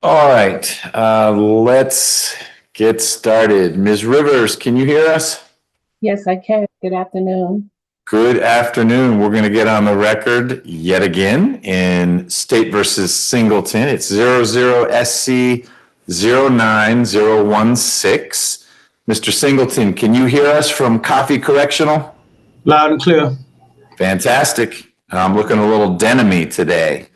All right, let's get started. Ms. Rivers, can you hear us? Yes, I can. Good afternoon. Good afternoon. We're going to get on the record yet again in State versus Singleton. It's 00SC09016. Mr. Singleton, can you hear us from Coffee Correctional? Loud and clear. Fantastic. I'm looking a little denim-y today.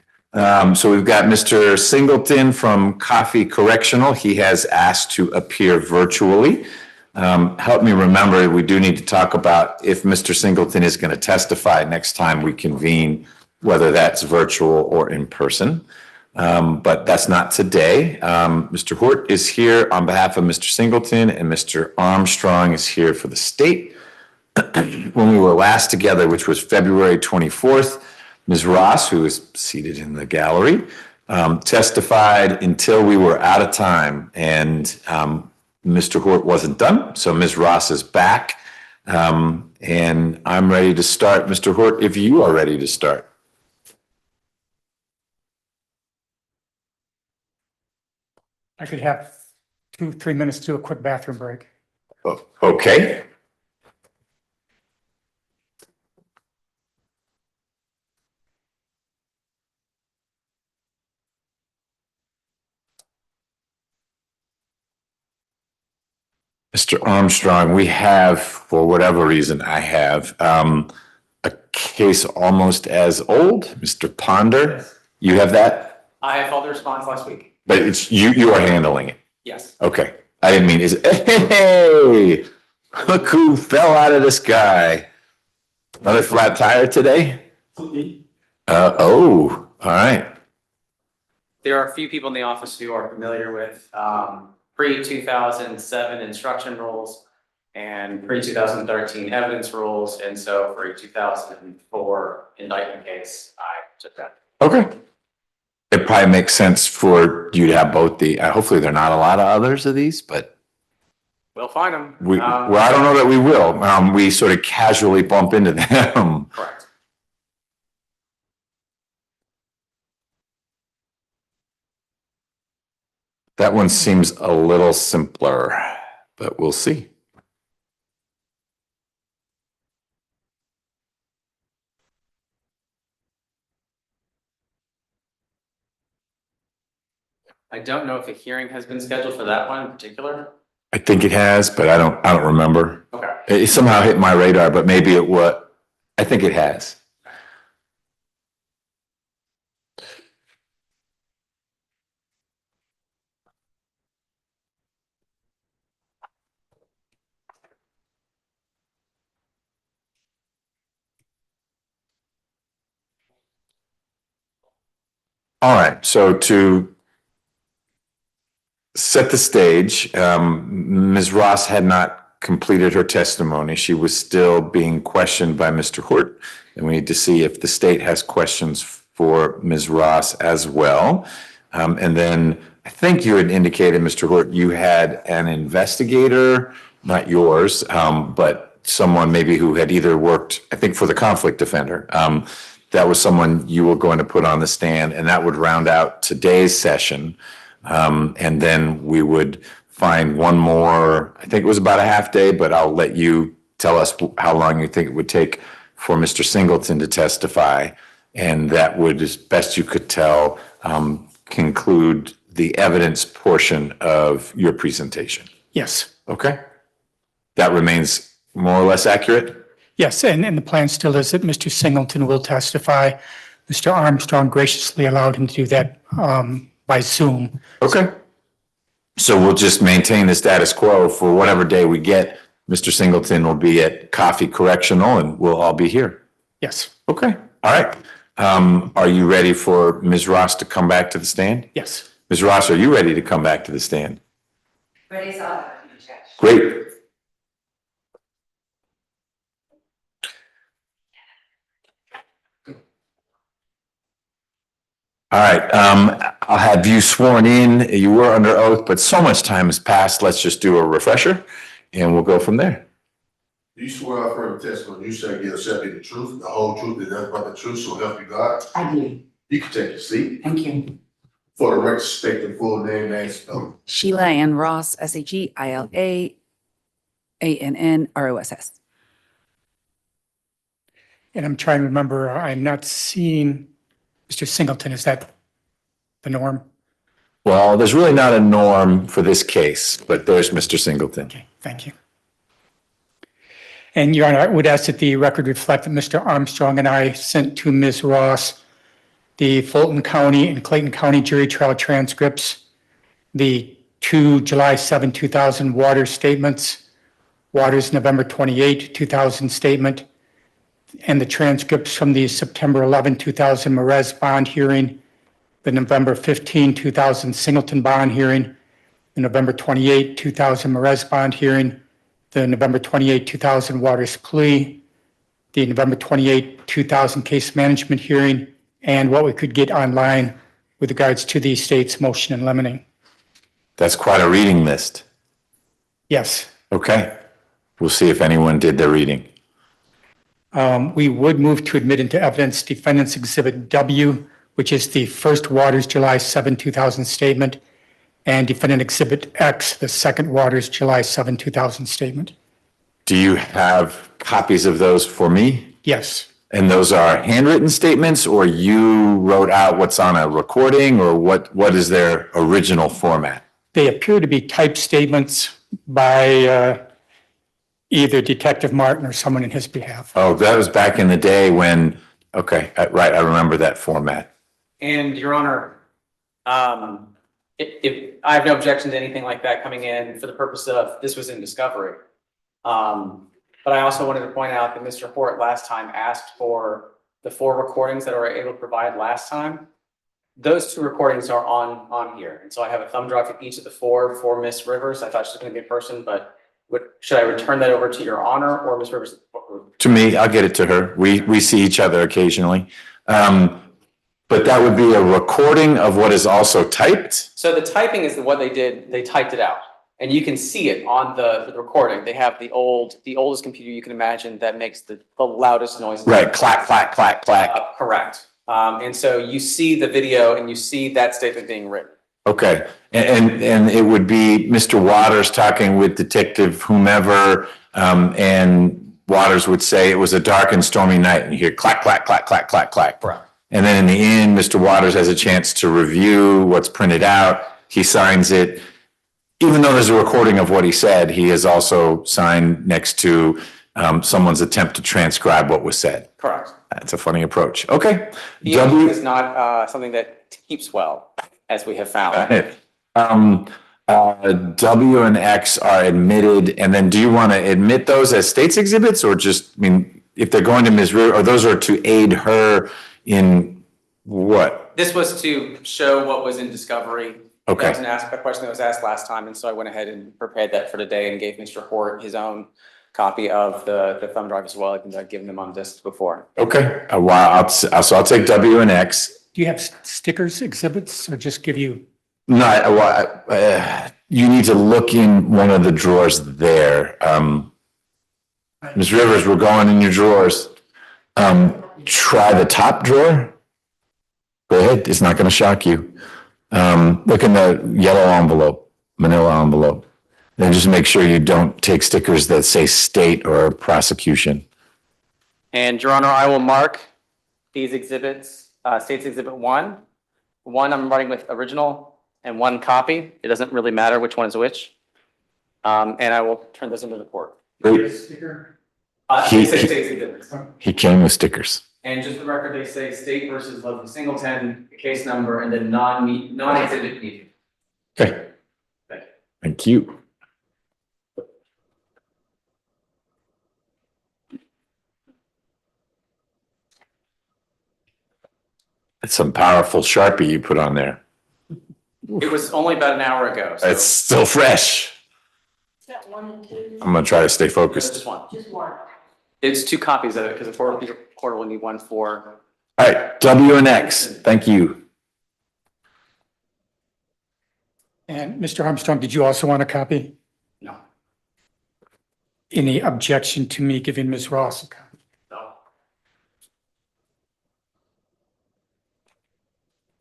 So we've got Mr. Singleton from Coffee Correctional. He has asked to appear virtually. Help me remember, we do need to talk about if Mr. Singleton is going to testify next time we convene, whether that's virtual or in person. But that's not today. Mr. Hort is here on behalf of Mr. Singleton, and Mr. Armstrong is here for the state. When we were last together, which was February 24th, Ms. Ross, who is seated in the gallery, testified until we were out of time, and Mr. Hort wasn't done, so Ms. Ross is back, and I'm ready to start. Mr. Hort, if you are ready to start. I could have 2-3 minutes to do a quick bathroom break. Okay. Mr. Armstrong, we have, for whatever reason, I have a case almost as old. Mr. Ponder, you have that? I filed the response last week. But it's you are handling it. Yes. Okay. I didn't mean, hey, look who fell out of the sky. Another flat tire today? Oh, all right. There are a few people in the office who are familiar with pre-2007 instruction rules and pre-2013 evidence rules. And so for a 2004 indictment case, I took that. Okay. It probably makes sense for you to have both the, hopefully there are not a lot of others of these, but We'll find them. well, I don't know that we will. We sort of casually bump into them. Correct. That one seems a little simpler, but we'll see. I don't know if a hearing has been scheduled for that one in particular. I think it has, but I don't remember. Okay. It somehow hit my radar, but maybe it was. I think it has. All right, so to set the stage, Ms. Ross had not completed her testimony. She was still being questioned by Mr. Hort, and we need to see if the state has questions for Ms. Ross as well. And then I think you had indicated, Mr. Hort, you had an investigator, not yours, but someone maybe who had either worked, I think, for the conflict defender. That was someone you were going to put on the stand, and that would round out today's session. And then we would find one more, I think it was about a half day, but I'll let you tell us how long you think it would take for Mr. Singleton to testify. And that would, as best you could tell, conclude the evidence portion of your presentation. Yes. Okay? That remains more or less accurate? Yes, and the plan still is that Mr. Singleton will testify. Mr. Armstrong graciously allowed him to do that by Zoom. Okay. So we'll just maintain the status quo for whatever day we get. Mr. Singleton will be at Coffee Correctional and we'll all be here. Yes. Okay. All right. Are you ready for Ms. Ross to come back to the stand? Yes. Ms. Ross, are you ready to come back to the stand? Ready, so Great. All right, I'll have you sworn in. You were under oath, but so much time has passed. Let's just do a refresher and we'll go from there. You swear affirm testimony, you say you accept the truth, the whole truth, and nothing but the truth, so help you God. I do. You can take your seat. Thank you. For the record, state the full name and spelling. Sheila Ann Ross, SHEILAANNROSS. And I'm trying to remember, I'm not seeing Mr. Singleton. Is that the norm? Well, there's really not a norm for this case, but there's Mr. Singleton. Okay, thank you. And Your Honor, I would ask that the record reflect that Mr. Armstrong and I sent to Ms. Ross the Fulton County and Clayton County jury trial transcripts, the 2 July 7, 2000 Waters statements, Waters November 28, 2000 statement, and the transcripts from the September 11, 2000 Merez bond hearing, the November 15, 2000 Singleton bond hearing, the November 28, 2000 Merez bond hearing, the November 28, 2000 Waters plea, the November 28, 2000 case management hearing, and what we could get online with regards to the state's motion in limine. That's quite a reading list. Yes. Okay. We'll see if anyone did their reading. We would move to admit into evidence Defendant's Exhibit W, which is the first Waters July 7, 2000 statement, and Defendant Exhibit X, the second Waters July 7, 2000 statement. Do you have copies of those for me? Yes. And those are handwritten statements, or you wrote out what's on a recording, or what is their original format? They appear to be typed statements by either Detective Martin or someone in his behalf. Oh, that was back in the day when, okay, right, I remember that format. And Your Honor, if I have no objection to anything like that coming in for the purpose of this was in discovery. But I also wanted to point out that Mr. Hort last time asked for the 4 recordings that I were able to provide last time. Those 2 recordings are on here. And so I have a thumb drive for each of the 4 for Miss Rivers. I thought she was going to be in person, but should I return that over to Your Honor or Miss Rivers? To me, I'll get it to her. We see each other occasionally. But that would be a recording of what is also typed? So the typing is what they did. They typed it out. And you can see it on the recording. They have the oldest computer you can imagine that makes the loudest noise. Right, clack, clack, clack, clack. Correct. And so you see the video and you see that statement being written. Okay, and it would be Mr. Waters talking with Detective whomever, and Waters would say it was a dark and stormy night, and you hear clack, clack, clack, clack, clack, clack. Correct. And then in the end, Mr. Waters has a chance to review what's printed out. He signs it. Even though there's a recording of what he said, he has also signed next to someone's attempt to transcribe what was said. Correct. That's a funny approach. Okay. The ink is not something that keeps well, as we have found. W and X are admitted, and then do you want to admit those as state's exhibits, or just, I mean, if they're going to Ms. River, or those are to aid her in what? This was to show what was in discovery. Okay. That was a question that was asked last time, and so I went ahead and prepared that for today and gave Mr. Hort his own copy of the thumb drive as well. I think I'd given them on disc before. Okay. Wow. So I'll take W and X. Do you have stickers, exhibits, or just give you? No, you need to look in one of the drawers there. Ms. Rivers, we're going in your drawers. Try the top drawer. Go ahead. It's not going to shock you. Look in the yellow envelope, manila envelope. Then just make sure you don't take stickers that say state or prosecution. And Your Honor, I will mark these exhibits, State's Exhibit 1. One I'm running with original and 1 copy. It doesn't really matter which one is which. And I will turn this into the court. Great. Sticker? They say State's Exhibits. He came with stickers. And just for the record, they say State versus Leslie Singleton, the case number, and then non-exhibit meeting. Okay. Thank you. Thank you. That's some powerful Sharpie you put on there. It was only about an hour ago. So It's still fresh. Is that 1 and 2? I'm gonna try to stay it's focused. just one. Just 1. It's 2 copies of it because the court will need 1 for. All right, W and X. Thank you. And Mr. Armstrong, did you also want a copy? No. Any objection to me giving Ms. Ross a copy? No.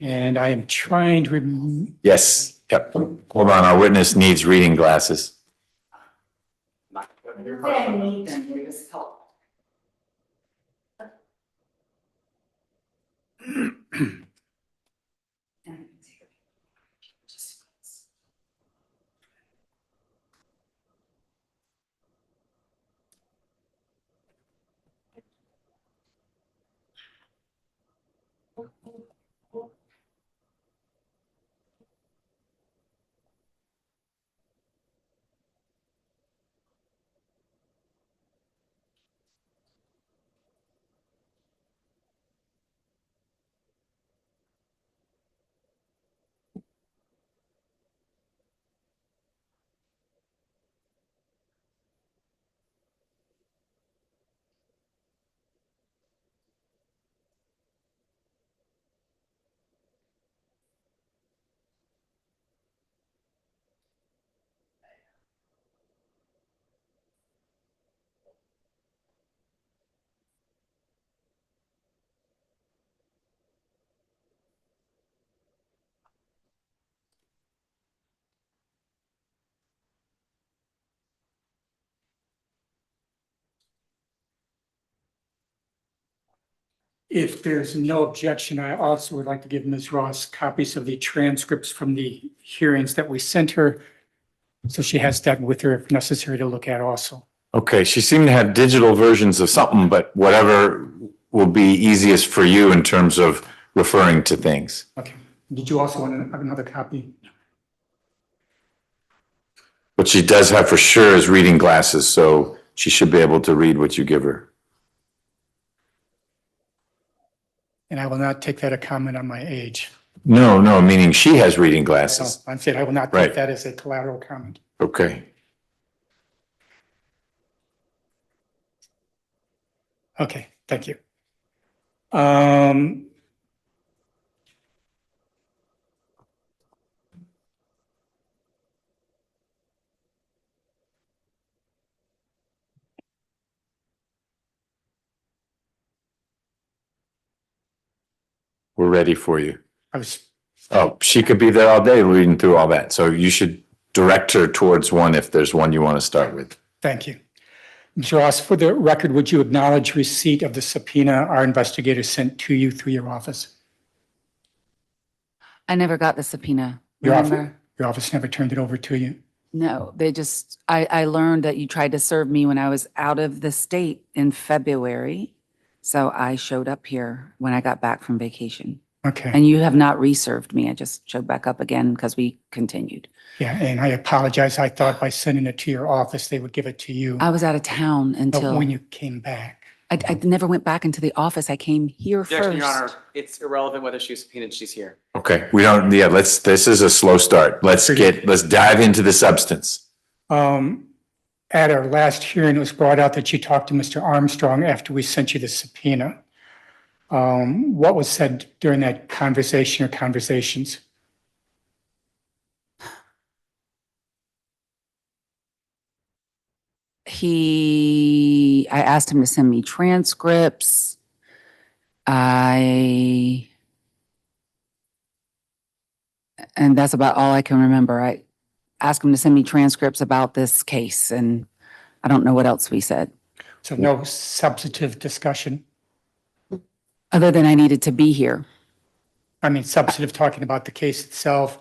And I am trying to, Yes, yep. Hold on, our witness needs reading glasses. if there's no objection, I also would like to give Ms. Ross copies of the transcripts from the hearings that we sent her. So she has that with her if necessary to look at also. Okay, she seemed to have digital versions of something, but whatever will be easiest for you in terms of referring to things. Okay. Did you also want another copy? What she does have for sure is reading glasses, so she should be able to read what you give her. And I will not take that a comment on my age. No, no, meaning she has reading No, glasses. I'm saying I will not Right. take that as a collateral comment. Okay. Okay, thank you. Um, We're ready for you. I was, Oh, she could be there all day reading through all that. So you should direct her towards one if there's one you want to start with. thank you. Ms. Ross, for the record, would you acknowledge receipt of the subpoena our investigator sent to you through your office? I never got the subpoena, Your office, remember? your office never turned it over to you? No, they just, I learned that you tried to serve me when I was out of the state in February. So I showed up here when I got back from vacation. Okay, And you have not reserved me. I just showed back up again because we continued. yeah, and I apologize. I thought by sending it to your office, they would give it to you. I was out of town But until, when you came back, I never went back into the office. I came here Objection, Your Honor. first. It's irrelevant whether she's subpoenaed, she's here. Okay, we don't, yeah, this is a slow start. Let's dive into the substance. at our last hearing, it was brought out that you talked to Mr. Armstrong after we sent you the subpoena. What was said during that conversation or conversations? I asked him to send me transcripts. And that's about all I can remember. I asked him to send me transcripts about this case, and I don't know what else we said, So no substantive discussion? other than I needed to be here. I mean, substantive talking about the case itself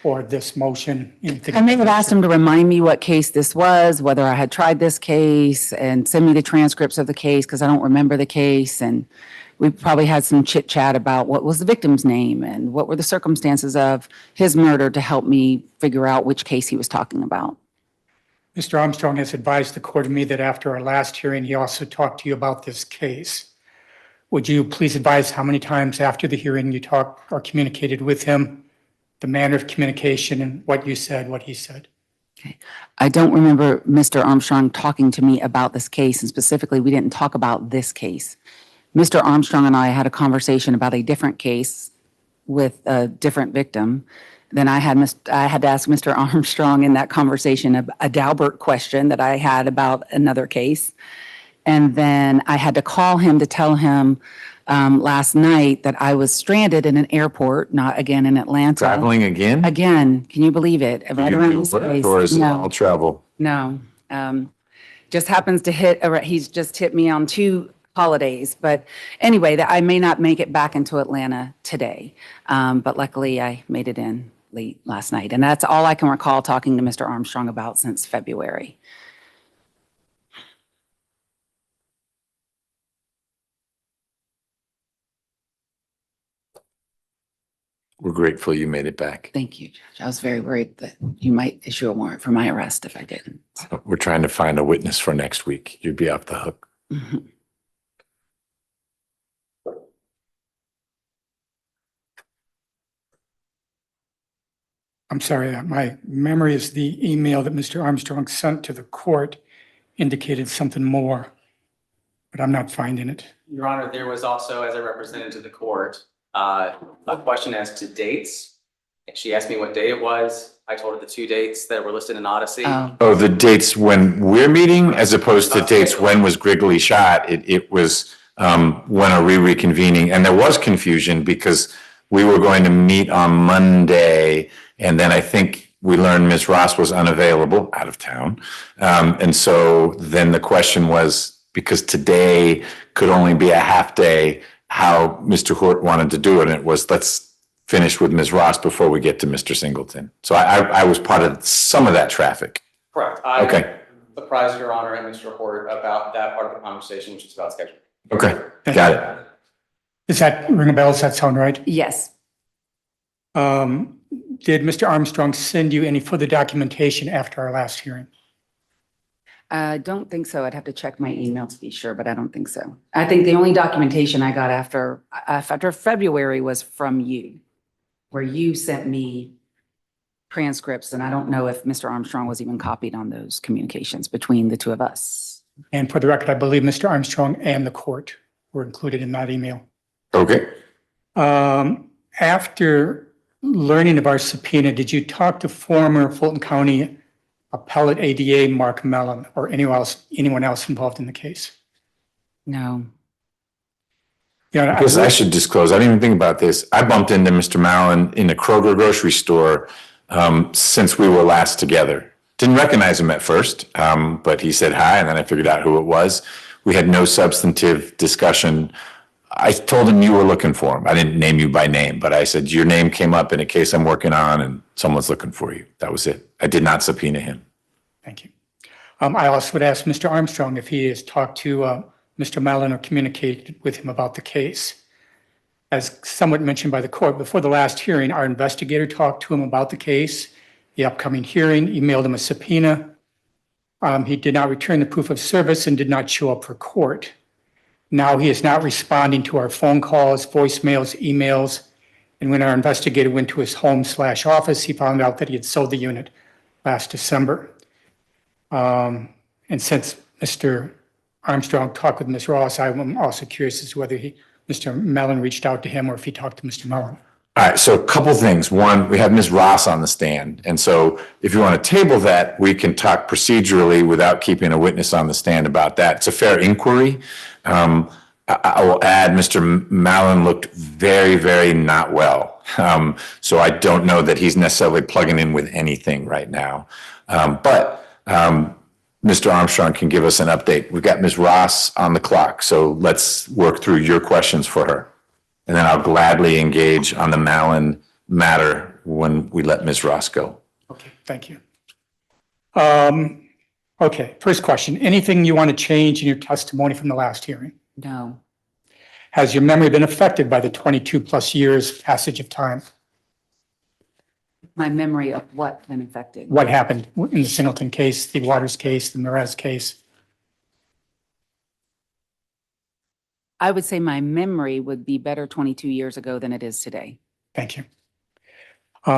or this motion? anything? I may have asked him to remind me what case this was, whether I had tried this case, and send me the transcripts of the case, because I don't remember the case. And we probably had some chit chat about what was the victim's name and what were the circumstances of his murder to help me figure out which case he was talking about. Mr. Armstrong has advised the court of me that after our last hearing, he also talked to you about this case. Would you please advise how many times after the hearing you talked or communicated with him, the manner of communication and what you said, what he said? I don't remember Mr. Armstrong talking to me about this case, and specifically, we didn't talk about this case. Mr. Armstrong and I had a conversation about a different case with a different victim. Then I had to ask Mr. Armstrong in that conversation a Daubert question that I had about another case. And then I had to call him to tell him last night that I was stranded in an airport, not again in Atlanta. Traveling again? Again, can you believe it? Right You around do this work, place. or is it all No, travel? no. Just happens to hit, he's just hit me on 2 holidays. But anyway, that I may not make it back into Atlanta today. But luckily I made it in late last night. And that's all I can recall talking to Mr. Armstrong about since February. We're grateful you made it back. Thank you, Judge. I was very worried that you might issue a warrant for my arrest if I didn't. We're trying to find a witness for next week. You'd be off the hook. Mhm. I'm sorry, my memory is the email that Mr. Armstrong sent to the court indicated something more, but I'm not finding it. Your Honor, there was also, as I represented to the court, a question as to dates. She asked me what day it was. I told her the 2 dates that were listed in Odyssey. Oh, Oh, the dates when we're meeting as opposed to dates when was Grigley shot. It was when are we reconvening? And there was confusion because we were going to meet on Monday. And then I think we learned Ms. Ross was unavailable, out of town. And so then the question was, because today could only be a half day, how Mr. Hort wanted to do it. And it was, let's finish with Ms. Ross before we get to Mr. Singleton. So I was part of some of that traffic. Correct. Okay. I apprised Your Honor and Mr. Hort about that part of the conversation, which is about scheduling. Okay, got it. Does that ring a bell? Does that sound right? yes. Did Mr. Armstrong send you any further documentation after our last hearing? I don't think so. I'd have to check my email to be sure, but I don't think so. I think the only documentation I got after February was from you, where you sent me transcripts, and I don't know if Mr. Armstrong was even copied on those communications between the 2 of us. And for the record, I believe Mr. Armstrong and the court were included in that email. Okay. After learning of our subpoena, did you talk to former Fulton County Appellate ADA Mark Mellon or anyone else involved in the case? No. Yeah, Because I should disclose, I didn't even think about this. I bumped into Mr. Mallon in the Kroger grocery store since we were last together. Didn't recognize him at first, but he said hi, and then I figured out who it was. We had no substantive discussion. I told him you were looking for him. I didn't name you by name, but I said your name came up in a case I'm working on and someone's looking for you. That was it. I did not subpoena him. Thank you. I also would ask Mr. Armstrong if he has talked to Mr. Mellon or communicated with him about the case. As somewhat mentioned by the court, before the last hearing, our investigator talked to him about the case, the upcoming hearing, emailed him a subpoena. He did not return the proof of service and did not show up for court. Now he is not responding to our phone calls, voicemails, emails. And when our investigator went to his home/office, he found out that he had sold the unit last December. And since Mr. Armstrong talked with Ms. Ross, I'm also curious as to whether Mr. Mellon reached out to him or if he talked to Mr. Mellon. All right, so a couple things. One, we have Ms. Ross on the stand. And so if you want to table that, we can talk procedurally without keeping a witness on the stand about that. It's a fair inquiry. I will add, Mr. Mallon looked very, very not well. So I don't know that he's necessarily plugging in with anything right now. But Mr. Armstrong can give us an update. We've got Ms. Ross on the clock, so let's work through your questions for her. And then I'll gladly engage on the Mallon matter when we let Ms. Ross go. Okay, thank you. Okay, first question. Anything you want to change in your testimony from the last hearing? No. Has your memory been affected by the 22 plus years passage of time? My memory of what been affected? What happened in the Singleton case, the Waters case, the Merez case? I would say my memory would be better 22 years ago than it is today. Thank you.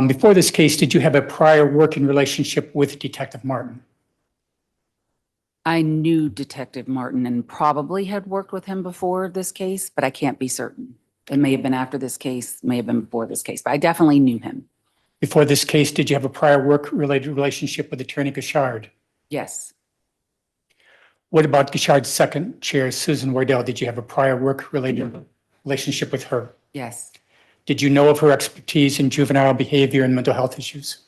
Before this case, did you have a prior working relationship with Detective Martin? I knew Detective Martin and probably had worked with him before this case, but I can't be certain. It may have been after this case, may have been before this case, but I definitely knew him. Before this case, did you have a prior work-related relationship with Attorney Gashard? Yes. What about Gashard's second chair, Susan Wardell? Did you have a prior work-related relationship with her. Yes. Did you know of her expertise in juvenile behavior and mental health issues?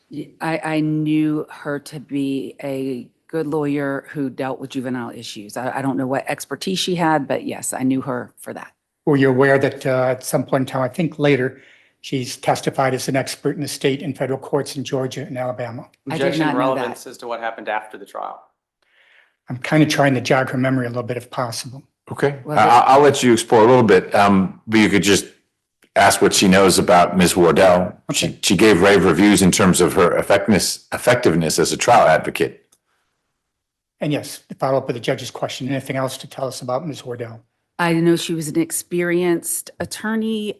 I knew her to be a good lawyer who dealt with juvenile issues. I don't know what expertise she had, but yes, I knew her for that. Were you aware that at some point in time, I think later, she's testified as an expert in the state and federal courts in Georgia and Alabama? I did Objection not know relevance that. as to what happened after the trial. I'm kind of trying to jog her memory a little bit if possible. Okay, Well, I'll let you explore a little bit, but you could just ask what she knows about Ms. Wardell. Okay. She gave rave reviews in terms of her effectiveness as a trial advocate. And yes, to follow up with the judge's question, anything else to tell us about Ms. Wardell? I know she was an experienced attorney,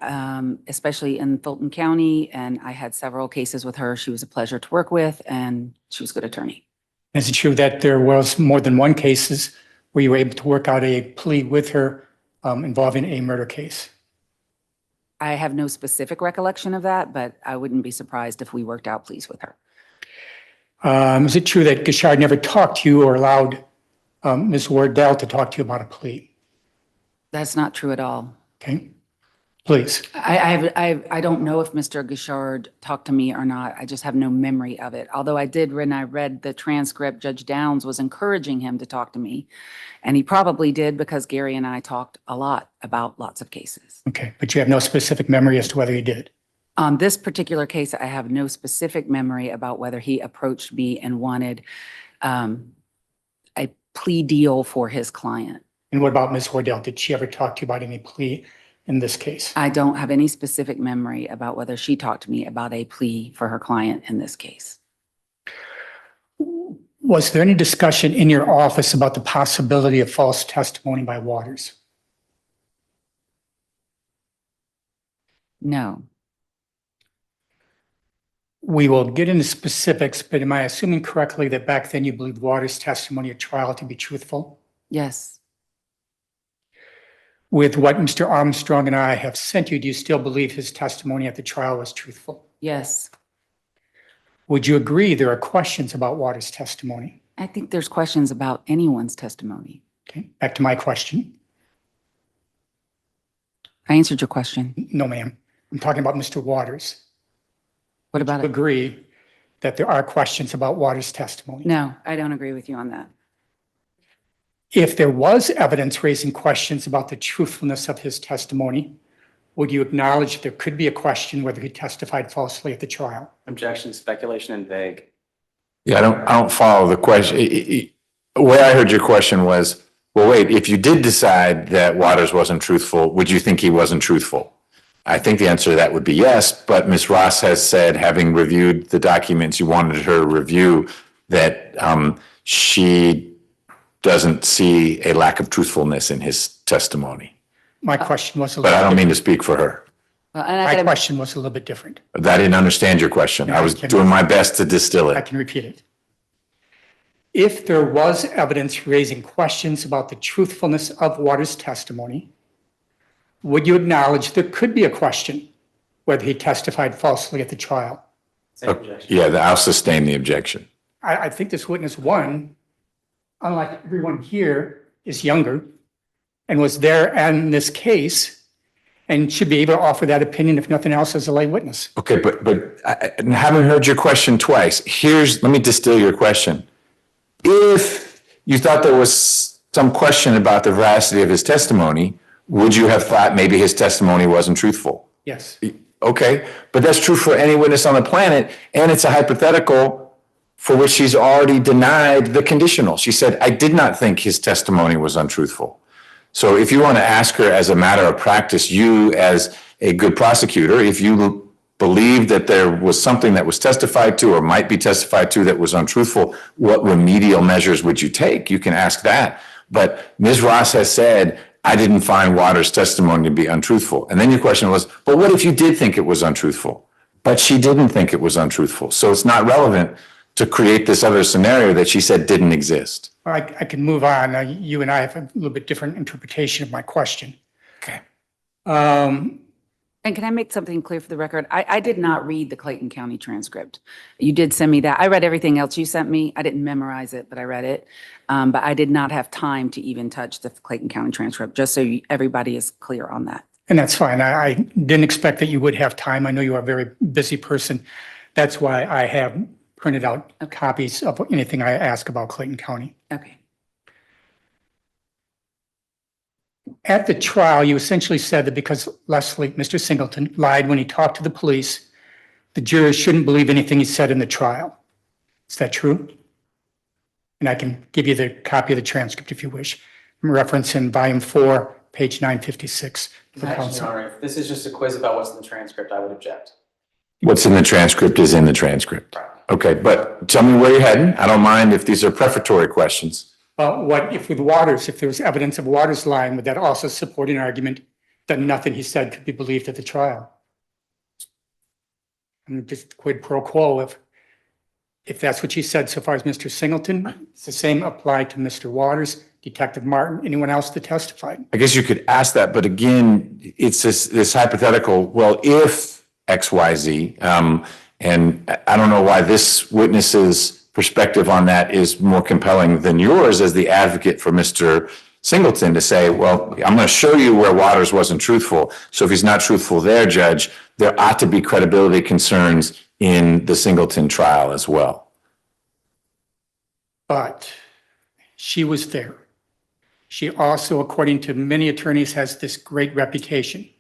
especially in Fulton County, and I had several cases with her. She was a pleasure to work with, and she was a good attorney. Is it true that there was more than one cases where you were able to work out a plea with her involving a murder case? I have no specific recollection of that, but I wouldn't be surprised if we worked out pleas with her. Is it true that Gishard never talked to you or allowed Ms. Wardell to talk to you about a plea? That's not true at all. Okay, please. I don't know if Mr. Gishard talked to me or not. I just have no memory of it. Although I did, when I read the transcript, Judge Downs was encouraging him to talk to me. And he probably did because Gary and I talked a lot about lots of cases. Okay, but you have no specific memory as to whether he did? On this particular case, I have no specific memory about whether he approached me and wanted a plea deal for his client. And what about Ms. Wardell? Did she ever talk to you about any plea in this case? I don't have any specific memory about whether she talked to me about a plea for her client in this case. Was there any discussion in your office about the possibility of false testimony by Waters? No. We will get into specifics, but am I assuming correctly that back then you believed Waters' testimony at trial to be truthful? Yes. With what Mr. Armstrong and I have sent you, do you still believe his testimony at the trial was truthful? Yes. Would you agree there are questions about Waters' testimony? I think there's questions about anyone's testimony. Okay, back to my question. I answered your question. No, ma'am. I'm talking about Mr. Waters. What about You it? agree that there are questions about Waters' testimony? No, I don't agree with you on that. If there was evidence raising questions about the truthfulness of his testimony, would you acknowledge there could be a question whether he testified falsely at the trial? Objection, speculation, and vague. Yeah, I don't follow the question. The way I heard your question was, well, wait, if you did decide that Waters wasn't truthful, would you think he wasn't truthful? I think the answer to that would be yes, but Ms. Ross has said, having reviewed the documents you wanted her to review, that she doesn't see a lack of truthfulness in his testimony. My question was a But I little, don't mean to speak for her. Well, and I my gotta- question was a little bit different. I didn't understand your question. I was doing my best to distill I it. can repeat it. If there was evidence raising questions about the truthfulness of Waters' testimony, would you acknowledge there could be a question whether he testified falsely at the trial? Same objection. Yeah, I'll sustain the objection. I think this witness, one, unlike everyone here, is younger and was there in this case and should be able to offer that opinion, if nothing else, as a lay witness. Okay, but I haven't heard your question twice. Let me distill your question. If you thought there was some question about the veracity of his testimony, would you have thought maybe his testimony wasn't truthful? Yes. Okay, but that's true for any witness on the planet, and it's a hypothetical for which she's already denied the conditional. She said, I did not think his testimony was untruthful. So if you want to ask her as a matter of practice, you as a good prosecutor, if you believe that there was something that was testified to or might be testified to that was untruthful, what remedial measures would you take? You can ask that. But Ms. Ross has said, I didn't find Waters' testimony to be untruthful. And then your question was, but what if you did think it was untruthful? But she didn't think it was untruthful. So it's not relevant to create this other scenario that she said didn't exist. I can move on. You and I have a little bit different interpretation of my question. Okay. And can I make something clear for the record? I did not read the Clayton County transcript. You did send me that. I read everything else you sent me. I didn't memorize it, but I read it. But I did not have time to even touch the Clayton County transcript, just so everybody is clear on that. And that's fine. I didn't expect that you would have time. I know you are a very busy person. That's why I have printed out copies of anything I ask about Clayton County. Okay. At the trial, you essentially said that because Leslie, Mr. Singleton, lied when he talked to the police, the jurors shouldn't believe anything he said in the trial. Is that true? And I can give you the copy of the transcript if you wish. Reference in volume 4, page 956. For Actually, counsel. Your Honor, if this is just a quiz about what's in the transcript, I would object. What's in the transcript is in the transcript. Right. Okay, but tell me where you're heading. I don't mind if these are prefatory questions. What if with Waters, if there was evidence of Waters lying, would that also support an argument that nothing he said could be believed at the trial? And just quid pro quo, if that's what she said so far as Mr. Singleton, it's the same apply to Mr. Waters, Detective Martin, anyone else that testified? I guess you could ask that, but again, it's this hypothetical, well, if X, Y, Z, and I don't know why this witness's perspective on that is more compelling than yours as the advocate for Mr. Singleton to say, well, I'm going to show you where Waters wasn't truthful. So if he's not truthful there, Judge, there ought to be credibility concerns in the Singleton trial as well. But she was there. She also, according to many attorneys, has this great reputation.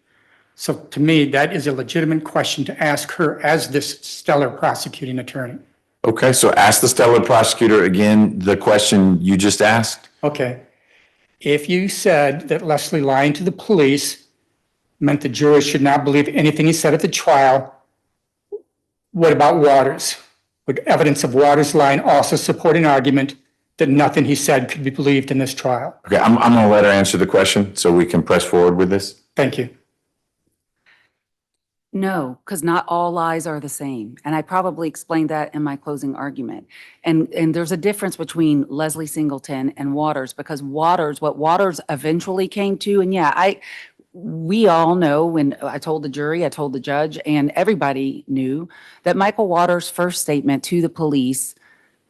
So to me, that is a legitimate question to ask her as this stellar prosecuting attorney. Okay, so ask the stellar prosecutor again the question you just asked. Okay. If you said that Leslie lying to the police meant the jurors should not believe anything he said at the trial, what about Waters? Would evidence of Waters lying also support an argument that nothing he said could be believed in this trial? Okay, I'm going to let her answer the question so we can press forward with this. Thank you. No, because not all lies are the same. And I probably explained that in my closing argument. And there's a difference between Leslie Singleton and Waters, because what Waters eventually came to, and yeah, we all know, when I told the jury, I told the judge, and everybody knew that Michael Waters' first statement to the police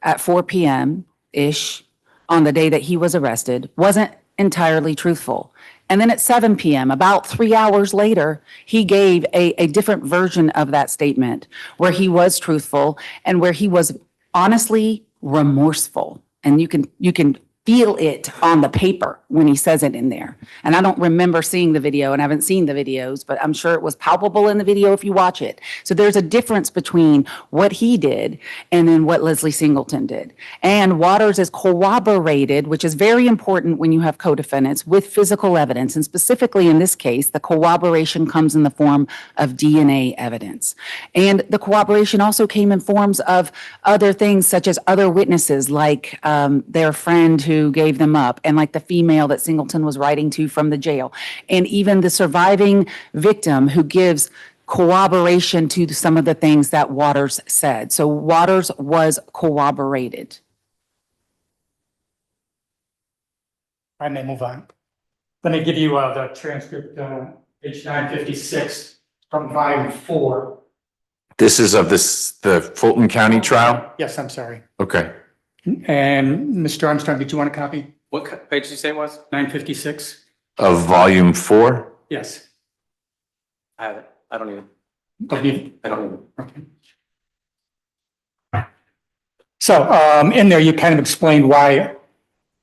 at 4 p.m.-ish on the day that he was arrested wasn't entirely truthful. And then at 7 p.m., about 3 hours later, he gave a different version of that statement where he was truthful and where he was honestly remorseful. And you can feel it on the paper when he says it in there. And I don't remember seeing the video, and I haven't seen the videos, but I'm sure it was palpable in the video if you watch it. So there's a difference between what he did and then what Leslie Singleton did. And Waters is corroborated, which is very important when you have co-defendants, with physical evidence. And specifically in this case, the corroboration comes in the form of DNA evidence. And the corroboration also came in forms of other things, such as other witnesses, like their friend who gave them up, and like the female that Singleton was writing to from the jail, and even the surviving victim who gives corroboration to some of the things that Waters said. So Waters was corroborated. I may move on. Let me give you the transcript, page 956 from volume 4. This is of the Fulton County trial? Yes, I'm sorry. Okay. And Mr. Armstrong, did you want a copy? What page did you say it was? 956? Of volume 4? Yes. I have it. I don't even. Don't need- I don't even. Okay. So in there, you kind of explained why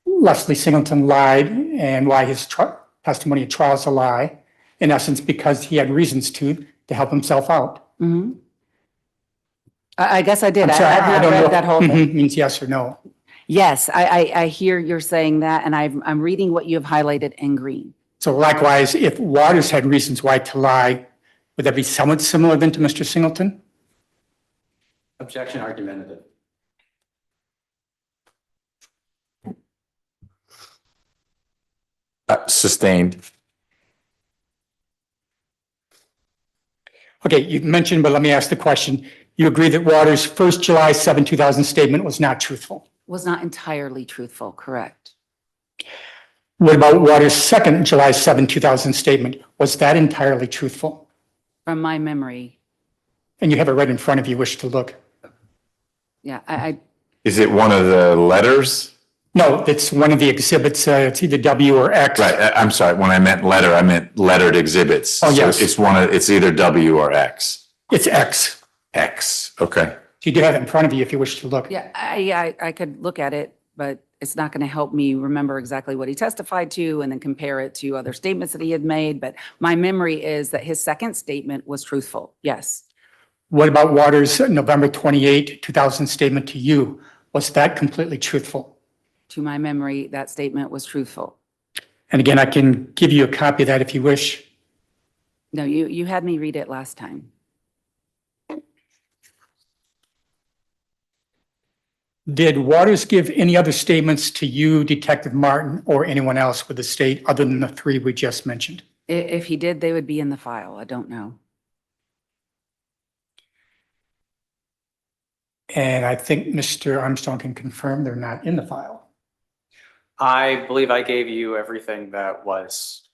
Leslie Singleton lied and why his testimony at trial is a lie, in essence, because he had reasons to help himself out. Mhm. I guess I did. I'm sorry, I have don't not know read that whole thing. Mhm means yes or no. Yes, I hear you're saying that, and I'm reading what you have highlighted in green. So likewise, if Waters had reasons why to lie, would that be somewhat similar then to Mr. Singleton? Objection argumentative. Sustained. Okay, you mentioned, but let me ask the question. You agree that Waters' first July 7, 2000 statement was not truthful? Was not entirely truthful, correct? What about Waters' second July 7, 2000 statement? Was that entirely truthful? From my memory, And you have it right in front of you, wish to look. yeah, I Is it one of the letters? No, it's one of the exhibits. It's either W or X. Right, I'm sorry, when I meant letter, I meant lettered exhibits. Oh, So yes. it's either W or X. It's X. X, okay. So you do have it in front of you if you wish to look. Yeah, I could look at it, but it's not going to help me remember exactly what he testified to and then compare it to other statements that he had made. But my memory is that his second statement was truthful. Yes. What about Waters' November 28, 2000 statement to you? Was that completely truthful? To my memory, that statement was truthful. And again, I can give you a copy of that if you wish. No, you had me read it last time. Did Waters give any other statements to you, Detective Martin, or anyone else with the state other than the three we just mentioned? If he did, they would be in the file. I don't know. And I think Mr. Armstrong can confirm they're not in the file. I believe I gave you everything that was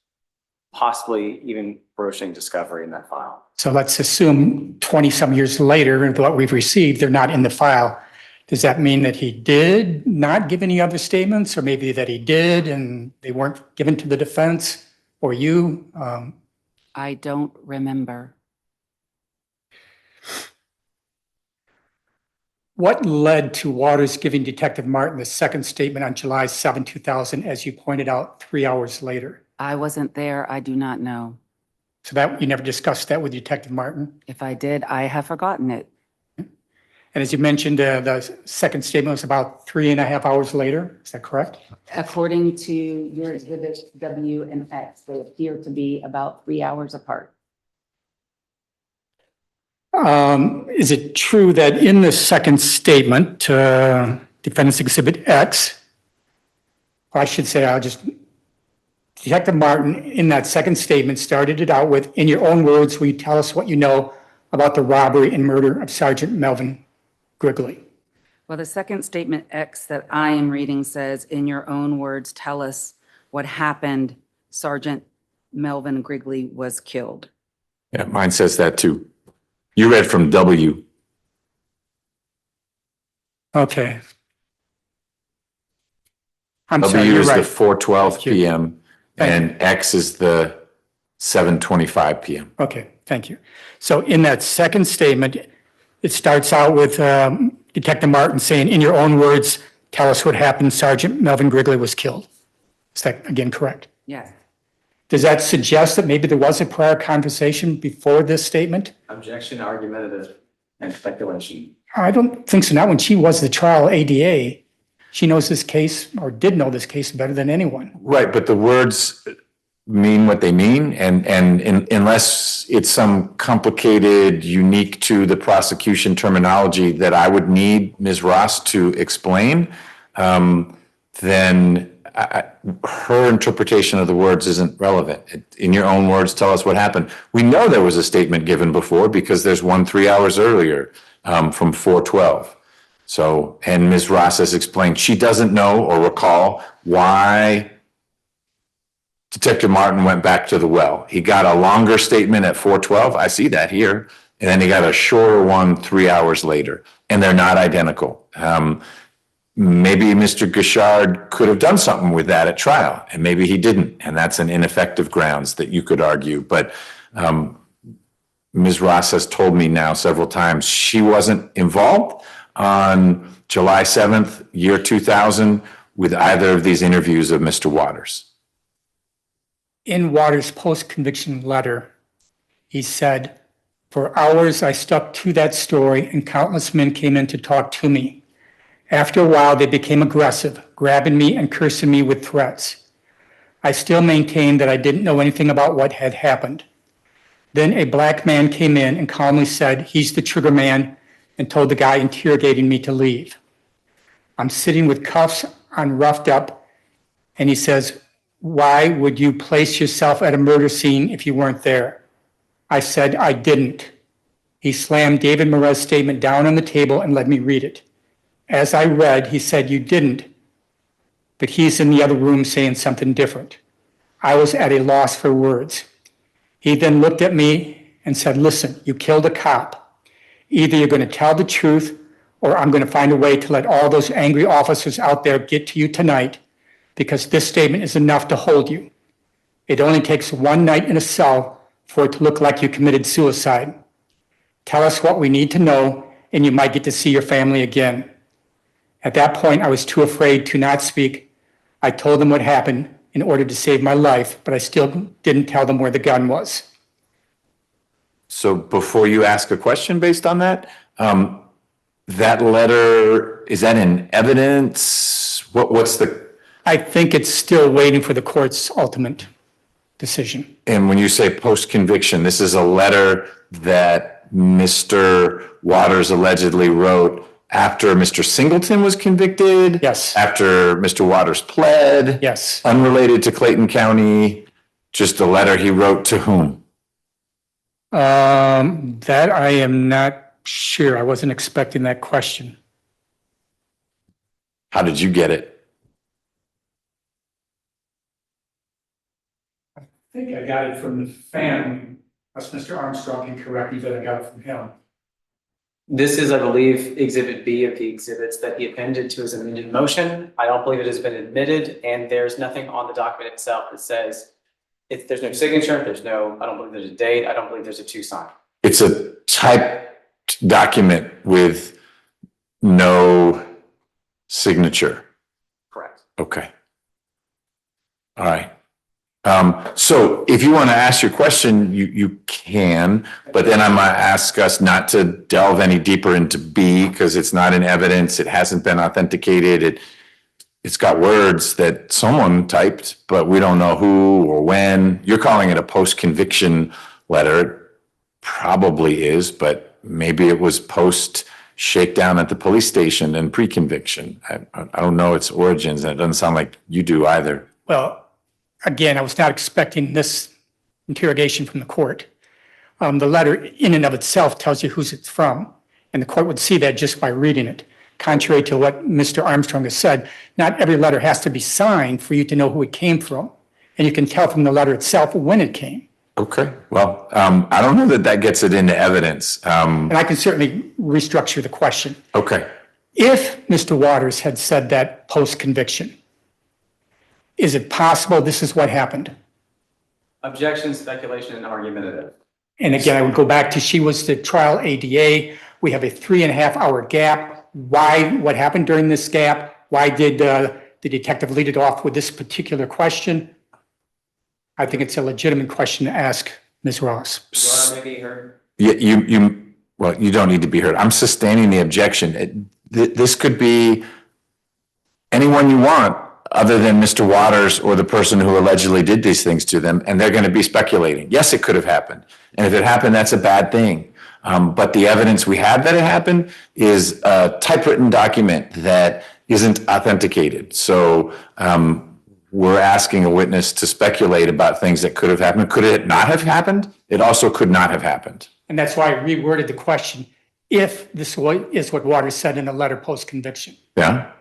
possibly even broaching discovery in that file. So let's assume 20-some years later, what we've received, they're not in the file. Does that mean that he did not give any other statements, or maybe that he did and they weren't given to the defense or you? I don't remember. What led to Waters giving Detective Martin the second statement on July 7, 2000, as you pointed out, 3 hours later? I wasn't there. I do not know. So that you never discussed that with Detective Martin? If I did, I have forgotten it. And as you mentioned, the second statement was about 3.5 hours later. Is that correct? According to your exhibits W and X, they appear to be about 3 hours apart. Is it true that in the second statement, Defendant's Exhibit X, or I should say, Detective Martin, in that second statement, started it out with, in your own words, will you tell us what you know about the robbery and murder of Sergeant Melvin Grigley? Well, the second statement X that I am reading says, in your own words, tell us what happened. Sergeant Melvin Grigley was killed. Yeah, mine says that too. You read from W. Okay. I'm sorry, W you're is the right. 4:12 Thank you. PM and X is the 7:25 PM. Okay, thank you. So in that second statement, it starts out with Detective Martin saying, in your own words, tell us what happened. Sergeant Melvin Grigley was killed. Is that again correct? Yes. Does that suggest that maybe there was a prior conversation before this statement? Objection, argumentative, and speculation. I don't think so. Not when she was the trial ADA. She knows this case, or did know this case, better than anyone. Right, but the words mean what they mean, and unless it's some complicated, unique to the prosecution terminology that I would need Ms. Ross to explain, then her interpretation of the words isn't relevant. In your own words, tell us what happened. We know there was a statement given before because there's one 3 hours earlier from 4:12. So, and Ms. Ross has explained she doesn't know or recall why Detective Martin went back to the well. He got a longer statement at 4:12. I see that here. And then he got a shorter one 3 hours later. And they're not identical. Maybe Mr. Gashard could have done something with that at trial, and maybe he didn't. And that's an ineffective grounds that you could argue. But Ms. Ross has told me now several times she wasn't involved on July 7th, year 2000, with either of these interviews of Mr. Waters. In Waters' post-conviction letter, he said, for hours I stuck to that story and countless men came in to talk to me. After a while, they became aggressive, grabbing me and cursing me with threats. I still maintained that I didn't know anything about what had happened. Then a black man came in and calmly said, he's the trigger man, and told the guy interrogating me to leave. I'm sitting with cuffs on, roughed up, and he says, why would you place yourself at a murder scene if you weren't there? I said, I didn't. He slammed David Morez's statement down on the table and let me read it. As I read, he said, you didn't, but he's in the other room saying something different. I was at a loss for words. He then looked at me and said, listen, you killed a cop. Either you're going to tell the truth or I'm going to find a way to let all those angry officers out there get to you tonight, because this statement is enough to hold you. It only takes one night in a cell for it to look like you committed suicide. Tell us what we need to know, and you might get to see your family again. At that point, I was too afraid to not speak. I told them what happened in order to save my life, but I still didn't tell them where the gun was. So before you ask a question based on that, that letter, is that in evidence? What's the, I think it's still waiting for the court's ultimate decision. and when you say post-conviction, this is a letter that Mr. Waters allegedly wrote after Mr. Singleton was convicted? Yes. After Mr. Waters pled? Yes. Unrelated to Clayton County? Just a letter he wrote to whom? That I am not sure. I wasn't expecting that question. How did you get it? I think I got it from the family. Unless Mr. Armstrong can correct me that I got it from him. This is, I believe, Exhibit B of the exhibits that he appended to his amended motion. I don't believe it has been admitted, and there's nothing on the document itself that says, if there's no signature, I don't believe there's a date, I don't believe there's a to sign. It's a typed document with no signature. Correct. Okay. All right. So if you want to ask your question, you can, but then I might ask us not to delve any deeper into B because it's not in evidence. It hasn't been authenticated. It's got words that someone typed, but we don't know who or when. You're calling it a post-conviction letter. It probably is, but maybe it was post shakedown at the police station and pre-conviction. I don't know its origins, and it doesn't sound like you do either. Well, again, I was not expecting this interrogation from the court. The letter in and of itself tells you who's it's from, and the court would see that just by reading it. Contrary to what Mr. Armstrong has said, not every letter has to be signed for you to know who it came from. And you can tell from the letter itself when it came. Okay, well, I don't know that that gets it into evidence. And I can certainly restructure the question. Okay, If Mr. Waters had said that post-conviction, is it possible this is what happened? Objection, speculation, and argumentative. And again, I would go back to, she was the trial ADA. We have a 3.5-hour gap. Why, what happened during this gap? Why did the detective lead it off with this particular question? I think it's a legitimate question to ask Ms. Ross. Your Honor may be heard. well, you don't need to be heard. I'm sustaining the objection. This could be anyone you want other than Mr. Waters or the person who allegedly did these things to them, and they're going to be speculating. Yes, it could have happened. And if it happened, that's a bad thing. But the evidence we have that it happened is a typewritten document that isn't authenticated. So we're asking a witness to speculate about things that could have happened. Could it not have happened? It also could not have happened. And that's why I reworded the question, if this is what Waters said in the letter post-conviction. Yeah.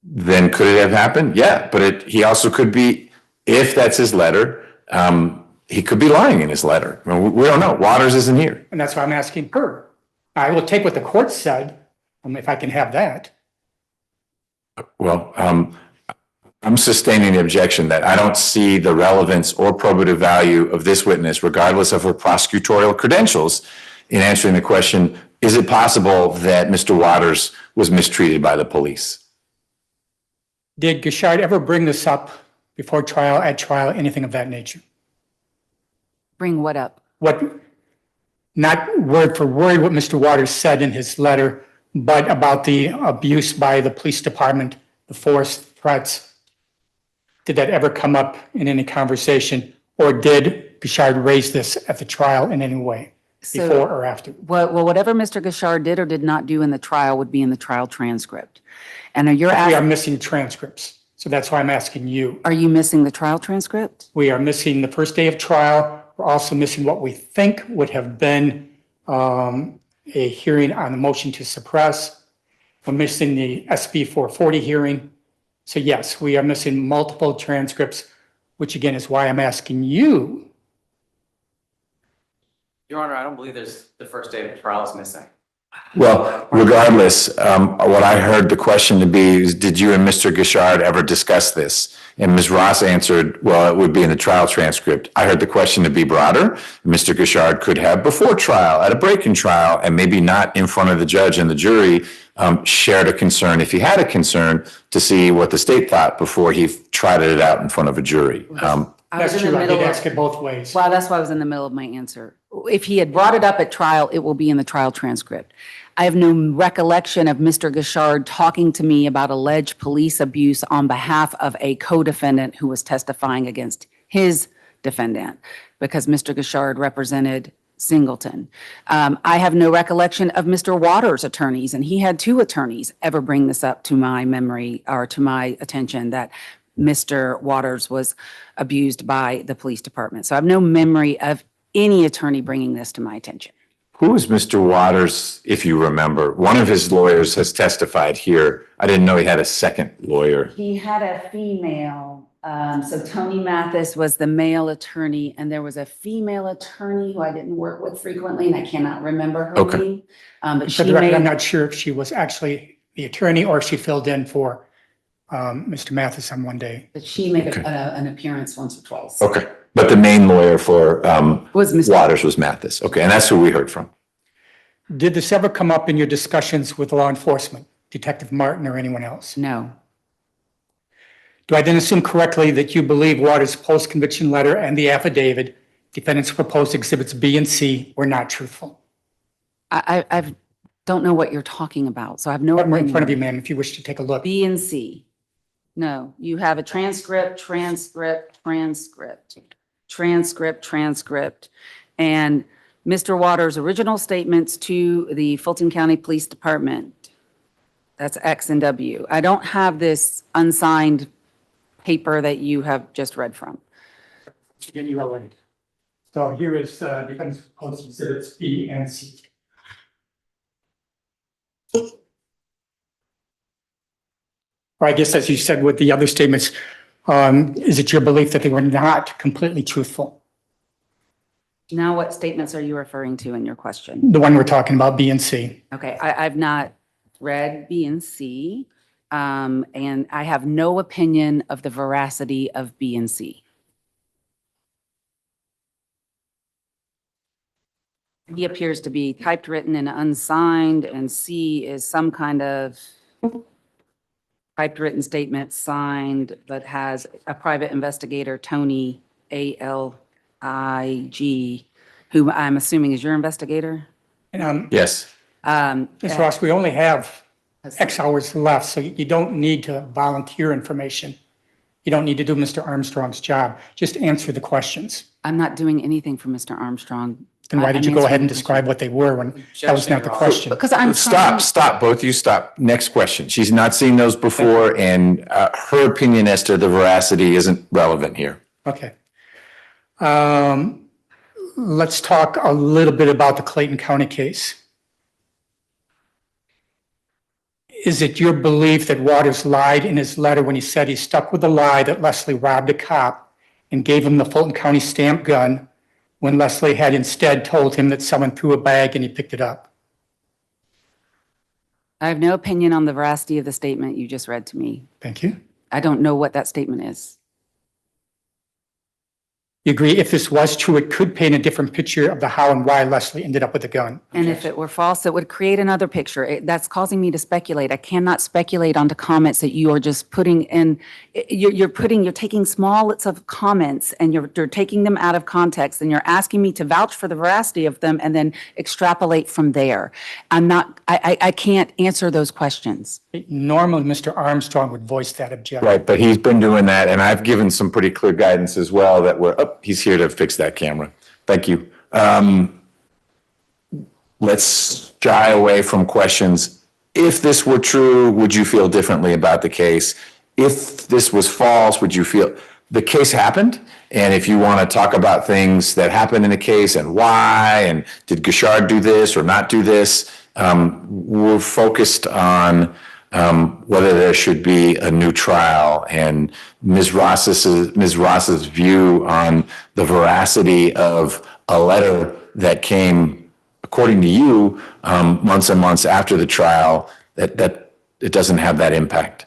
Then could it have happened? Yeah, but he also could be, if that's his letter, he could be lying in his letter. I mean, we don't know. Waters isn't here. And that's why I'm asking her. I will take what the court said, if I can have that. Well, I'm sustaining the objection that I don't see the relevance or probative value of this witness, regardless of her prosecutorial credentials, in answering the question, is it possible that Mr. Waters was mistreated by the police? Did Gishard ever bring this up before trial, at trial, anything of that nature? Bring what up? Not word for word what Mr. Waters said in his letter, but about the abuse by the police department, the force, threats. Did that ever come up in any conversation? Or did Gishard raise this at the trial in any way, before or after? Well, whatever Mr. Gishard did or did not do in the trial would be in the trial transcript. And We are missing transcripts, so that's why I'm asking you. are you missing the trial transcript? We are missing the first day of trial. We're also missing what we think would have been a hearing on the motion to suppress. We're missing the SB 440 hearing. So yes, we are missing multiple transcripts, which again is why I'm asking you. Your Honor, I don't believe the first day of the trial is missing. Well, regardless, what I heard the question to be is, did you and Mr. Gishard ever discuss this? And Ms. Ross answered, well, it would be in the trial transcript. I heard the question to be broader. Mr. Gishard could have before trial, at a break-in trial, and maybe not in front of the judge and the jury, shared a concern, if he had a concern, to see what the state thought before he tried it out in front of a jury. I was That's in the true. I middle did of- ask it both ways. Well, that's why I was in the middle of my answer. If he had brought it up at trial, it will be in the trial transcript. I have no recollection of Mr. Gishard talking to me about alleged police abuse on behalf of a co-defendant who was testifying against his defendant, because Mr. Gishard represented Singleton. I have no recollection of Mr. Waters' attorneys, and he had 2 attorneys, ever bring this up to my memory or to my attention, that Mr. Waters was abused by the police department. So I have no memory of any attorney bringing this to my attention. Who is Mr. Waters, if you remember? One of his lawyers has testified here. I didn't know he had a second lawyer. He had a female, so Tony Mathis was the male attorney, and there was a female attorney who I didn't work with frequently, and I cannot remember her Okay. name. But For she the record, I'm made, not sure if she was actually the attorney or if she filled in for Mr. Mathis on one day. but she made Okay. an appearance once or twice. Okay, but the main lawyer for Was Mr. Waters was Mathis. Okay, and that's who we heard from. Did this ever come up in your discussions with law enforcement, Detective Martin or anyone else? No, Do I then assume correctly that you believe Waters' post-conviction letter and the affidavit, defendant's proposed exhibits B and C, were not truthful? I don't know what you're talking about, so I have no Right in front of opinion. you, ma'am, if you wish to take a look. B and C. No, you have a transcript. And Mr. Waters' original statements to the Fulton County Police Department. That's X and W. I don't have this unsigned paper that you have just read from. Again, you are right. So here is defendant's proposed exhibits B and C. Or I guess, as you said with the other statements, is it your belief that they were not completely truthful? Now, what statements are you referring to in your question? The one we're talking about, B and C. Okay, I've not read B and C, and I have no opinion of the veracity of B and C. B appears to be typed, written, and unsigned, and C is some kind of typed, written statement signed, but has a private investigator, Tony, ALIG, who I'm assuming is your investigator? And Yes. Ms. Ross, we only have X hours left, so you don't need to volunteer information. You don't need to do Mr. Armstrong's job. Just answer the questions. I'm not doing anything for Mr. Armstrong. Then why did you I'm go ahead answering and the describe what they were when that was not the question? Because I'm trying. Stop, both of you stop. Next question. She's not seen those before, and her opinion as to the veracity isn't relevant here. Okay. Let's talk a little bit about the Clayton County case. Is it your belief that Waters lied in his letter when he said he stuck with the lie that Leslie robbed a cop and gave him the Fulton County stamp gun when Leslie had instead told him that someone threw a bag and he picked it up? I have no opinion on the veracity of the statement you just read to me. Thank you. I don't know what that statement is. You agree if this was true, it could paint a different picture of the how and why Leslie ended up with the gun? And if it were false, it would create another picture. That's causing me to speculate. I cannot speculate onto comments that you are just putting in. You're taking small bits of comments and you're taking them out of context and you're asking me to vouch for the veracity of them and then extrapolate from there. I can't answer those questions. Normally, Mr. Armstrong would voice that objection. Right, but he's been doing that, and I've given some pretty clear guidance as well that he's here to fix that camera. Thank you. Let's shy away from questions. If this were true, would you feel differently about the case? If this was false, would you feel the case happened? And if you want to talk about things that happened in the case and why, and did Gishard do this or not do this, we're focused on whether there should be a new trial, and Ms. Ross's view on the veracity of a letter that came according to you, months and months after the trial, that it doesn't have that impact.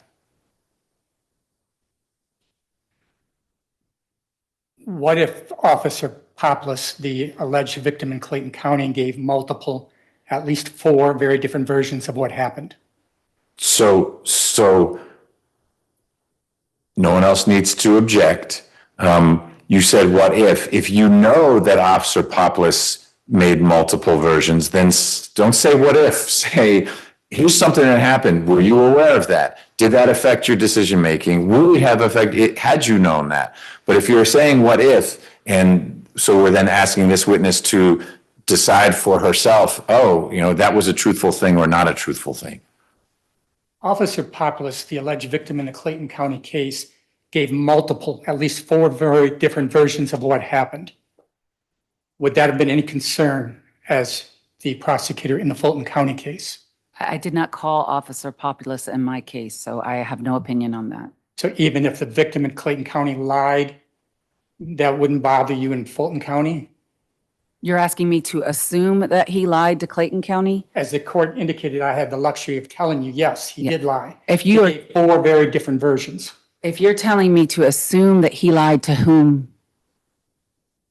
What if Officer Poplis, the alleged victim in Clayton County, gave multiple, at least 4 very different versions of what happened? So no one else needs to object. You said, what if you know that Officer Poplis made multiple versions, then don't say what if, say, here's something that happened. Were you aware of that? Did that affect your decision-making? Would it have affected it had you known that? But if you're saying what if, and so we're then asking this witness to decide for herself, oh, that was a truthful thing or not a truthful thing. Officer Poplis, the alleged victim in the Clayton County case, gave multiple, at least 4 very different versions of what happened. Would that have been any concern as the prosecutor in the Fulton County case? I did not call Officer Populous in my case, so I have no opinion on that. So even if the victim in Clayton County lied, that wouldn't bother you in Fulton County? You're asking me to assume that he lied to Clayton County? As the court indicated, I had the luxury of telling you, yes, he did lie. If He you are, gave 4 very different versions. if you're telling me to assume that he lied to whom?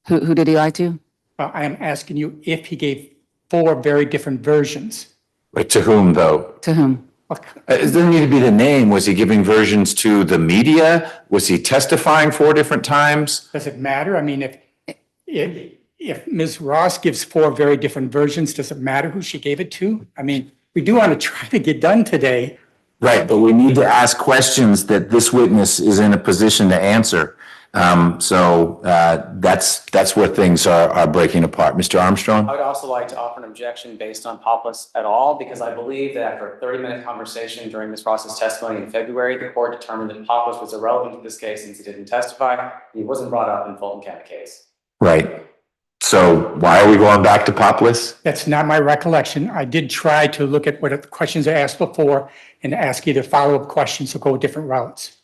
Who did he lie to? I am asking you if he gave 4 very different versions. Wait, to whom, though? To whom? It doesn't need to be the name. Was he giving versions to the media? Was he testifying 4 different times? Does it matter? I mean, if Ms. Ross gives 4 very different versions, does it matter who she gave it to? I mean, we do want to try to get done today. Right, but we need to ask questions that this witness is in a position to answer. That's where things are breaking apart. Mr. Armstrong? I would also like to offer an objection based on Poplis et al., because I believe that after a 30-minute conversation during Ms. Ross's testimony in February, the court determined that Poplis was irrelevant to this case since he didn't testify. He wasn't brought up in Fulton County case. Right. So why are we going back to Poplis? That's not my recollection. I did try to look at what the questions I asked before and ask either follow-up questions or go different routes.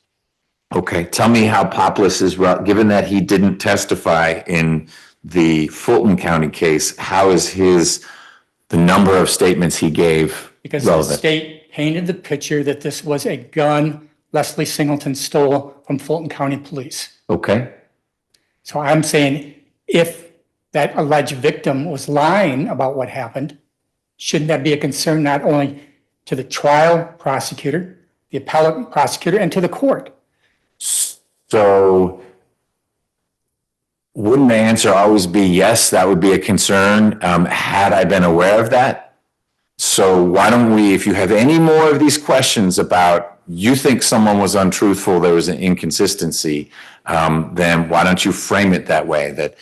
Okay, tell me how Poplis is, given that he didn't testify in the Fulton County case, how is the number of statements he gave Because the relevant? state painted the picture that this was a gun Leslie Singleton stole from Fulton County Police. Okay, So I'm saying if that alleged victim was lying about what happened, shouldn't that be a concern not only to the trial prosecutor, the appellate prosecutor, and to the court? so wouldn't the answer always be yes, that would be a concern, had I been aware of that? So why don't we, if you have any more of these questions about you think someone was untruthful, there was an inconsistency, then why don't you frame it that way, that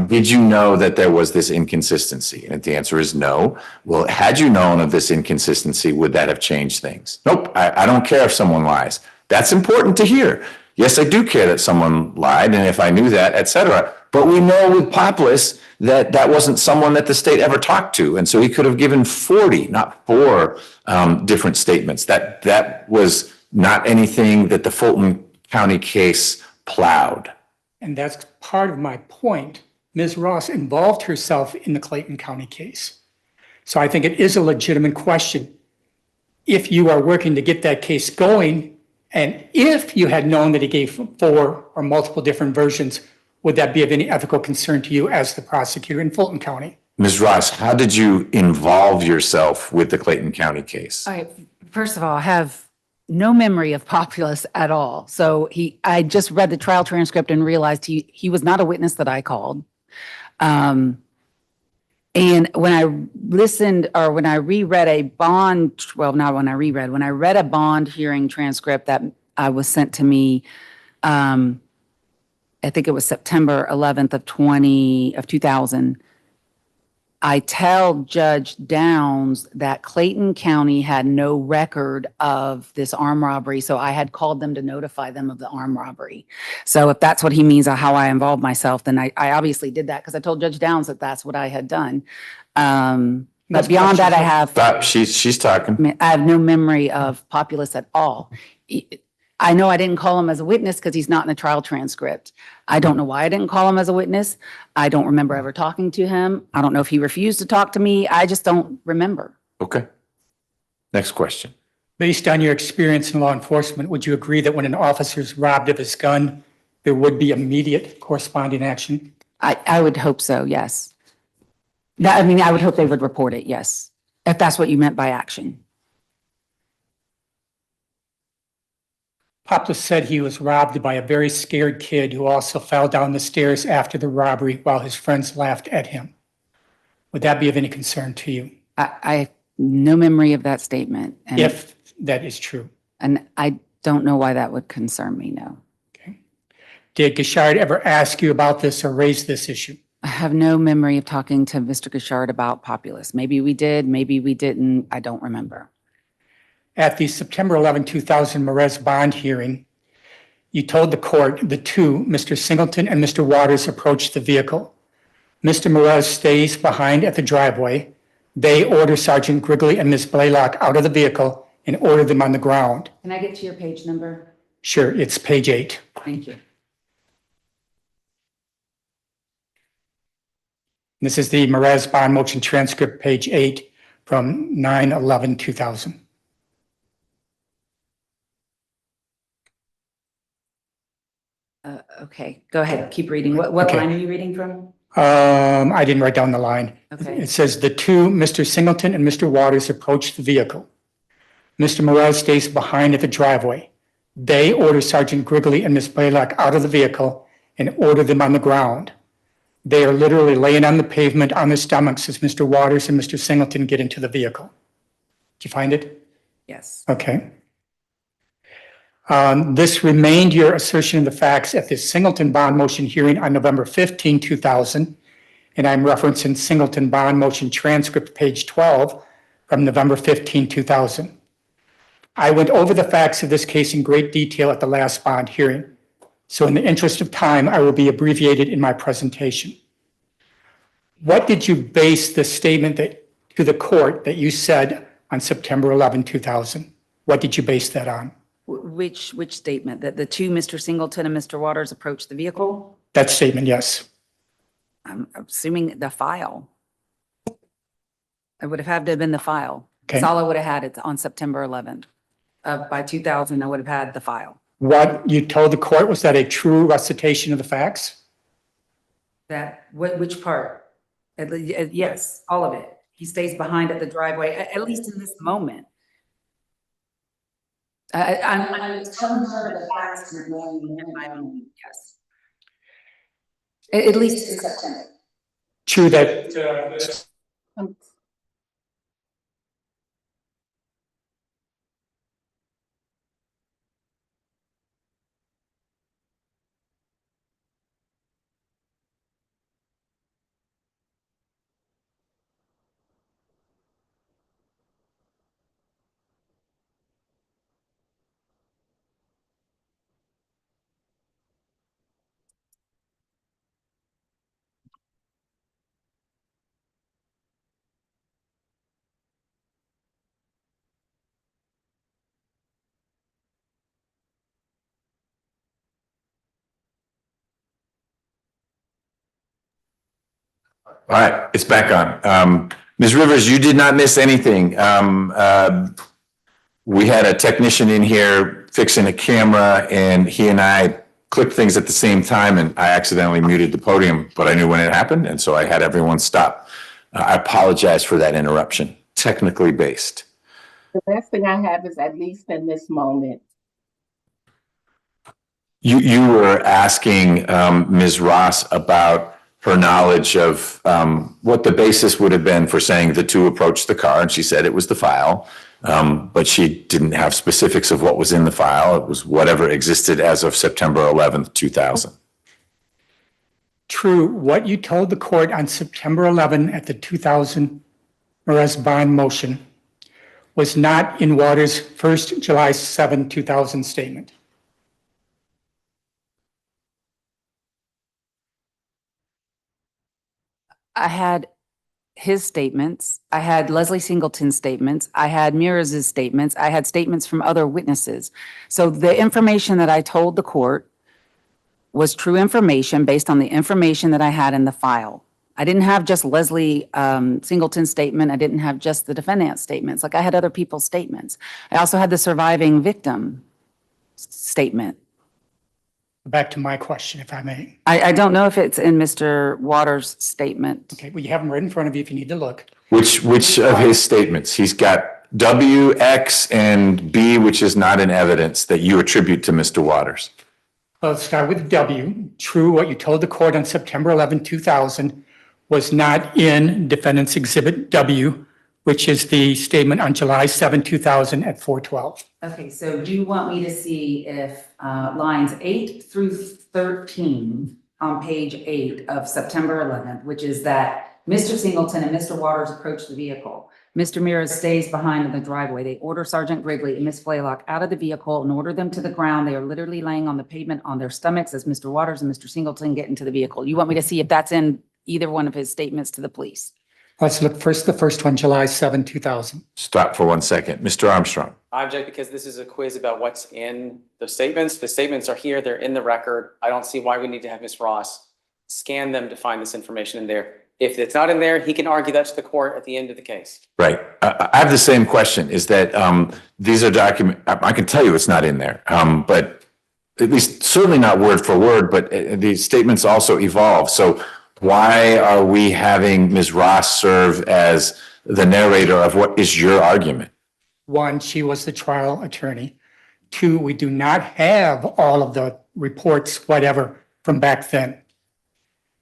did you know that there was this inconsistency? And if the answer is no, well, had you known of this inconsistency, would that have changed things? Nope, I don't care if someone lies. That's important to hear. Yes, I do care that someone lied, and if I knew that, et cetera. But we know with Poplis that that wasn't someone that the state ever talked to. And so he could have given 40, not 4 different statements. That was not anything that the Fulton County case plowed. And that's part of my point. Ms. Ross involved herself in the Clayton County case. So I think it is a legitimate question. If you are working to get that case going, and if you had known that he gave 4 or multiple different versions, would that be of any ethical concern to you as the prosecutor in Fulton County? Ms. Ross, how did you involve yourself with the Clayton County case? All right, first of all, I have no memory of Populous at all. So I just read the trial transcript and realized he was not a witness that I called. And when I listened, or when I reread a bond, well, not when I reread, when I read a bond hearing transcript that was sent to me, I think it was September 11th of 2000, I tell Judge Downs that Clayton County had no record of this armed robbery, so I had called them to notify them of the armed robbery. So if that's what he means of how I involved myself, then I obviously did that because I told Judge Downs that that's what I had done. But beyond that, I have Stop, she's talking. I have no memory of Populous at all. I know I didn't call him as a witness because he's not in the trial transcript. I don't know why I didn't call him as a witness. I don't remember ever talking to him. I don't know if he refused to talk to me. I just don't remember. Okay. Next question. Based on your experience in law enforcement, would you agree that when an officer is robbed of his gun, there would be immediate corresponding action? I would hope so, yes. I mean, I would hope they would report it, yes, if that's what you meant by action. Papa said he was robbed by a very scared kid who also fell down the stairs after the robbery while his friends laughed at him. Would that be of any concern to you, I have no memory of that statement. And, if that is true? and I don't know why that would concern me, no. Okay. Did Gashard ever ask you about this or raise this issue? I have no memory of talking to Mr. Gashard about Populous. Maybe we did, maybe we didn't. I don't remember. At the September 11, 2000 Merez bond hearing, you told the court the two, Mr. Singleton and Mr. Waters, approached the vehicle. Mr. Merez stays behind at the driveway. They order Sergeant Grigley and Ms. Blaylock out of the vehicle and order them on the ground. Can I get to your page number? Sure, it's page 8. Thank you. This is the Merez bond motion transcript, page 8 from 9/11/2000. Okay, go ahead. Keep reading. What Okay. line are you reading from? I didn't write down the line. Okay. It says the two, Mr. Singleton and Mr. Waters, approach the vehicle. Mr. Merez stays behind at the driveway. They order Sergeant Grigley and Ms. Blaylock out of the vehicle and order them on the ground. They are literally laying on the pavement on their stomachs as Mr. Waters and Mr. Singleton get into the vehicle. Did you find it? Yes. Okay. This remained your assertion of the facts at the Singleton bond motion hearing on November 15, 2000, and I'm referencing Singleton bond motion transcript, page 12, from November 15, 2000. I went over the facts of this case in great detail at the last bond hearing, so in the interest of time, I will be abbreviated in my presentation. What did you base the statement to the court that you said on September 11, 2000? What did you base that on? Which statement? That the two, Mr. Singleton and Mr. Waters, approached the vehicle? That statement, yes. I'm assuming the file. It would have had to have been the file. Okay. That's all I would have had. It's on September 11th. By 2000, I would have had the file. What you told the court, was that a true recitation of the facts? Which part? Yes, all of it. He stays behind at the driveway, at least in this moment. I'm telling her the facts are going in my own, yes. At least in September. True that, All right, it's back on. Ms. Rivers, you did not miss anything. We had a technician in here fixing a camera, and he and I clicked things at the same time, and I accidentally muted the podium, but I knew when it happened, and so I had everyone stop. I apologize for that interruption, technically based. The best thing I have is, at least in this moment, You were asking Ms. Ross about her knowledge of what the basis would have been for saying the two approached the car, and she said it was the file, but she didn't have specifics of what was in the file. It was whatever existed as of September 11th, 2000. true, what you told the court on September 11 at the 2000 Merez bond motion was not in Waters' first July 7, 2000 statement. I had his statements. I had Leslie Singleton's statements. I had Mears's statements. I had statements from other witnesses. So the information that I told the court was true information based on the information that I had in the file. I didn't have just Leslie Singleton's statement. I didn't have just the defendant's statements. Like I had other people's statements. I also had the surviving victim statement. Back to my question, if I may. I don't know if it's in Mr. Waters' statement. Okay, well, you have them right in front of you if you need to look. Which of his statements? He's got W, X, and B, which is not in evidence that you attribute to Mr. Waters. Well, let's start with W. True, what you told the court on September 11, 2000 was not in Defendant's Exhibit W, which is the statement on July 7, 2000 at 4:12. Okay, so do you want me to see if lines 8 through 13 on page 8 of September 11th, which is that Mr. Singleton and Mr. Waters approach the vehicle. Mr. Mears stays behind in the driveway. They order Sergeant Grigley and Miss Flaylock out of the vehicle and order them to the ground. They are literally laying on the pavement on their stomachs as Mr. Waters and Mr. Singleton get into the vehicle. You want me to see if that's in either one of his statements to the police? Let's look first, the first one, July 7, 2000. Stop for 1 second. Mr. Armstrong. I object because this is a quiz about what's in the statements. The statements are here, they're in the record. I don't see why we need to have Ms. Ross scan them to find this information in there. If it's not in there, he can argue that to the court at the end of the case. Right. I have the same question, is that these are I can tell you it's not in there, but at least certainly not word for word, but the statements also evolve. So why are we having Ms. Ross serve as the narrator of what is your argument? One, she was the trial attorney. Two, we do not have all of the reports, whatever, from back then.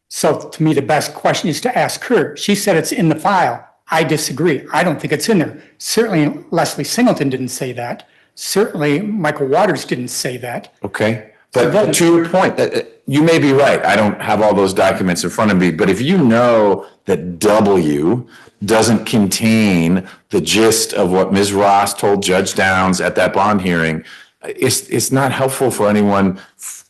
So to me, the best question is to ask her. She said it's in the file. I disagree. I don't think it's in there. Certainly Leslie Singleton didn't say that. Certainly Michael Waters didn't say that. Okay. But to your point, you may be right. I don't have all those documents in front of me, but if you know that W doesn't contain the gist of what Ms. Ross told Judge Downs at that bond hearing, it's not helpful for anyone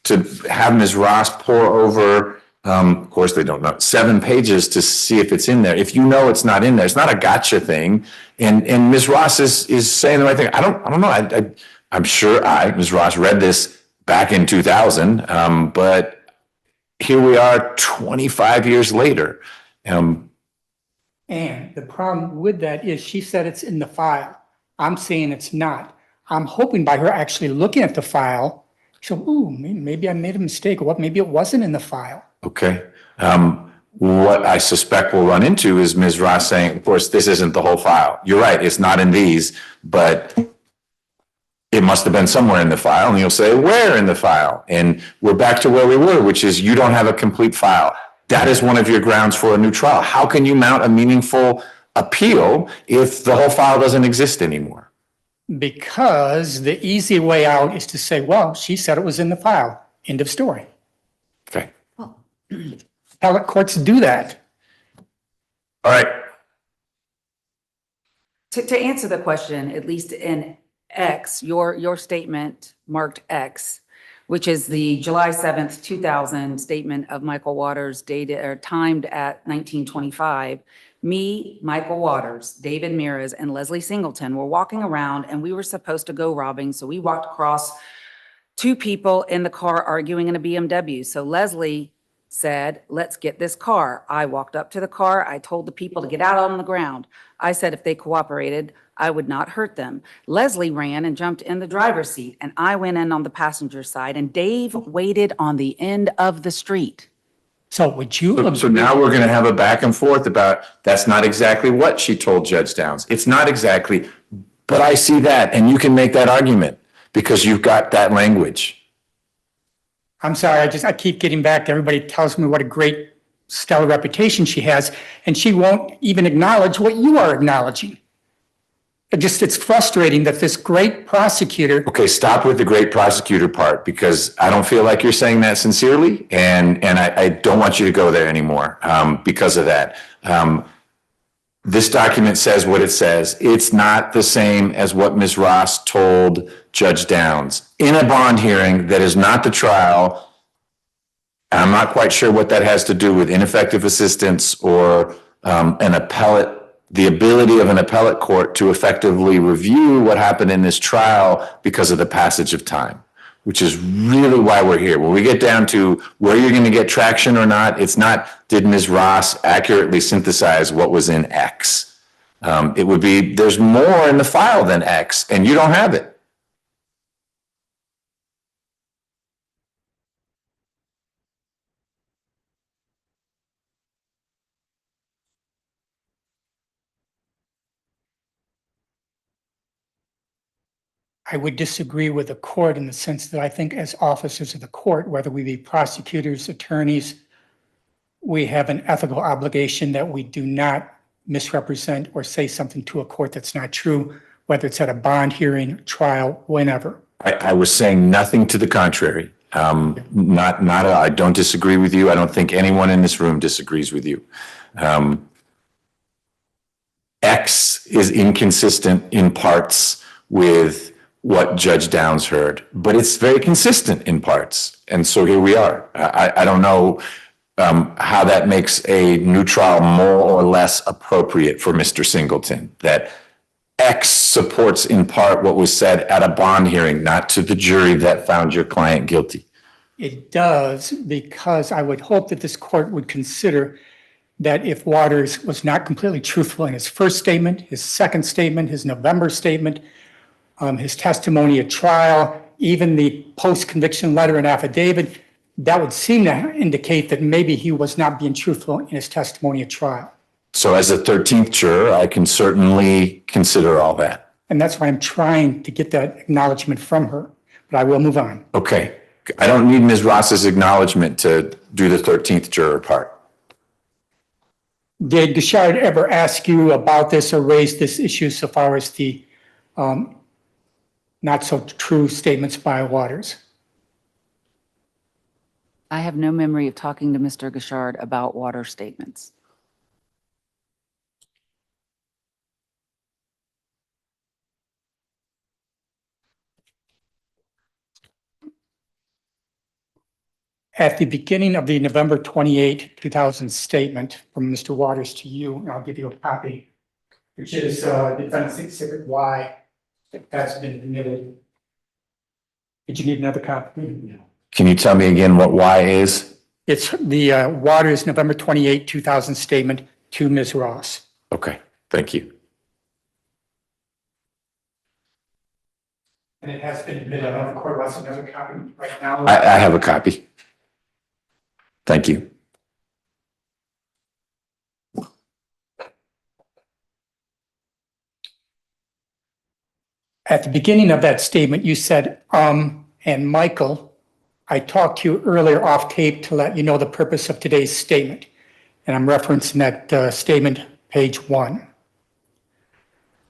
to have Ms. Ross pour over, of course they don't know, 7 pages to see if it's in there. If you know it's not in there, it's not a gotcha thing. And Ms. Ross is saying the right thing. I don't know. I'm sure Ms. Ross read this back in 2000, but here we are 25 years later. And the problem with that is she said it's in the file. I'm saying it's not. I'm hoping by her actually looking at the file, she'll, ooh, maybe I made a mistake, or what, maybe it wasn't in the file. Okay. What I suspect we'll run into is Ms. Ross saying, of course, this isn't the whole file. You're right, it's not in these, but it must have been somewhere in the file. And you'll say, where in the file? And we're back to where we were, which is you don't have a complete file. That is one of your grounds for a new trial. How can you mount a meaningful appeal if the whole file doesn't exist anymore? Because the easy way out is to say, well, she said it was in the file. End of story. Okay. Appellate courts do that. All right. To answer the question, at least in X, your statement marked X, which is the July 7th, 2000 statement of Michael Waters dated or timed at 1925. Me, Michael Waters, David Mears, and Leslie Singleton were walking around and we were supposed to go robbing. So we walked across 2 people in the car arguing in a BMW. So Leslie said, let's get this car. I walked up to the car. I told the people to get out on the ground. I said if they cooperated, I would not hurt them. Leslie ran and jumped in the driver's seat, and I went in on the passenger side, and Dave waited on the end of the street. So would you? So now we're going to have a back and forth about that's not exactly what she told Judge Downs. It's not exactly, but I see that, and you can make that argument because you've got that language. I'm sorry, I keep getting back to everybody tells me what a great stellar reputation she has, and she won't even acknowledge what you are acknowledging. It's frustrating that this great prosecutor. Okay, stop with the great prosecutor part because I don't feel like you're saying that sincerely, and I don't want you to go there anymore because of that. This document says what it says. It's not the same as what Ms. Ross told Judge Downs in a bond hearing that is not the trial. I'm not quite sure what that has to do with ineffective assistance or the ability of an appellate court to effectively review what happened in this trial because of the passage of time, which is really why we're here. When we get down to where you're going to get traction or not, it's not, did Ms. Ross accurately synthesize what was in X? It would be, there's more in the file than X, and you don't have it. I would disagree with the court in the sense that I think as officers of the court, whether we be prosecutors, attorneys, we have an ethical obligation that we do not misrepresent or say something to a court that's not true, whether it's at a bond hearing, trial, whenever. I was saying nothing to the contrary. I don't disagree with you. I don't think anyone in this room disagrees with you. X is inconsistent in parts with what Judge Downs heard, but it's very consistent in parts. And so here we are. I don't know how that makes a new trial more or less appropriate for Mr. Singleton, that X supports in part what was said at a bond hearing, not to the jury that found your client guilty. It does, because I would hope that this court would consider that if Waters was not completely truthful in his first statement, his second statement, his November statement, his testimony at trial, even the post-conviction letter and affidavit, that would seem to indicate that maybe he was not being truthful in his testimony at trial. So as a 13th juror, I can certainly consider all that. And that's why I'm trying to get that acknowledgement from her, but I will move on. Okay. I don't need Ms. Ross's acknowledgement to do the 13th juror part. Did Gashard ever ask you about this or raise this issue so far as the not so true statements by Waters? I have no memory of talking to Mr. Gashard about water statements. At the beginning of the November 28, 2000 statement from Mr. Waters to you, and I'll give you a copy, which is Defense Exhibit Y, that has been admitted. Did you need another copy? Can you tell me again what Y is? It's the Waters November 28, 2000 statement to Ms. Ross. Okay, thank you. And it has been admitted. I don't know if the court wants another copy right now. I have a copy. Thank you. At the beginning of that statement, you said, and Michael, I talked to you earlier off tape to let you know the purpose of today's statement. And I'm referencing that statement, page 1.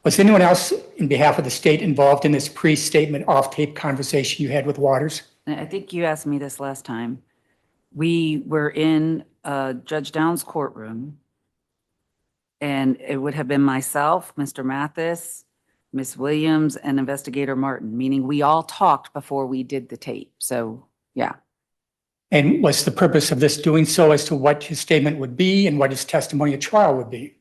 Was anyone else in behalf of the state involved in this pre-statement off-tape conversation you had with Waters? I think you asked me this last time. We were in Judge Downs' courtroom, and it would have been myself, Mr. Mathis, Ms. Williams, and Investigator Martin, meaning we all talked before we did the tape. So, yeah. And was the purpose of this doing so as to what his statement would be and what his testimony at trial would be?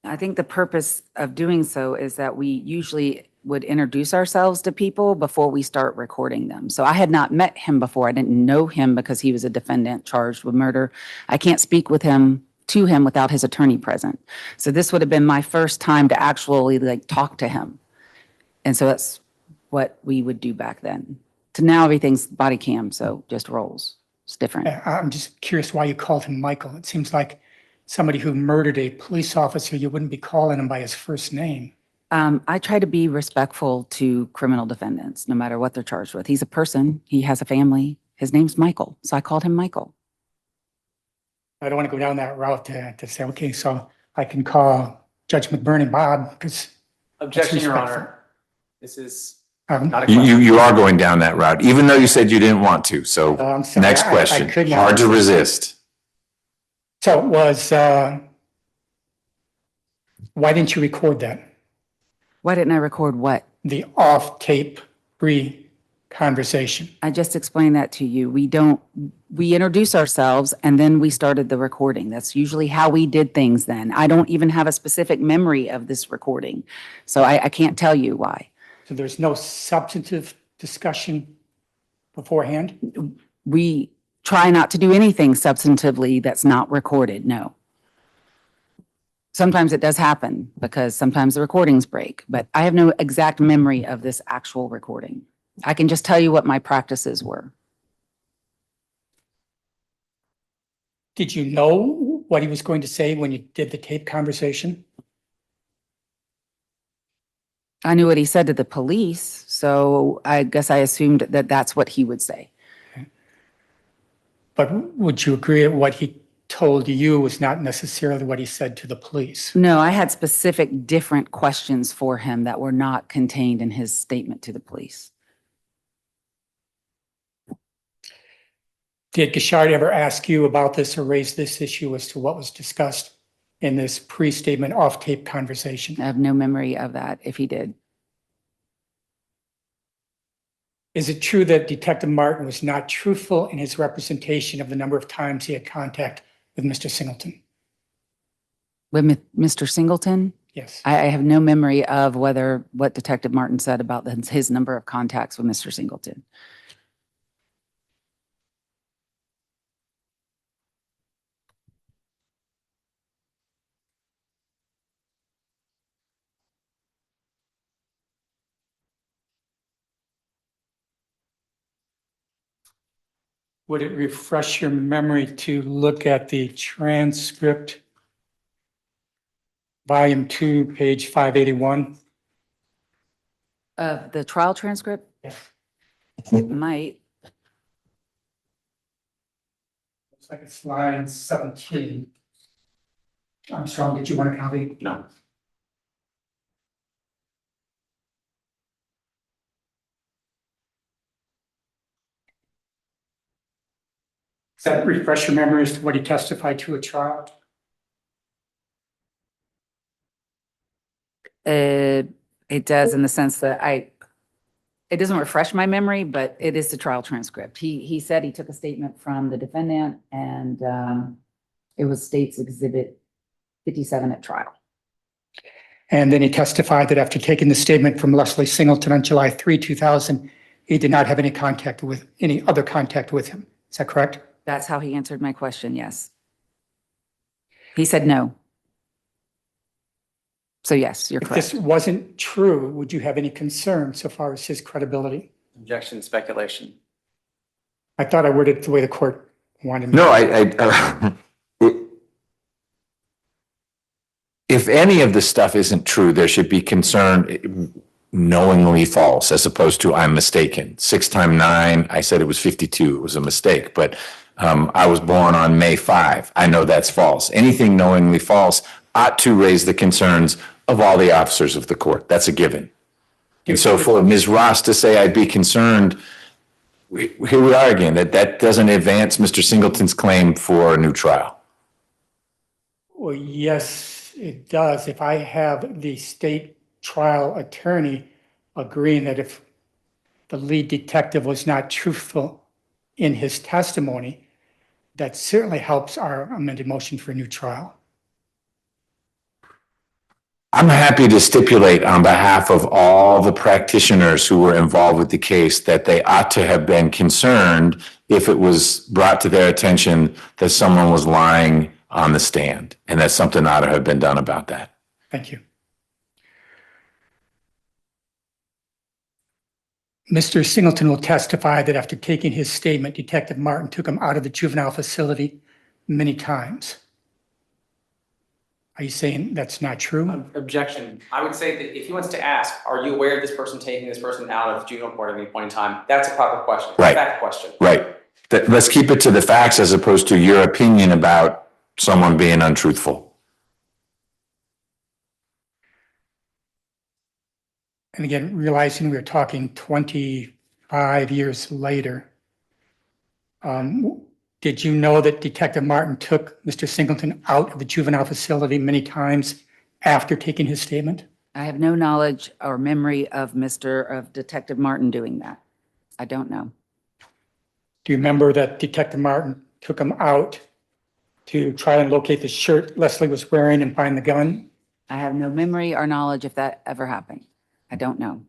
I think the purpose of doing so is that we usually would introduce ourselves to people before we start recording them. So I had not met him before. I didn't know him because he was a defendant charged with murder. I can't speak with him to him without his attorney present. So this would have been my first time to actually talk to him. And so that's what we would do back then. To now everything's body cam, so just rolls. It's different. I'm just curious why you called him Michael. It seems like somebody who murdered a police officer, you wouldn't be calling him by his first name. I try to be respectful to criminal defendants, no matter what they're charged with. He's a person. He has a family. His name's Michael, so I called him Michael. I don't want to go down that route to say, okay, so I can call Judge McBurney Bob because. Objection, Your Honor. This is not a You, question. you are going down that route, even though you said you didn't want to. So I'm sorry, next I question. could not Hard to resist. resist. So it was, why didn't you record that? Why didn't I record what? The off-tape conversation. I just explained that to you. We introduce ourselves and then we started the recording. That's usually how we did things then. I don't even have a specific memory of this recording. So I can't tell you why. So there's no substantive discussion beforehand? We try not to do anything substantively that's not recorded, no. Sometimes it does happen because sometimes the recordings break, but I have no exact memory of this actual recording. I can just tell you what my practices were. Did you know what he was going to say when you did the tape conversation? I knew what he said to the police, so I guess I assumed that that's what he would say. But would you agree that what he told you was not necessarily what he said to the police? No, I had specific different questions for him that were not contained in his statement to the police. Did Gashard ever ask you about this or raise this issue as to what was discussed in this pre-statement off-tape conversation? I have no memory of that, if he did. Is it true that Detective Martin was not truthful in his representation of the number of times he had contact with Mr. Singleton? With Mr. Singleton, Yes. I have no memory of what Detective Martin said about his number of contacts with Mr. Singleton. Would it refresh your memory to look at the transcript, volume 2, page 581? The trial transcript Yes. might. Looks like it's line 17. Armstrong, did you want a copy? No. Does that refresh your memory as to what he testified to at trial? It does in the sense that it doesn't refresh my memory, but it is the trial transcript. He said he took a statement from the defendant and it was State's Exhibit 57 at trial. And then he testified that after taking the statement from Leslie Singleton on July 3, 2000, he did not have any other contact with him. Is that correct? That's how he answered my question, yes. He said no. So yes, you're If correct. this wasn't true, would you have any concern so far as his credibility? Objection, speculation. I thought I worded it the way the court wanted me. No, if any of this stuff isn't true, there should be concern knowingly false as opposed to I'm mistaken. 6 times 9, I said it was 52. It was a mistake, but I was born on May 5. I know that's false. Anything knowingly false ought to raise the concerns of all the officers of the court. That's a given. And so for Ms. Ross to say I'd be concerned, here we are again, that doesn't advance Mr. Singleton's claim for a new trial. Well, yes, it does. If I have the state trial attorney agreeing that if the lead detective was not truthful in his testimony, that certainly helps our amended motion for a new trial. I'm happy to stipulate on behalf of all the practitioners who were involved with the case that they ought to have been concerned if it was brought to their attention that someone was lying on the stand, and that something ought to have been done about that. Thank you. Mr. Singleton will testify that after taking his statement, Detective Martin took him out of the juvenile facility many times. Are you saying that's not true? Objection. I would say that if he wants to ask, are you aware of this person taking this person out of juvenile court at any point in time? That's a proper question. It's a Right. fact question. Right. Let's keep it to the facts as opposed to your opinion about someone being untruthful. And again, realizing we're talking 25 years later, did you know that Detective Martin took Mr. Singleton out of the juvenile facility many times after taking his statement? I have no knowledge or memory of Detective Martin doing that. I don't know. Do you remember that Detective Martin took him out to try and locate the shirt Leslie was wearing and find the gun? I have no memory or knowledge if that ever happened. I don't know.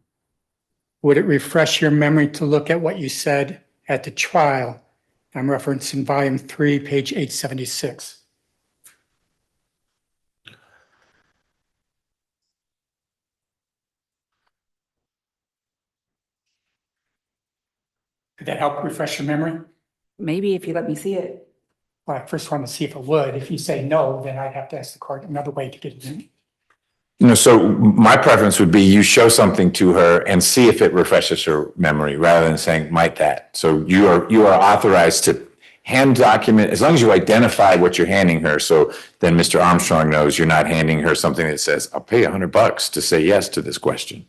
Would it refresh your memory to look at what you said at the trial? I'm referencing volume 3, page 876. Did that help refresh your memory? Maybe if you let me see it. Well, I first want to see if it would. If you say no, then I'd have to ask the court another way to get it in. So my preference would be you show something to her and see if it refreshes her memory rather than saying, might that. So you are authorized to hand document, as long as you identify what you're handing her. So then Mr. Armstrong knows you're not handing her something that says, I'll pay $100 to say yes to this question.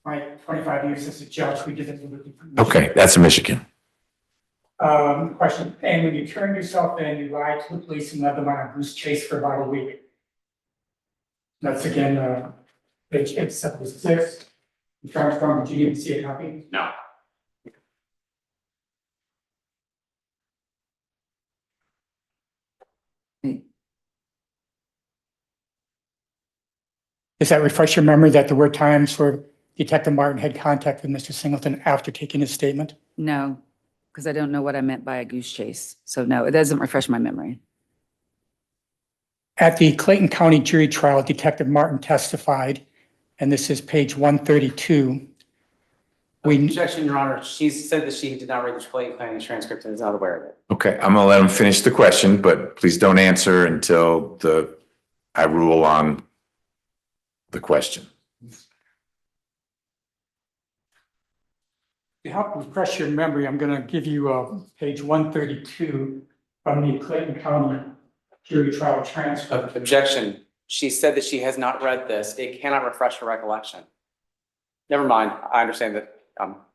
My 25 years as a judge, we did it with different. Okay, that's a Michigan. Question, and when you turned yourself in, you lied to the police and led them on a goose chase for about a week. That's again, page 876. Mr. Armstrong, did you even see a copy? No. Does that refresh your memory that there were times where Detective Martin had contact with Mr. Singleton after taking his statement? No, because I don't know what I meant by a goose chase. So no, it doesn't refresh my memory. At the Clayton County jury trial, Detective Martin testified, and this is page 132. Objection, Your Honor. She said that she did not read the Clayton County transcript and is not aware of it. Okay, I'm gonna let him finish the question, but please don't answer until I rule on the question. To help refresh your memory, I'm going to give you page 132 from the Clayton County jury trial transcript. Objection. She said that she has not read this. It cannot refresh her recollection. Never mind. I understand that.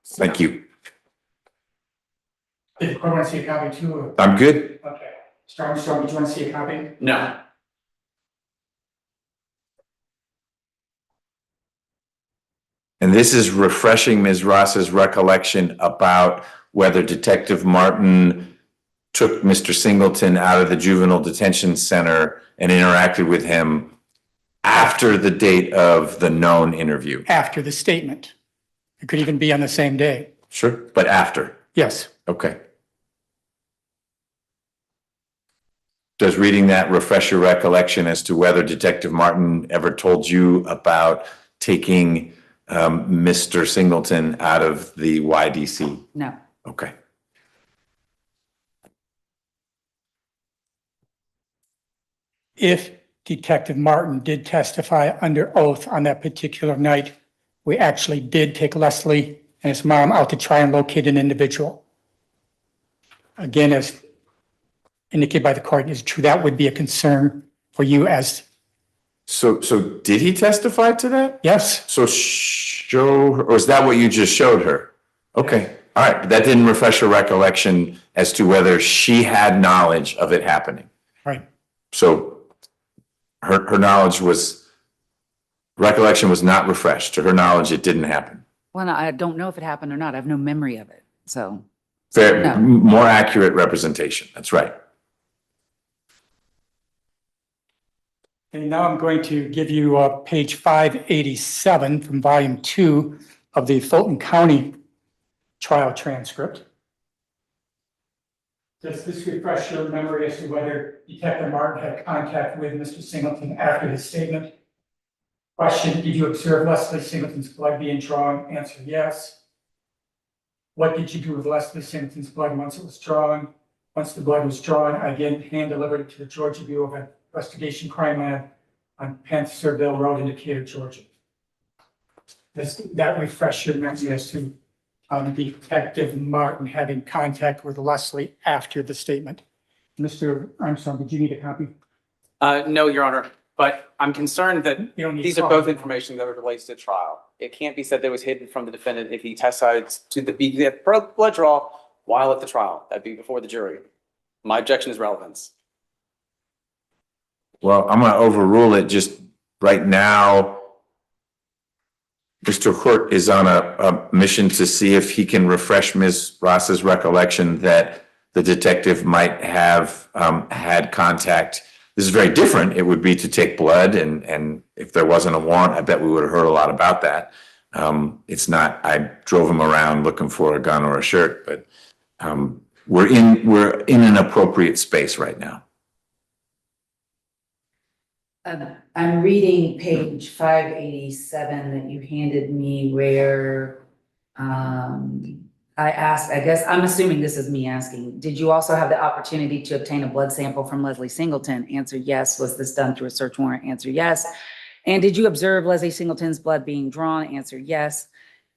Thank you. Did the court want to see a copy too? Or? I'm good. Okay. Mr. Armstrong, did you want to see a copy? No. And this is refreshing Ms. Ross's recollection about whether Detective Martin took Mr. Singleton out of the juvenile detention center and interacted with him after the date of the known interview. After the statement. It could even be on the same day. Sure, but after. Yes. Okay. Does reading that refresh your recollection as to whether Detective Martin ever told you about taking Mr. Singleton out of the YDC? No. Okay. If Detective Martin did testify under oath on that particular night, we actually did take Leslie and his mom out to try and locate an individual. Again, as indicated by the court, is true, that would be a concern for you as, So did he testify to that? yes, So show her, or is that what you just showed her? Okay, all right, but that didn't refresh her recollection as to whether she had knowledge of it happening. right. So her knowledge recollection was not refreshed. To her knowledge, it didn't happen. Well, I don't know if it happened or not. I have no memory of it. So Fair, No. more accurate representation. That's right. And now I'm going to give you page 587 from volume 2 of the Fulton County trial transcript. Does this refresh your memory as to whether Detective Martin had contact with Mr. Singleton after his statement? Question, did you observe Leslie Singleton's blood being drawn? Answer, yes. What did you do with Leslie Singleton's blood once it was drawn? Once the blood was drawn, I again hand-delivered it to the Georgia Bureau of Investigation Crime Lab on Pantherville Road in Decatur, Georgia. Does that refresh your memory as to Detective Martin having contact with Leslie after the statement? Mr. Armstrong, did you need a copy? No, Your Honor, but I'm concerned that You don't need these are copies. both information that relates to trial. It can't be said that it was hidden from the defendant if he testified to the blood draw while at the trial. That'd be before the jury. My objection is relevance. Well, I'm going to overrule it just right now. Mr. Hurt is on a mission to see if he can refresh Ms. Ross's recollection that the detective might have had contact. This is very different. It would be to take blood, and if there wasn't a warrant, I bet we would have heard a lot about that. It's not, I drove him around looking for a gun or a shirt, but we're in an appropriate space right now. I'm reading page 587 that you handed me where I asked, I guess, I'm assuming this is me asking, did you also have the opportunity to obtain a blood sample from Leslie Singleton? Answer, yes. Was this done through a search warrant? Answer, yes. And did you observe Leslie Singleton's blood being drawn? Answer, yes.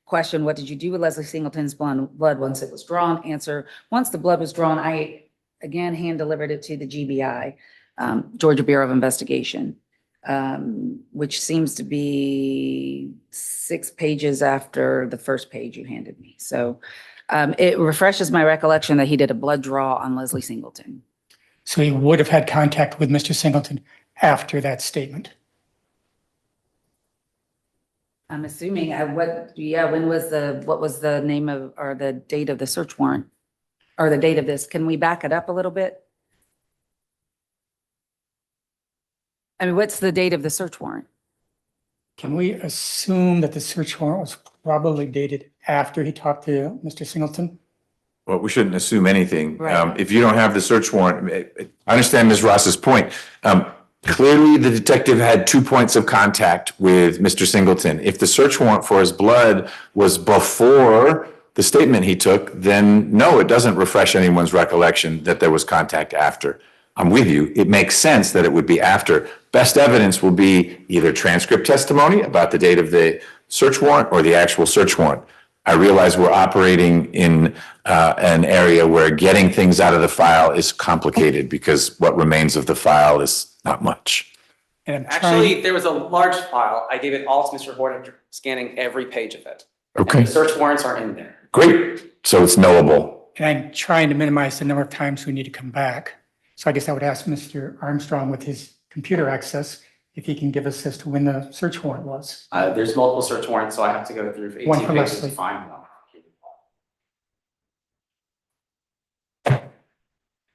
Question, what did you do with Leslie Singleton's blood once it was drawn? Answer, once the blood was drawn, I again hand delivered it to the GBI, Georgia Bureau of Investigation, which seems to be 6 pages after the first page you handed me. So it refreshes my recollection that he did a blood draw on Leslie Singleton. So he would have had contact with Mr. Singleton after that statement. I'm assuming, when was what was the name of, or the date of the search warrant? Or the date of this? Can we back it up a little bit? I mean, what's the date of the search warrant? Can we assume that the search warrant was probably dated after he talked to Mr. Singleton? Well, we shouldn't assume anything. Right. If you don't have the search warrant, I understand Ms. Ross's point. Clearly, the detective had 2 points of contact with Mr. Singleton. If the search warrant for his blood was before the statement he took, then no, it doesn't refresh anyone's recollection that there was contact after. I'm with you. It makes sense that it would be after. Best evidence will be either transcript testimony about the date of the search warrant or the actual search warrant. I realize we're operating in an area where getting things out of the file is complicated because what remains of the file is not much. And I'm Actually, there was a large file. I gave it all to Mr. Hort after scanning every page of it. Okay, And the search warrants are in there. great. So it's knowable. And I'm trying to minimize the number of times we need to come back. So I guess I would ask Mr. Armstrong with his computer access if he can give us as to when the search warrant was. There's multiple search warrants, so I have to go through 18 One for pages Leslie. to find one.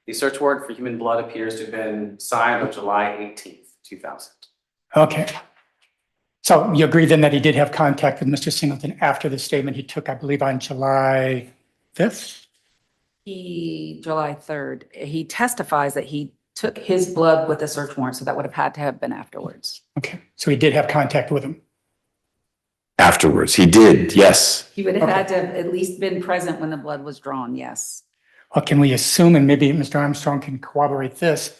The search warrant for human blood appears to have been signed on July 18th, 2000. Okay. So you agree then that he did have contact with Mr. Singleton after the statement he took, I believe, on July 5th? July 3rd, he testifies that he took his blood with the search warrant, so that would have had to have been afterwards. Okay, so he did have contact with him. Afterwards, he did, yes. He would have had to have at least been present when the blood was drawn, yes. Well, can we assume, and maybe Mr. Armstrong can corroborate this,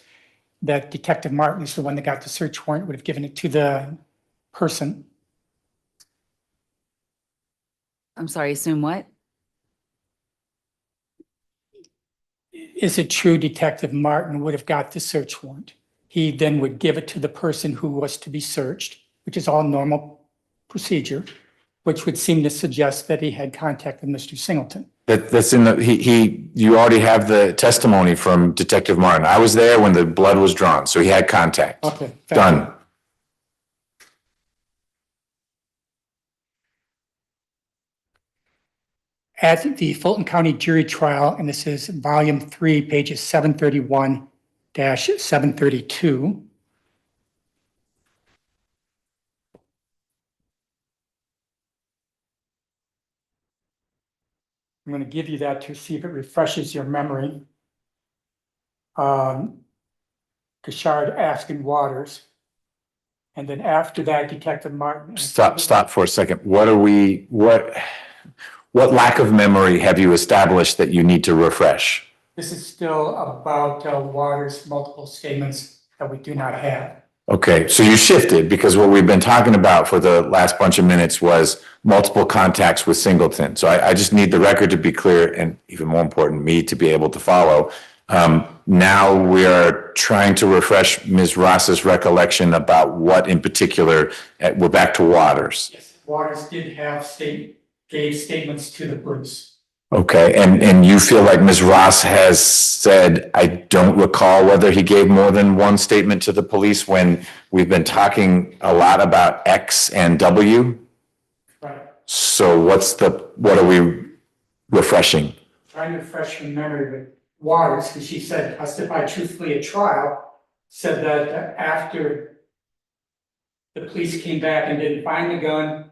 that Detective Martin is the one that got the search warrant, would have given it to the person? I'm sorry, assume what? Is it true Detective Martin would have got the search warrant? He then would give it to the person who was to be searched, which is all normal procedure, which would seem to suggest that he had contact with Mr. Singleton. That's in the, you already have the testimony from Detective Martin. I was there when the blood was drawn, so he had contact. Okay. Done. At the Fulton County jury trial, and this is volume 3, pages 731-732. I'm going to give you that to see if it refreshes your memory. Gashard, Askin, Waters. And then after that, Detective Martin. Stop for a second. What lack of memory have you established that you need to refresh? This is still about Waters' multiple statements that we do not have. Okay, so you shifted because what we've been talking about for the last bunch of minutes was multiple contacts with Singleton. So I just need the record to be clear and even more important, me to be able to follow. Now we are trying to refresh Ms. Ross's recollection about what in particular, we're back to Waters. Yes, Waters did have gave statements to the police. Okay, and you feel like Ms. Ross has said, I don't recall whether he gave more than one statement to the police when we've been talking a lot about X and W? Right. So what are we refreshing? Trying to refresh your memory with Waters, because she said testified truthfully at trial, said that after the police came back and didn't find the gun,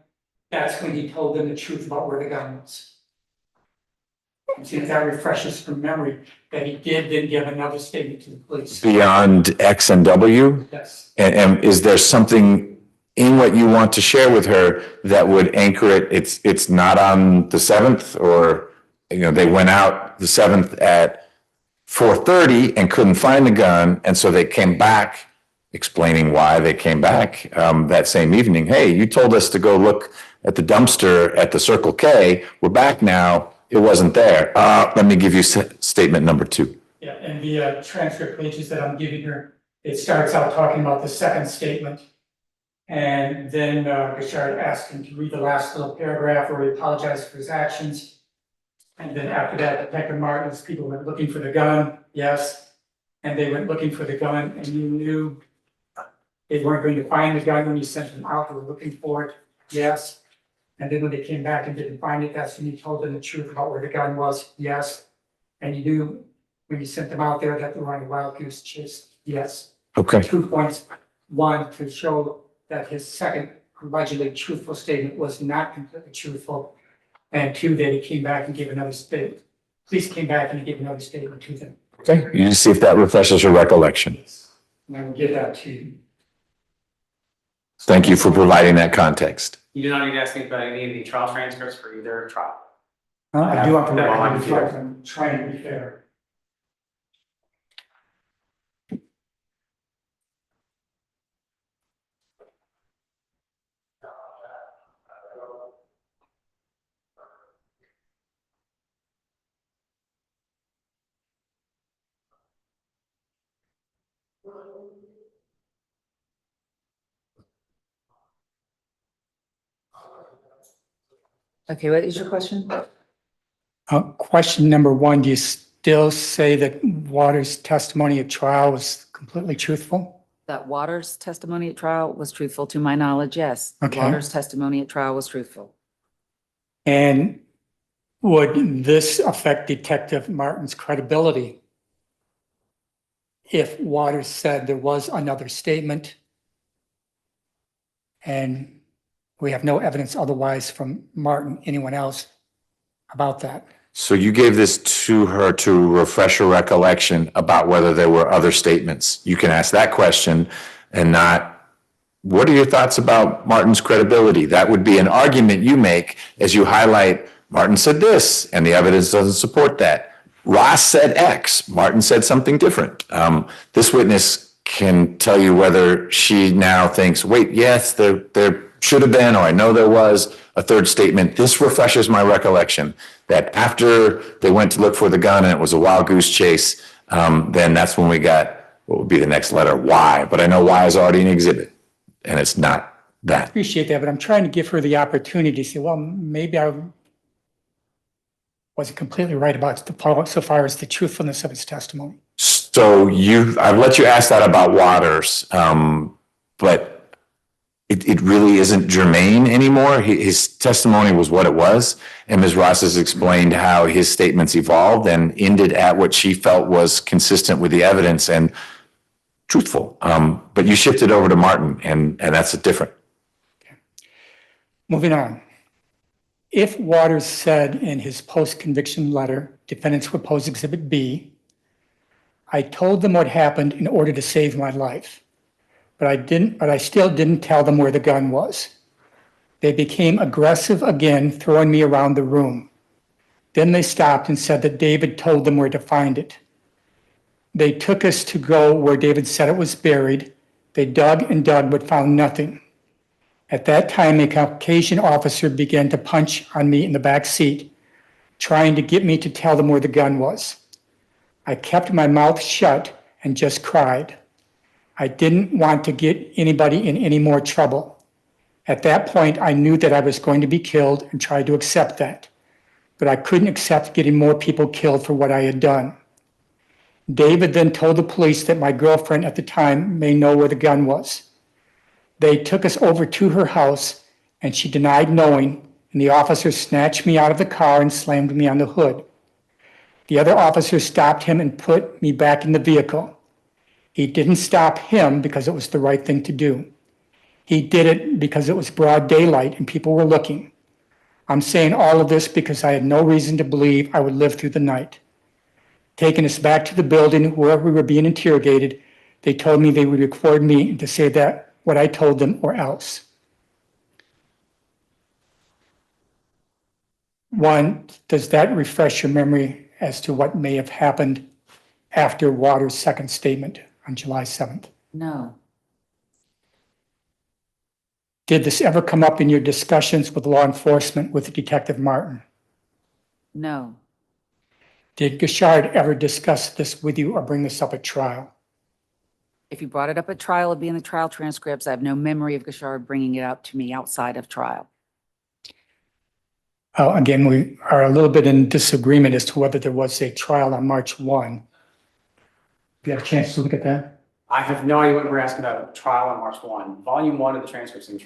that's when he told them the truth about where the gun was. See if that refreshes from memory that he did then give another statement to the police. Beyond X and W? Yes. And is there something in what you want to share with her that would anchor it? It's not on the 7th, or, they went out the 7th at 4:30 and couldn't find the gun. And so they came back explaining why they came back that same evening. Hey, you told us to go look at the dumpster at the Circle K. We're back now. It wasn't there. Let me give you statement number 2. Yeah, and the transcript pages that I'm giving her, it starts out talking about the second statement. And then Gashard asked him to read the last little paragraph where he apologized for his actions. And then after that, Detective Martin's people went looking for the gun, yes. And they went looking for the gun, and you knew they weren't going to find the gun when you sent them out, they were looking for it, yes. And then when they came back and didn't find it, that's when you told them the truth about where the gun was, yes. And you knew when you sent them out there that they were on a wild goose chase, yes. Okay. 2 points. 1, to show that his second allegedly truthful statement was not completely truthful. And 2, that he came back and gave another statement. Police came back and he gave another statement to them. Okay. You just see if that refreshes your recollection. And I will give that to you. Thank you for providing that context. You do not need to ask me about any of the trial transcripts for either trial. I do want to Yeah, I'm reflect on trying to be fair. Okay, what is your question? Question number 1, do you still say that Waters' testimony at trial was completely truthful? That Waters' testimony at trial was truthful to my knowledge, yes. Okay. Waters' testimony at trial was truthful. And would this affect Detective Martin's credibility if Waters said there was another statement and we have no evidence otherwise from Martin, anyone else, about that? So you gave this to her to refresh her recollection about whether there were other statements. You can ask that question and not, what are your thoughts about Martin's credibility? That would be an argument you make as you highlight, Martin said this, and the evidence doesn't support that. Ross said X, Martin said something different. This witness can tell you whether she now thinks, wait, yes, there should have been, or I know there was a third statement. This refreshes my recollection that after they went to look for the gun and it was a wild goose chase, then that's when we got what would be the next letter, Y. But I know Y is already an exhibit, and it's not that. Appreciate that, but I'm trying to give her the opportunity to say, well, maybe I wasn't completely right about so far as the truthfulness of his testimony. So I've let you ask that about Waters, but it really isn't germane anymore. His testimony was what it was, and Ms. Ross has explained how his statements evolved and ended at what she felt was consistent with the evidence and truthful. But you shifted over to Martin, and that's different. Okay. Moving on. If Waters said in his post-conviction letter, defendants proposed Exhibit B, I told them what happened in order to save my life. But I still didn't tell them where the gun was. They became aggressive again, throwing me around the room. Then they stopped and said that David told them where to find it. They took us to go where David said it was buried. They dug and dug but found nothing. At that time, a Caucasian officer began to punch on me in the back seat, trying to get me to tell them where the gun was. I kept my mouth shut and just cried. I didn't want to get anybody in any more trouble. At that point, I knew that I was going to be killed and tried to accept that. But I couldn't accept getting more people killed for what I had done. David then told the police that my girlfriend at the time may know where the gun was. They took us over to her house, and she denied knowing and the officer snatched me out of the car and slammed me on the hood. The other officer stopped him and put me back in the vehicle. He didn't stop him because it was the right thing to do. He did it because it was broad daylight and people were looking. I'm saying all of this because I had no reason to believe I would live through the night. Taking us back to the building where we were being interrogated, they told me they would record me and to say that what I told them or else. One, does that refresh your memory as to what may have happened after Waters' second statement on July 7th? No. Did this ever come up in your discussions with law enforcement with Detective Martin? No. Did Gashard ever discuss this with you or bring this up at trial? If you brought it up at trial, it'd be in the trial transcripts. I have no memory of Gashard bringing it up to me outside of trial. Again, we are a little bit in disagreement as to whether there was a trial on March 1. You had a chance to look at that? I have no idea what we're asking about trial on March 1. Volume 1 of the transcripts in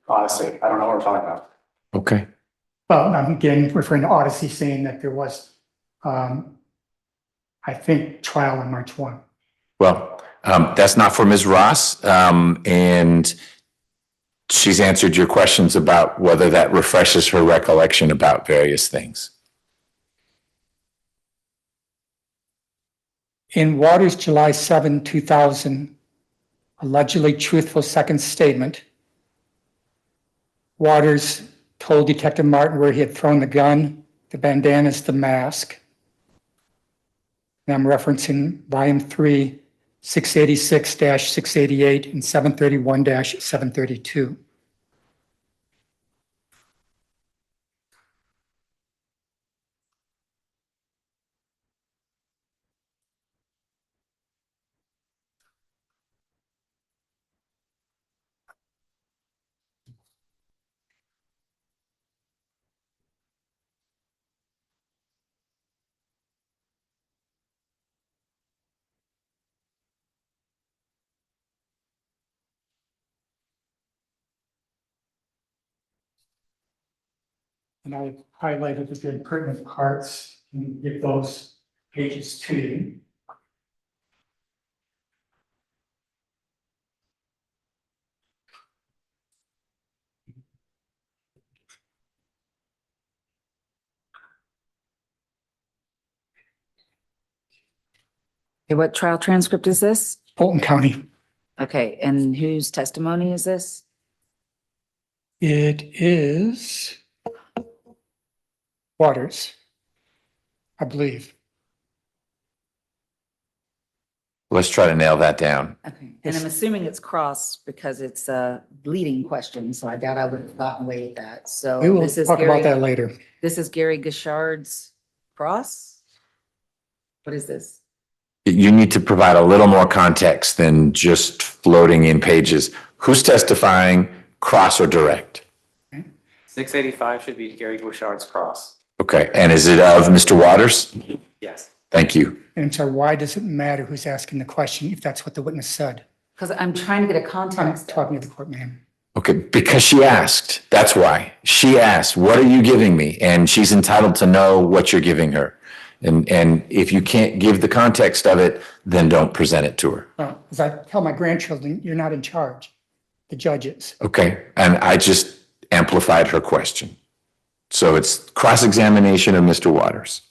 Odyssey. I don't know what we're talking about. Okay. Well, I'm again referring to Odyssey saying that there was, I think, trial on March 1. Well, that's not for Ms. Ross. And she's answered your questions about whether that refreshes her recollection about various things. In Waters' July 7, 2000, allegedly truthful second statement, Waters told Detective Martin where he had thrown the gun, the bandanas, the mask. And I'm referencing volume 3, 686-688 and 731-732. And I highlighted the very pertinent parts and give those pages to you. Okay, what trial transcript is this? Fulton County. Okay, and whose testimony is this? It is Waters, I believe. Let's try to nail that down. Okay, and I'm assuming it's cross because it's a leading question, so I doubt I would have gotten away with that. So We will this is talk about that Gary, later. this is Gary Gashard's cross? What is this? You need to provide a little more context than just floating in pages. Who's testifying, cross or direct? 685 should be Gary Gouchard's cross. Okay, and is it of Mr. Waters? Yes. Thank you. And so why does it matter who's asking the question if that's what the witness said? Because I'm trying to get a I'm context. talking to the court, ma'am. Okay, because she asked. That's why. She asked, what are you giving me? And she's entitled to know what you're giving her. And if you can't give the context of it, then don't present it to her. Well, as I tell my grandchildren, you're not in charge. The judge is. Okay, and I just amplified her question. So it's cross-examination of Mr. Waters.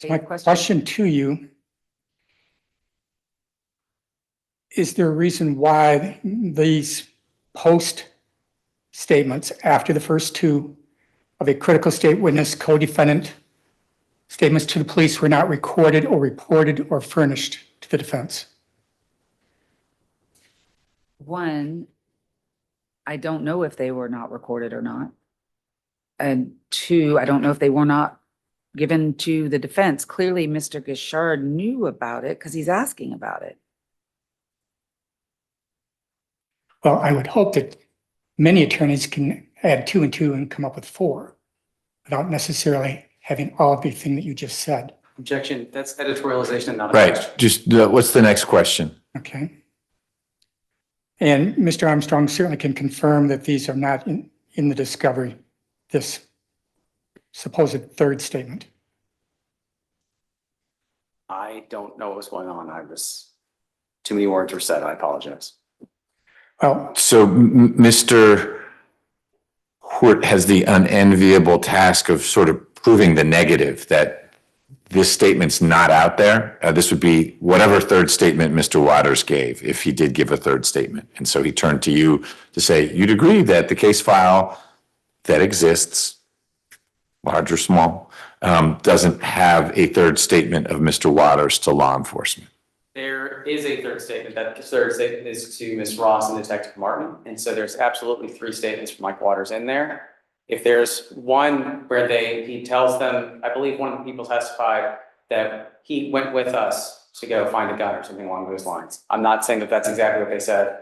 My question to you, is there a reason why these post statements after the first two of a critical state witness co-defendant statements to the police were not recorded or reported or furnished to the defense? One, I don't know if they were not recorded or not. And two, I don't know if they were not given to the defense. Clearly, Mr. Gishard knew about it because he's asking about it. Well, I would hope that many attorneys can add 2 and 2 and come up with 4 without necessarily having all everything that you just said. Objection, that's editorialization and not a Right, question. just, what's the next question? Okay. And Mr. Armstrong certainly can confirm that these are not in the discovery, this supposed third statement. I don't know what was going on. Too many words were said. I apologize. Well, So Mr. Hort has the unenviable task of sort of proving the negative, that this statement's not out there. This would be whatever third statement Mr. Waters gave, if he did give a third statement. And so he turned to you to say, you'd agree that the case file that exists, large or small, doesn't have a third statement of Mr. Waters to law enforcement. There is a third statement. That third statement is to Ms. Ross and Detective Martin. And so there's absolutely 3 statements from Mike Waters in there. If there's one where he tells them, I believe one of the people testified that he went with us to go find a gun or something along those lines. I'm not saying that that's exactly what they said.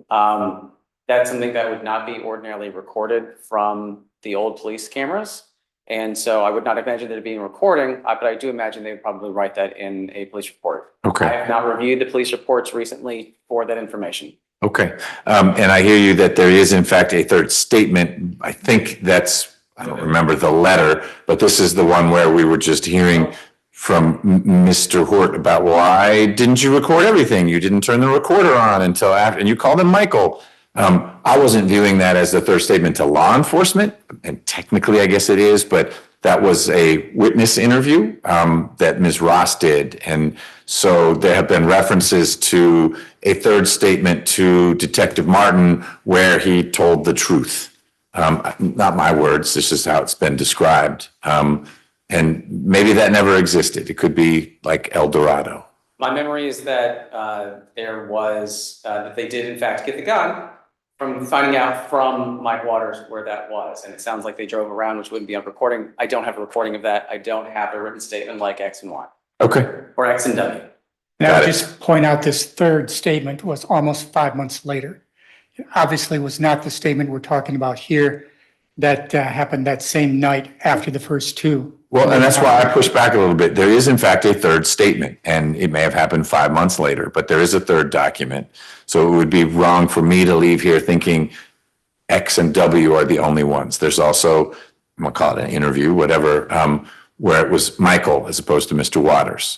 That's something that would not be ordinarily recorded from the old police cameras. And so I would not imagine that it being recording, but I do imagine they would probably write that in a police report. I Okay, have not reviewed the police reports recently for that information. okay. And I hear you that there is in fact a third statement. I think that's, I don't remember the letter, but this is the one where we were just hearing from Mr. Hort about, why didn't you record everything? You didn't turn the recorder on until after, and you called him Michael. I wasn't viewing that as the third statement to law enforcement, and technically I guess it is, but that was a witness interview that Ms. Ross did. And so there have been references to a third statement to Detective Martin where he told the truth. Not my words, this is how it's been described. And maybe that never existed. It could be like El Dorado. My memory is that that they did in fact get the gun from finding out from Mike Waters where that was. And it sounds like they drove around, which wouldn't be on recording. I don't have a recording of that. I don't have a written statement like X and Y Okay, or X and W. and I Got would it. just point out this third statement was almost 5 months later. It obviously was not the statement we're talking about here that happened that same night after the first 2. well, and that's why I push back a little bit. There is in fact a third statement, and it may have happened 5 months later, but there is a third document. So it would be wrong for me to leave here thinking X and W are the only ones. There's also, I'm gonna call it an interview, whatever, where it was Michael as opposed to Mr. Waters.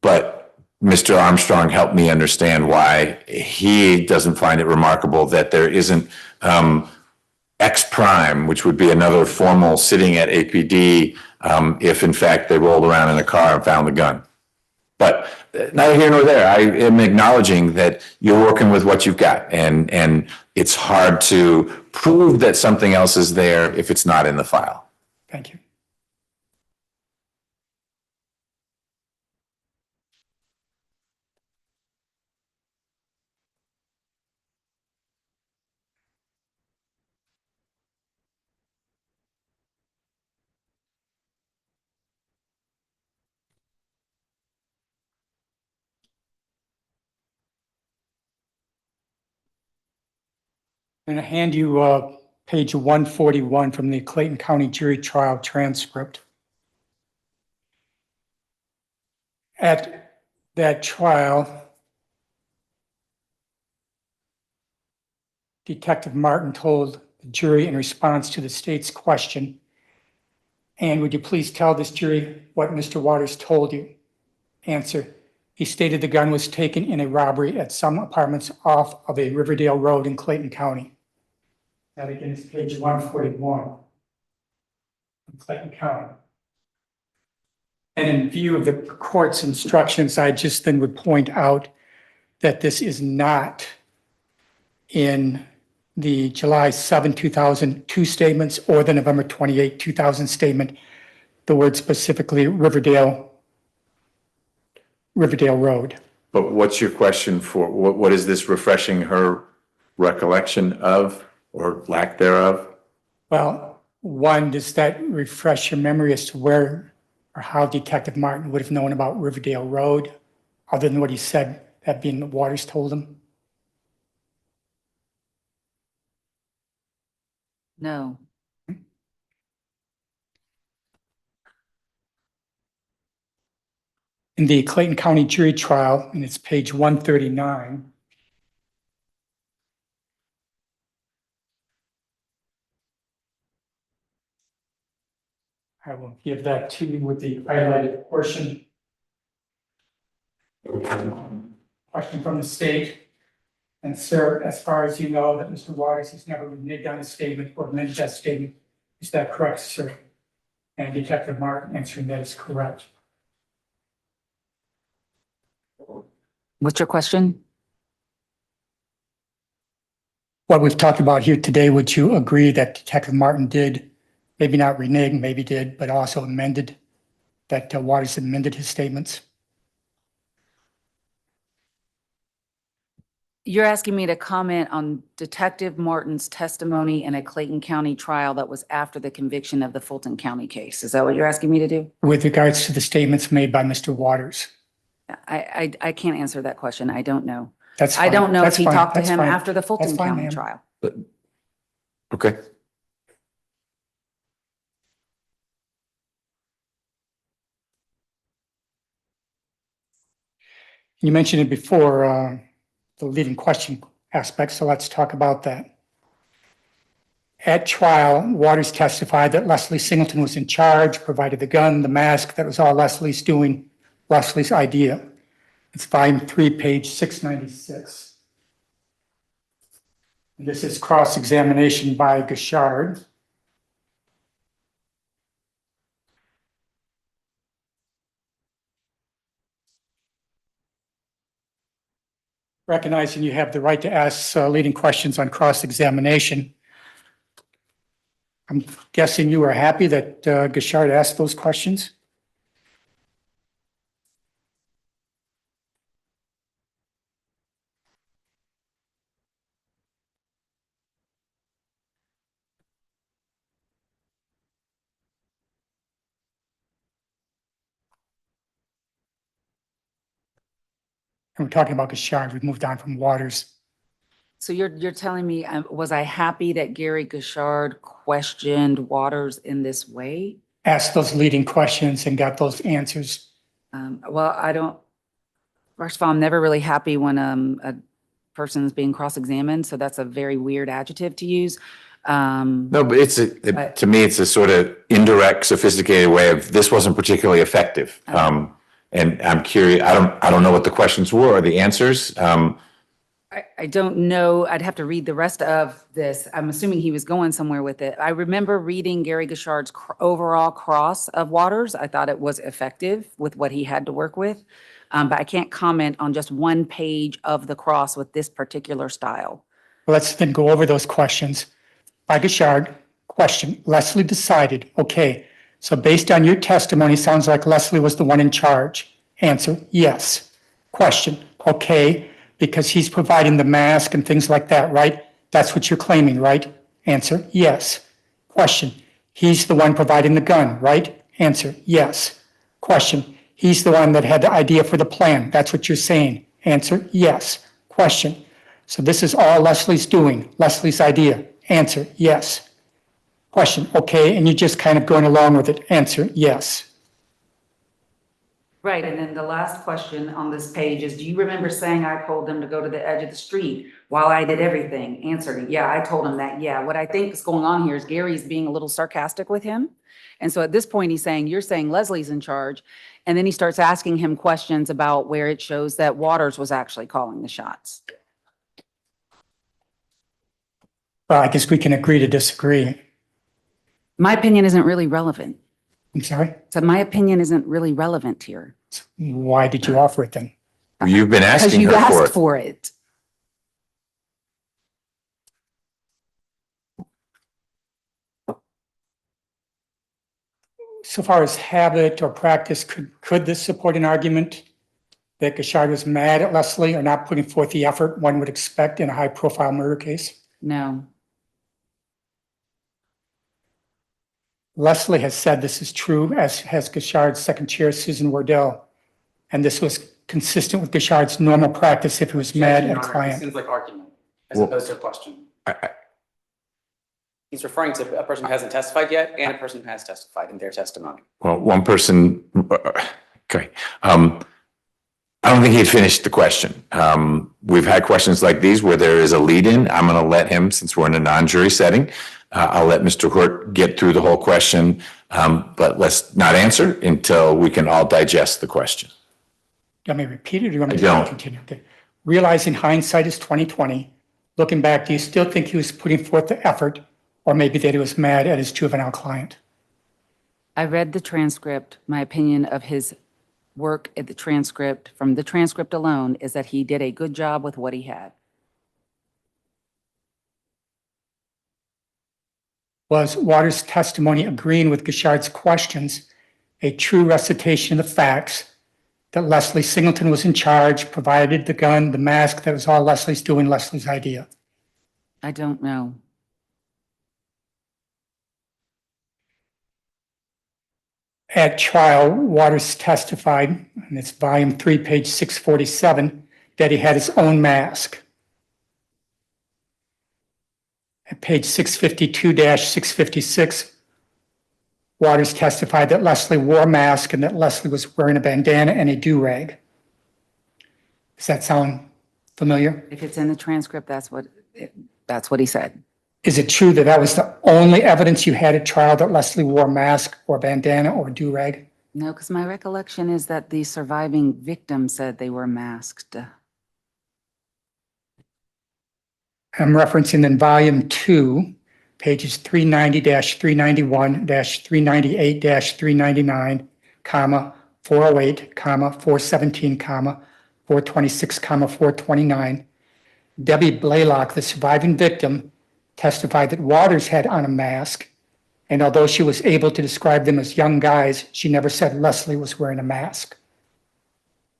But Mr. Armstrong helped me understand why he doesn't find it remarkable that there isn't X prime, which would be another formal sitting at APD if in fact they rolled around in a car and found the gun. But neither here nor there. I am acknowledging that you're working with what you've got, and it's hard to prove that something else is there if it's not in the file. Thank you. I'm going to hand you page 141 from the Clayton County jury trial transcript. At that trial, Detective Martin told the jury in response to the state's question, "And would you please tell this jury what Mr. Waters told you?" Answer: he stated the gun was taken in a robbery at some apartments off of a Riverdale road in Clayton County. That again is page 141 in Clayton County. And in view of the court's instructions, I just then would point out that this is not in the July 7, 2002 statements or the November 28, 2000 statement, the word specifically Riverdale Road. But what's your question for, what is this refreshing her recollection of or lack thereof? Well, one, does that refresh your memory as to where or how Detective Martin would have known about Riverdale Road, other than what he said, that being the Waters told him? No. In the Clayton County jury trial, and it's page 139, I will give that to you with the highlighted portion. Question from the state. And sir, as far as you know, that Mr. Waters has never reneged on his statement or amended that statement. Is that correct, sir? And Detective Martin answering that is correct. What's your question? What we've talked about here today, would you agree that Detective Martin did, maybe not renege, maybe did, but also amended, that Waters amended his statements? You're asking me to comment on Detective Martin's testimony in a Clayton County trial that was after the conviction of the Fulton County case. Is that what you're asking me to do? With regards to the statements made by Mr. Waters? I can't answer that question. I don't know. That's I fine. don't know if That's he fine. talked to That's him fine. after the Fulton That's fine, County ma'am. trial. Okay. You mentioned it before, the leading question aspect, so let's talk about that. At trial, Waters testified that Leslie Singleton was in charge, provided the gun, the mask. That was all Leslie's doing, Leslie's idea. It's volume 3, page 696. And this is cross-examination by Gashard. Recognizing you have the right to ask leading questions on cross-examination, I'm guessing you are happy that Gashard asked those questions? And we're talking about Gashard. We've moved on from Waters. So you're telling me, was I happy that Gary Gashard questioned Waters in this way? Asked those leading questions and got those answers. Well, first of all, I'm never really happy when a person's being cross-examined, so that's a very weird adjective to use. No, but to me, it's a sort of indirect, sophisticated way of, this wasn't particularly effective. And I'm curious, I don't know what the questions were or the answers. I don't know. I'd have to read the rest of this. I'm assuming he was going somewhere with it. I remember reading Gary Gashard's overall cross of Waters. I thought it was effective with what he had to work with. But I can't comment on just one page of the cross with this particular style. Let's then go over those questions. By Gashard, question, Leslie decided, okay, so based on your testimony, sounds like Leslie was the one in charge. Answer, yes. Question, okay, because he's providing the mask and things like that, right? That's what you're claiming, right? Answer, yes. Question, he's the one providing the gun, right? Answer, yes. Question, he's the one that had the idea for the plan. That's what you're saying. Answer, yes. Question, so this is all Leslie's doing, Leslie's idea. Answer, yes. Question, okay, and you're just kind of going along with it. Answer, yes. Right, and then the last question on this page is, do you remember saying I told them to go to the edge of the street while I did everything? Answer, yeah, I told him that, yeah. What I think is going on here is Gary's being a little sarcastic with him. And so at this point, he's saying, you're saying Leslie's in charge. And then he starts asking him questions about where it shows that Waters was actually calling the shots. Well, I guess we can agree to disagree. My opinion isn't really relevant. I'm sorry? So my opinion isn't really relevant here. Why did you offer it then? You've been Because asking you her for asked it. for it. So far as habit or practice, could this support an argument that Gashard was mad at Leslie or not putting forth the effort one would expect in a high-profile murder case? No, Leslie has said this is true, as has Gashard's second chair, Susan Wardell. And this was consistent with Gashard's normal practice if he was mad at a It client. seems like argument as Well, opposed to a question. I- He's referring to a person who hasn't testified yet and a person who has testified in their testimony. Well, one person, okay. I don't think he had finished the question. We've had questions like these where there is a lead-in. I'm going to let him, since we're in a non-jury setting, I'll let Mr. Hort get through the whole question, but let's not answer until we can all digest the question. Do you want me to repeat it or do you want me I to don't. continue? Okay. Realizing hindsight is 20/20, looking back, do you still think he was putting forth the effort or maybe that he was mad at his juvenile client? I read the transcript. My opinion of his work at the transcript, from the transcript alone, is that he did a good job with what he had. Was Waters' testimony agreeing with Gashard's questions a true recitation of the facts that Leslie Singleton was in charge, provided the gun, the mask, that was all Leslie's doing, Leslie's idea? I don't know. At trial, Waters testified, and it's volume 3, page 647, that he had his own mask. At page 652-656, Waters testified that Leslie wore a mask and that Leslie was wearing a bandana and a do-rag. Does that sound familiar? If it's in the transcript, that's what he said. Is it true that that was the only evidence you had at trial, that Leslie wore a mask or bandana or do-rag? No, because my recollection is that the surviving victim said they were masked. I'm referencing in volume 2, pages 390-391-398-399, 408, 417, 426, 429. Debbie Blaylock, the surviving victim, testified that Waters had on a mask, and although she was able to describe them as young guys, she never said Leslie was wearing a mask.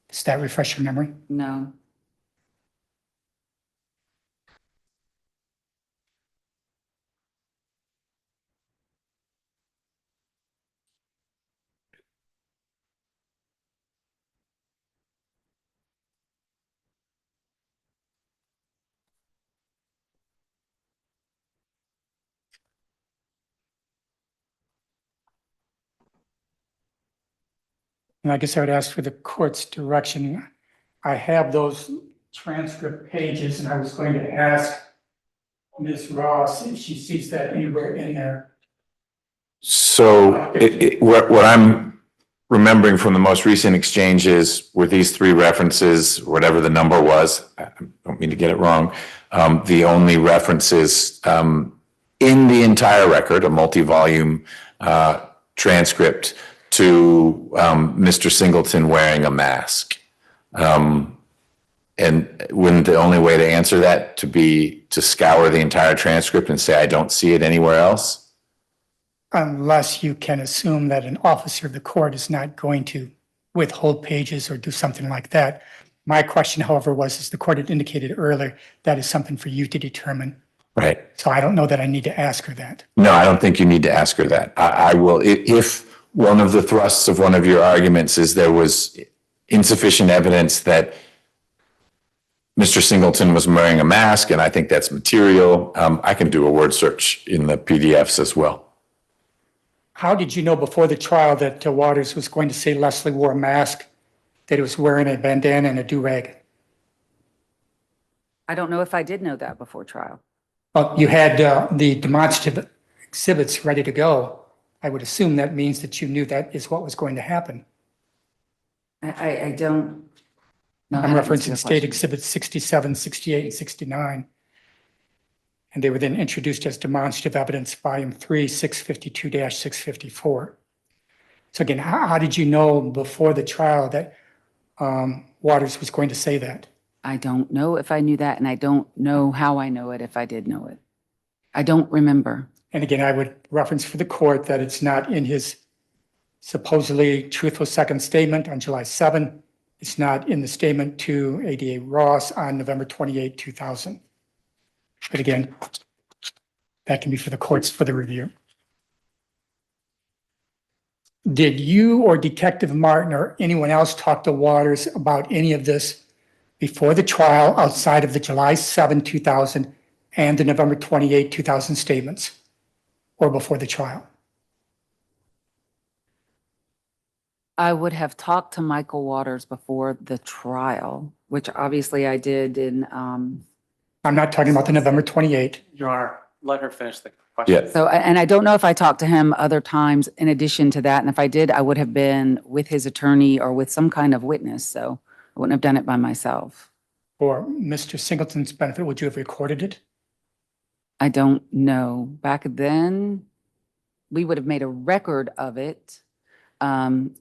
Does that refresh your memory? No. And I guess I would ask for the court's direction. I have those transcript pages, and I was going to ask Ms. Ross if she sees that anywhere in there. So what I'm remembering from the most recent exchanges were these three references, whatever the number was. I don't mean to get it wrong. The only references in the entire record, a multi-volume transcript, to Mr. Singleton wearing a mask. And wouldn't the only way to answer that to be to scour the entire transcript and say, I don't see it anywhere else? Unless you can assume that an officer of the court is not going to withhold pages or do something like that. My question, however, was, as the court had indicated earlier, that is something for you to determine. Right. So I don't know that I need to ask her that. No, I don't think you need to ask her that. I will, if one of the thrusts of one of your arguments is there was insufficient evidence that Mr. Singleton was wearing a mask, and I think that's material, I can do a word search in the PDFs as well. How did you know before the trial that Waters was going to say Leslie wore a mask, that he was wearing a bandana and a do-rag? I don't know if I did know that before trial. Well, you had the demonstrative exhibits ready to go. I would assume that means that you knew that is what was going to happen. I don't know. I'm referencing State Exhibits 67, 68, and 69. And they were then introduced as demonstrative evidence, volume 3, 652-654. So again, how did you know before the trial that Waters was going to say that? I don't know if I knew that, and I don't know how I know it if I did know it. I don't remember. And again, I would reference for the court that it's not in his supposedly truthful second statement on July 7. It's not in the statement to ADA Ross on November 28, 2000. But again, that can be for the courts for the review. Did you or Detective Martin or anyone else talk to Waters about any of this before the trial outside of the July 7, 2000 and the November 28, 2000 statements, or before the trial? I would have talked to Michael Waters before the trial, which obviously I did in, I'm not talking about the November 28. Your Honor, let her finish the question. Yeah. so, and I don't know if I talked to him other times in addition to that. And if I did, I would have been with his attorney or with some kind of witness. So I wouldn't have done it by myself. For Mr. Singleton's benefit, would you have recorded it? I don't know. Back then, we would have made a record of it,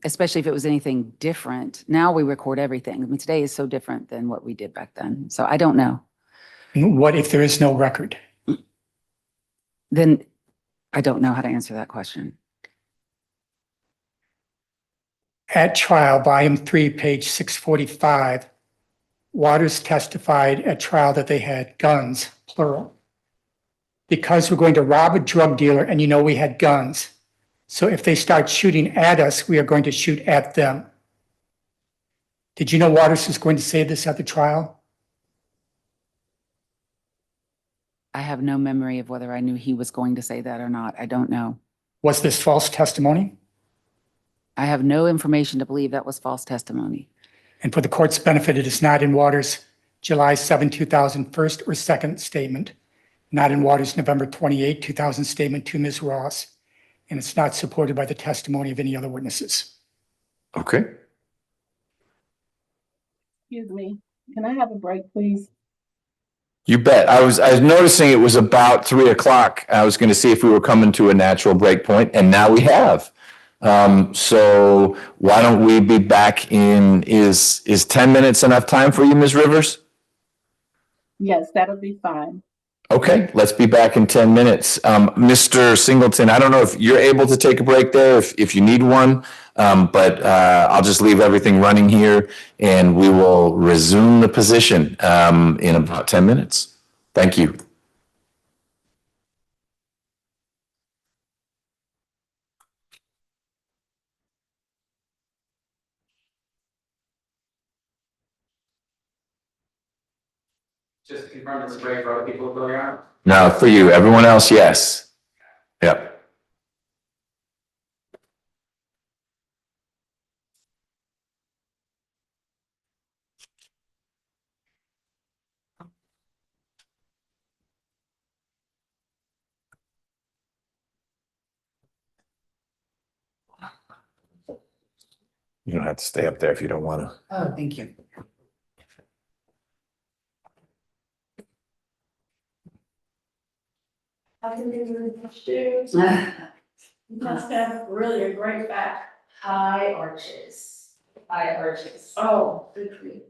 especially if it was anything different. Now we record everything. I mean, today is so different than what we did back then. So I don't know. What if there is no record? Then I don't know how to answer that question. At trial, volume 3, page 645, Waters testified at trial that they had guns, plural. Because we're going to rob a drug dealer and you know we had guns. So if they start shooting at us, we are going to shoot at them. Did you know Waters was going to say this at the trial? I have no memory of whether I knew he was going to say that or not. I don't know. Was this false testimony? I have no information to believe that was false testimony. And for the court's benefit, it is not in Waters' July 7, 2000 first or second statement, not in Waters' November 28, 2000 statement to Ms. Ross, and it's not supported by the testimony of any other witnesses. Okay. Excuse me. Can I have a break, please? You bet. I was noticing it was about 3 o'clock. I was going to see if we were coming to a natural break point, and now we have. So why don't we be back in, is 10 minutes enough time for you, Ms. Rivers? Yes, that'll be fine. Okay, let's be back in 10 minutes. Mr. Singleton, I don't know if you're able to take a break there, if you need one, but I'll just leave everything running here and we will resume the position in about 10 minutes. Thank you. Just to confirm this is great for other people who are on. No, for you, everyone else, yes. Yep. You don't have to stay up there if you don't want to. Oh, thank you. I can give you the shoes. You must have really a great back. High arches. High arches. Oh, good for you.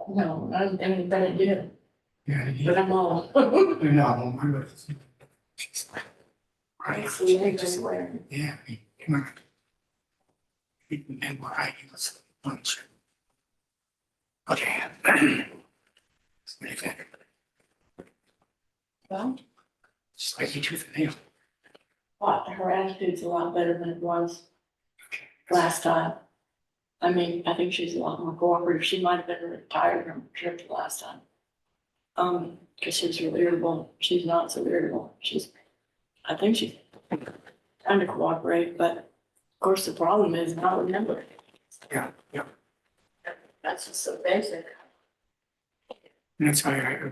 No, I'm gonna do it, but I'm all. I see it everywhere. Yeah, come on. And why he was lunch. Okay. Well, Just like you do the nail. but her attitude's a lot better than it was last time. I mean, I think she's a lot more cooperative. She might have been retired from church last time. Cause she was really irritable. She's not so irritable. I think she's trying to cooperate, but of course the problem is not remembering. Yeah. That's just so basic. That's why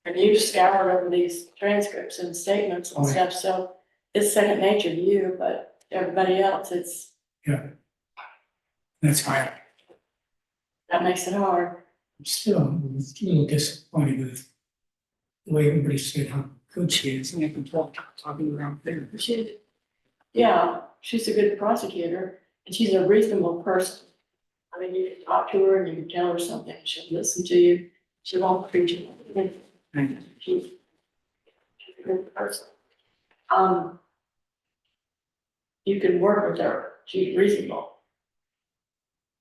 And you scour over these transcripts and statements and Oh, yeah. stuff, so it's second nature to you, but everybody else, that's why that makes it hard. I'm still a little disappointed with the way everybody said how good she is, and I can talking around there. She's a good prosecutor, and she's a reasonable person. I mean, you can talk to her and you can tell her something, she'll listen to you. She won't preach it. She's a good person. You can work with her. She's reasonable.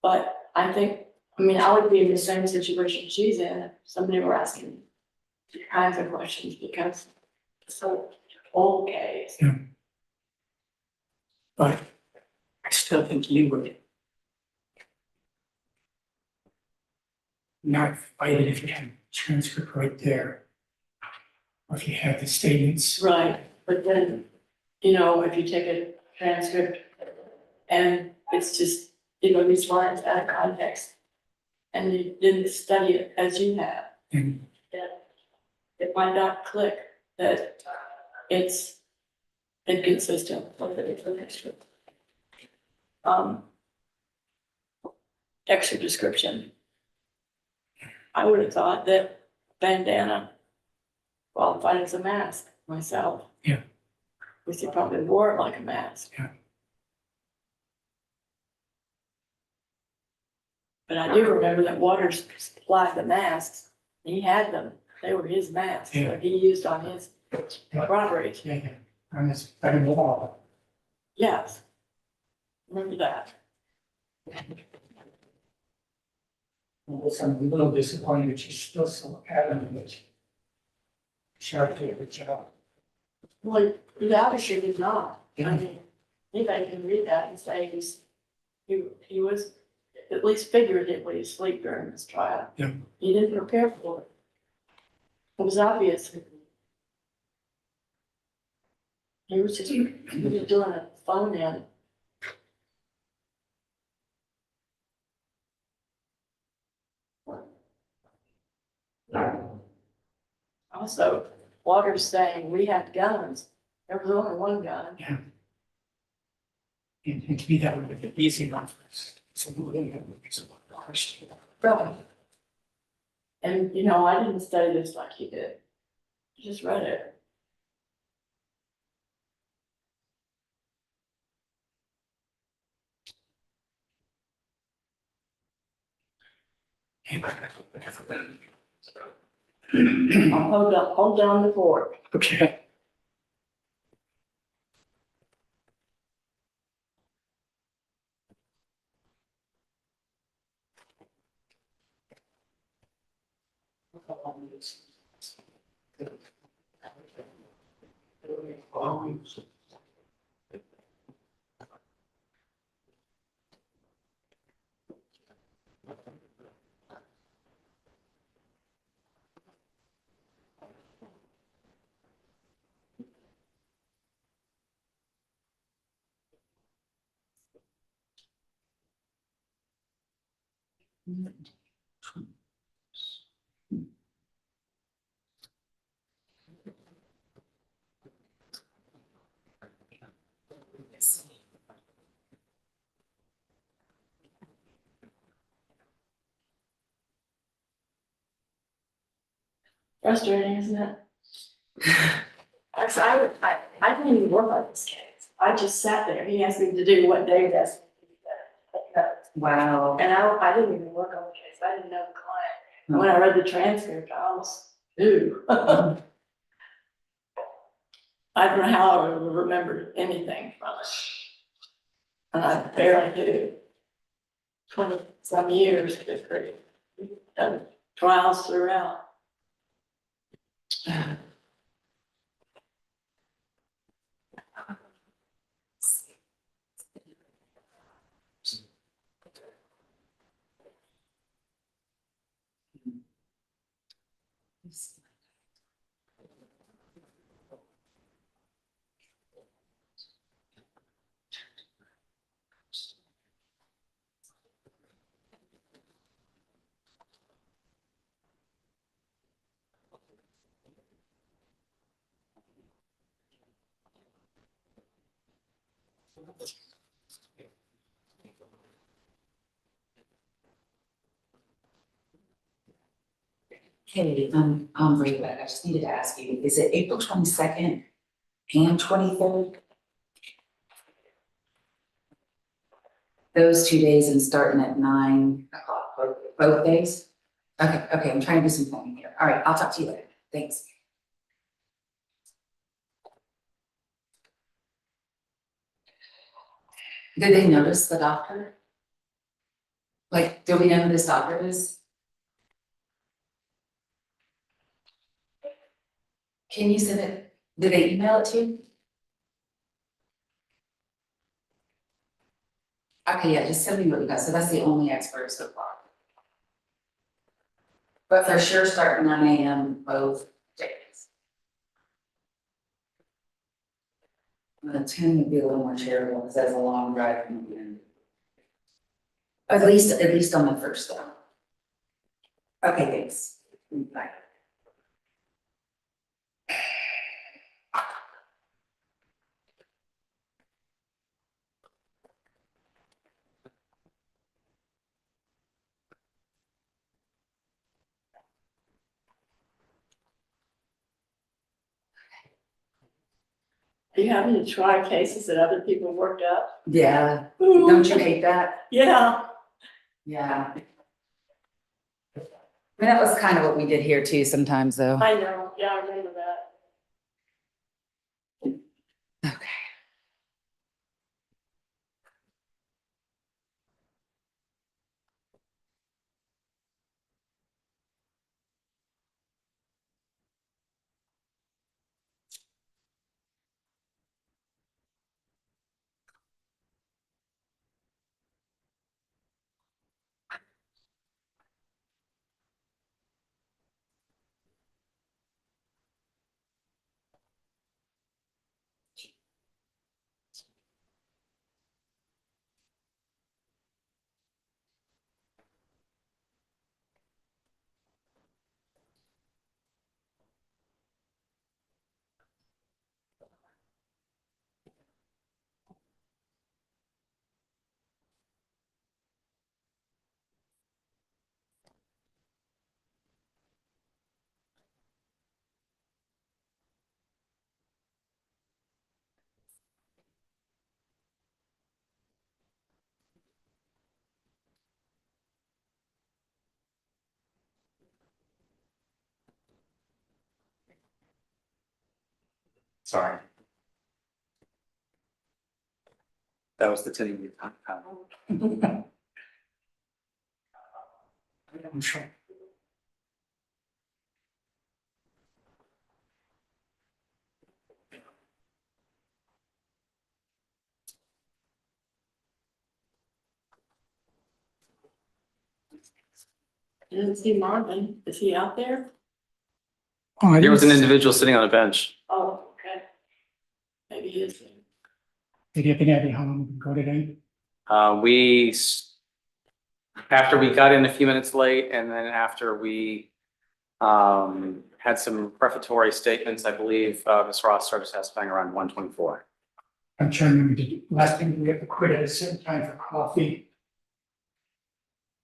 But I think, I mean, I would be in the same situation she's in if somebody were asking kinds of questions because it's so old case. Yeah. But I still think you would not fight it if you had a transcript right there. Or if you have the statements. Right, but then, you know, if you take a transcript and it's just, you know, these lines out of context and you didn't study it as you have, And then it might not click that it's inconsistent with the information. Extra description. I would have thought that bandana qualified as a mask myself. Yeah. Which he probably wore it like a mask. Yeah. But I do remember that Waters supplied the masks. He had them. They were his masks Yeah. that he used on his property. yeah, on this better wall. Yes. Remember that. I'm a little disappointed that she's still so adamant that she ought to do a good job. Well, he obviously did not. I mean, anybody can read that and say he was at least figuratively asleep during this trial. Yeah. He didn't prepare for it. It was obvious. He was doing a phone in. Also, Waters saying we had guns. There was only one gun. Yeah. And to me, that would be the easy one for us. So we wouldn't have a reasonable question. Right. And, you know, I didn't study this like he did. I just read it. I'll hold down the fort. Okay. Frustrating, isn't it? I didn't even work on this case. I just sat there. He asked me to do what David asked me to do. Wow. And I didn't even work on the case. I didn't know the client. And when I read the transcript, I almost knew. I don't know how I would have remembered anything from it. And I barely do. 20-some years, good grief. Done trials throughout. Hey, Rita, I just needed to ask you, is it April 22nd and 23rd? Those 2 days and starting at 9 o'clock, both days? Okay, I'm trying to do some planning here. All right, I'll talk to you later. Thanks. Did they notice the doctor? Like, do we know who this doctor is? Can you send it, did they email it to you? Okay, yeah, just send me what you got. So that's the only expert so far. But for sure, start 9 AM both days. The 10 would be a little more charitable because that's a long drive from the end. At least on the first though. Okay, thanks. Bye. Are you having to try cases that other people worked up? Yeah, Ooh. don't you hate that? Yeah. Yeah. I mean, that was kind of what we did here too sometimes though. I know, yeah, I remember that. Okay. Sorry. That was the tinny. I'm sure. I didn't see Marvin. Is he out there? Oh, I There was an didn't- individual sitting on a bench. Oh, okay. Maybe he is. Did you have any idea how long we can go today? After we got in a few minutes late and then after we had some prefatory statements, I believe Ms. Ross started testifying around 1:24. I'm trying to remember, last thing we have to quit at a certain time for coffee,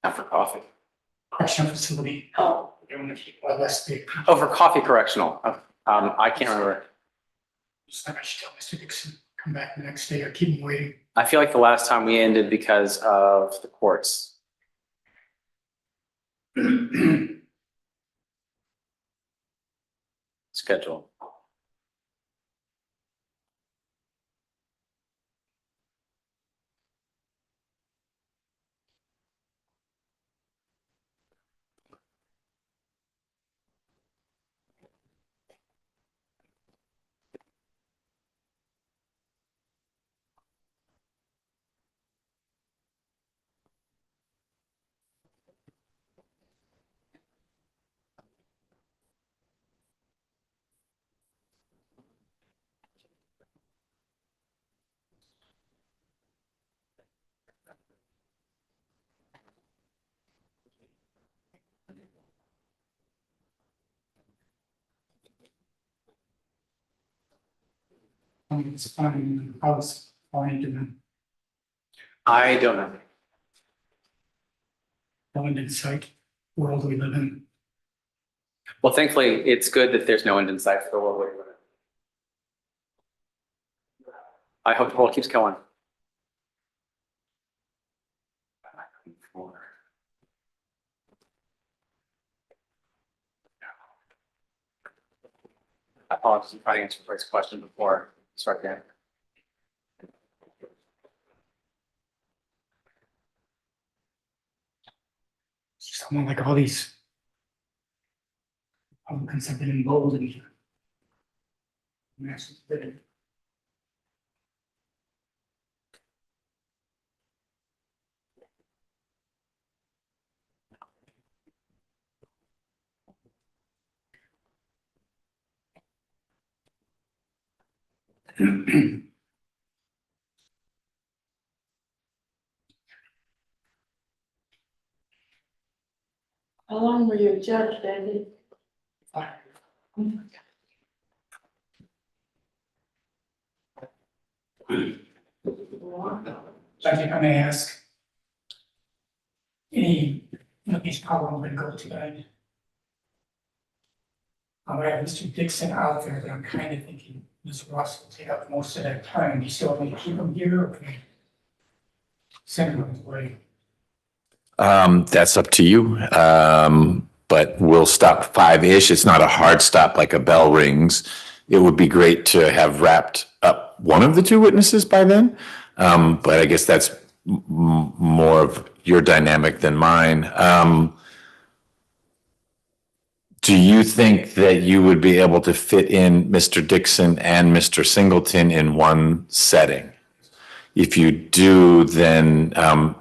After coffee. correctional facility. Oh, Doing it less big. Oh, for coffee correctional. I can't remember. Just like I should tell Mr. Dixon, come back the next day or keep him waiting. I feel like the last time we ended because of the courts. Schedule. It's fine, I was fine to them. I don't know. London site world we live in. Well, thankfully, it's good that there's no end in sight for the world we live in. I hope the world keeps going. apologize, I'm trying to answer Frank's question before I start there. Someone like all these Republicans have been emboldened. How long were you a judge, David? Judge, if I may ask, he's probably going to go tonight. I have Mr. Dixon out there, but I'm kind of thinking Ms. Ross will take up most of that time. You still want me to keep him here or can I send him on his way? That's up to you. But we'll stop 5-ish. It's not a hard stop like a bell rings. It would be great to have wrapped up one of the two witnesses by then. But I guess that's more of your dynamic than mine. Do you think that you would be able to fit in Mr. Dixon and Mr. Singleton in one setting? If you do, then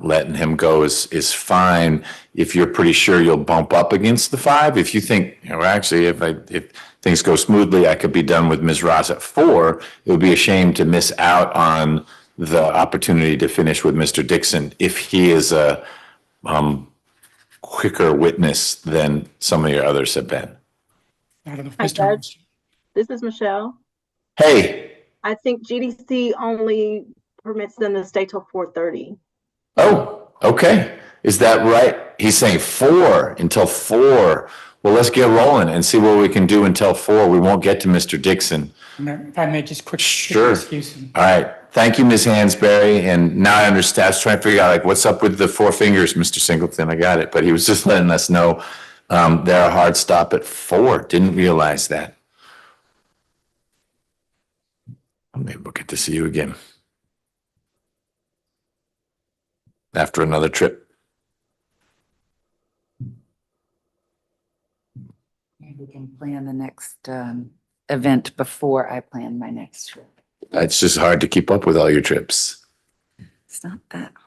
letting him go is fine. If you're pretty sure you'll bump up against the 5, if you think, actually, if things go smoothly, I could be done with Ms. Ross at 4, it would be a shame to miss out on the opportunity to finish with Mr. Dixon if he is a quicker witness than some of your others have been. I don't know if Hi, Mr. Judge. This is Michelle. Hey, I think GDC only permits them to stay till 4:30. oh, okay. Is that right? He's saying 4 until 4. Well, let's get rolling and see what we can do until 4. We won't get to Mr. Dixon. If I may just quick. Sure. Excuse me. All right. Thank you, Ms. Hansberry. And now I understand. I was trying to figure out like what's up with the 4 fingers, Mr. Singleton. I got it. But he was just letting us know they're a hard stop at 4. Didn't realize that. Maybe we'll get to see you again after another trip. Maybe we can plan the next event before I plan my next trip. It's just hard to keep up with all your trips. It's not that hard.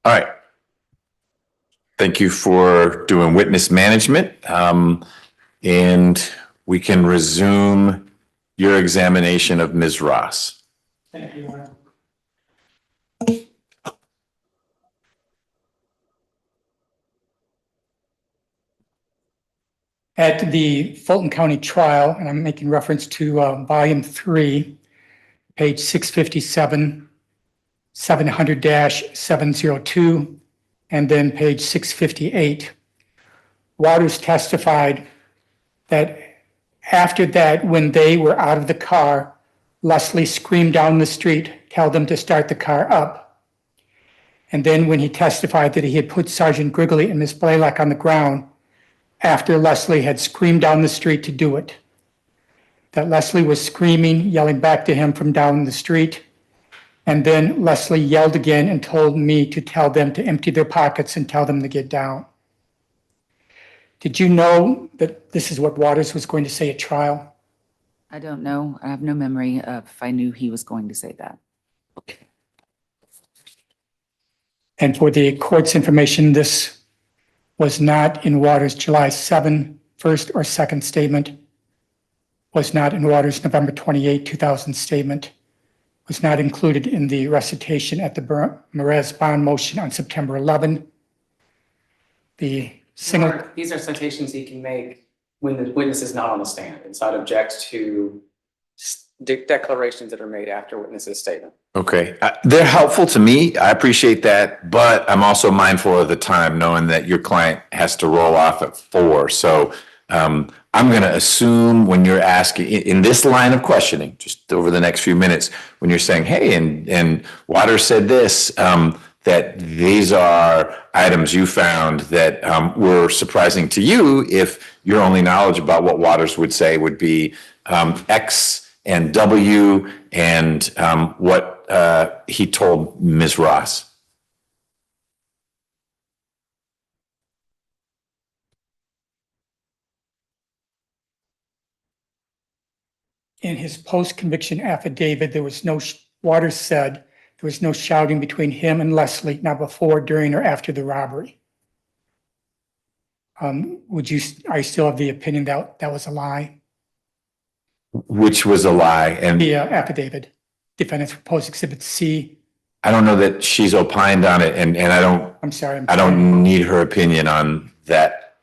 All right. Thank you for doing witness management. And we can resume your examination of Ms. Ross. Thank you. At the Fulton County trial, and I'm making reference to volume 3, page 657, 700-702, and then page 658, Waters testified that after that, when they were out of the car, Leslie screamed down the street, tell them to start the car up. And then when he testified that he had put Sergeant Grigley and Miss Blaylock on the ground after Leslie had screamed down the street to do it, that Leslie was screaming, yelling back to him from down the street. And then Leslie yelled again and told me to tell them to empty their pockets and tell them to get down. Did you know that this is what Waters was going to say at trial? I don't know. I have no memory of if I knew he was going to say that. And for the court's information, this was not in Waters' July 7 first or second statement, was not in Waters' November 28, 2000 statement, was not included in the recitation at the Merez bond motion on September 11. These are citations he can make when the witness is not on the stand, and so I'd object to declarations that are made after witness's statement. Okay, they're helpful to me. I appreciate that, but I'm also mindful of the time, knowing that your client has to roll off at 4. So I'm going to assume when you're asking in this line of questioning, just over the next few minutes, when you're saying, "Hey, and Waters said this," that these are items you found that were surprising to you. If your only knowledge about what Waters would say would be X and W and what he told Ms. Ross. In his post-conviction affidavit, there was no, Waters said there was no shouting between him and Leslie, not before, during, or after the robbery. Are you still of the opinion that that was a lie? Which was a lie. And The affidavit, defendant's proposed exhibit C. I don't know that she's opined on it, and I don't. I'm sorry. I don't need her opinion on that.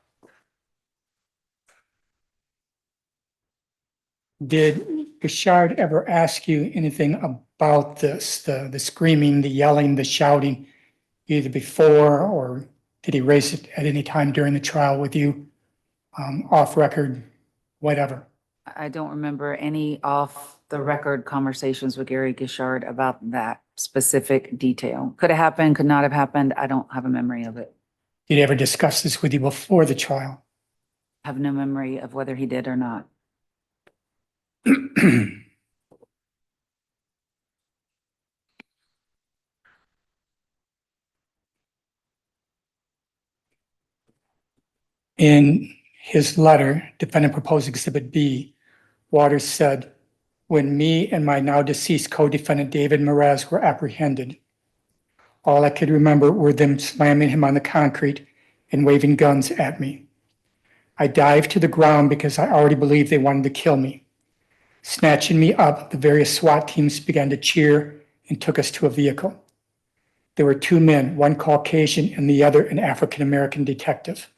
Did Gashard ever ask you anything about this, the screaming, the yelling, the shouting, either before, or did he raise it at any time during the trial with you, off record, whatever? I don't remember any off-the-record conversations with Gary Gishard about that specific detail. Could have happened, could not have happened. I don't have a memory of it. Did he ever discuss this with you before the trial? I have no memory of whether he did or not. In his letter, defendant proposed exhibit B, Waters said, "When me and my now deceased co-defendant David Merez were apprehended, all I could remember were them slamming him on the concrete and waving guns at me. I dived to the ground because I already believed they wanted to kill me. Snatching me up, the various SWAT teams began to cheer and took us to a vehicle. There were 2 men, one Caucasian and the other an African-American detective.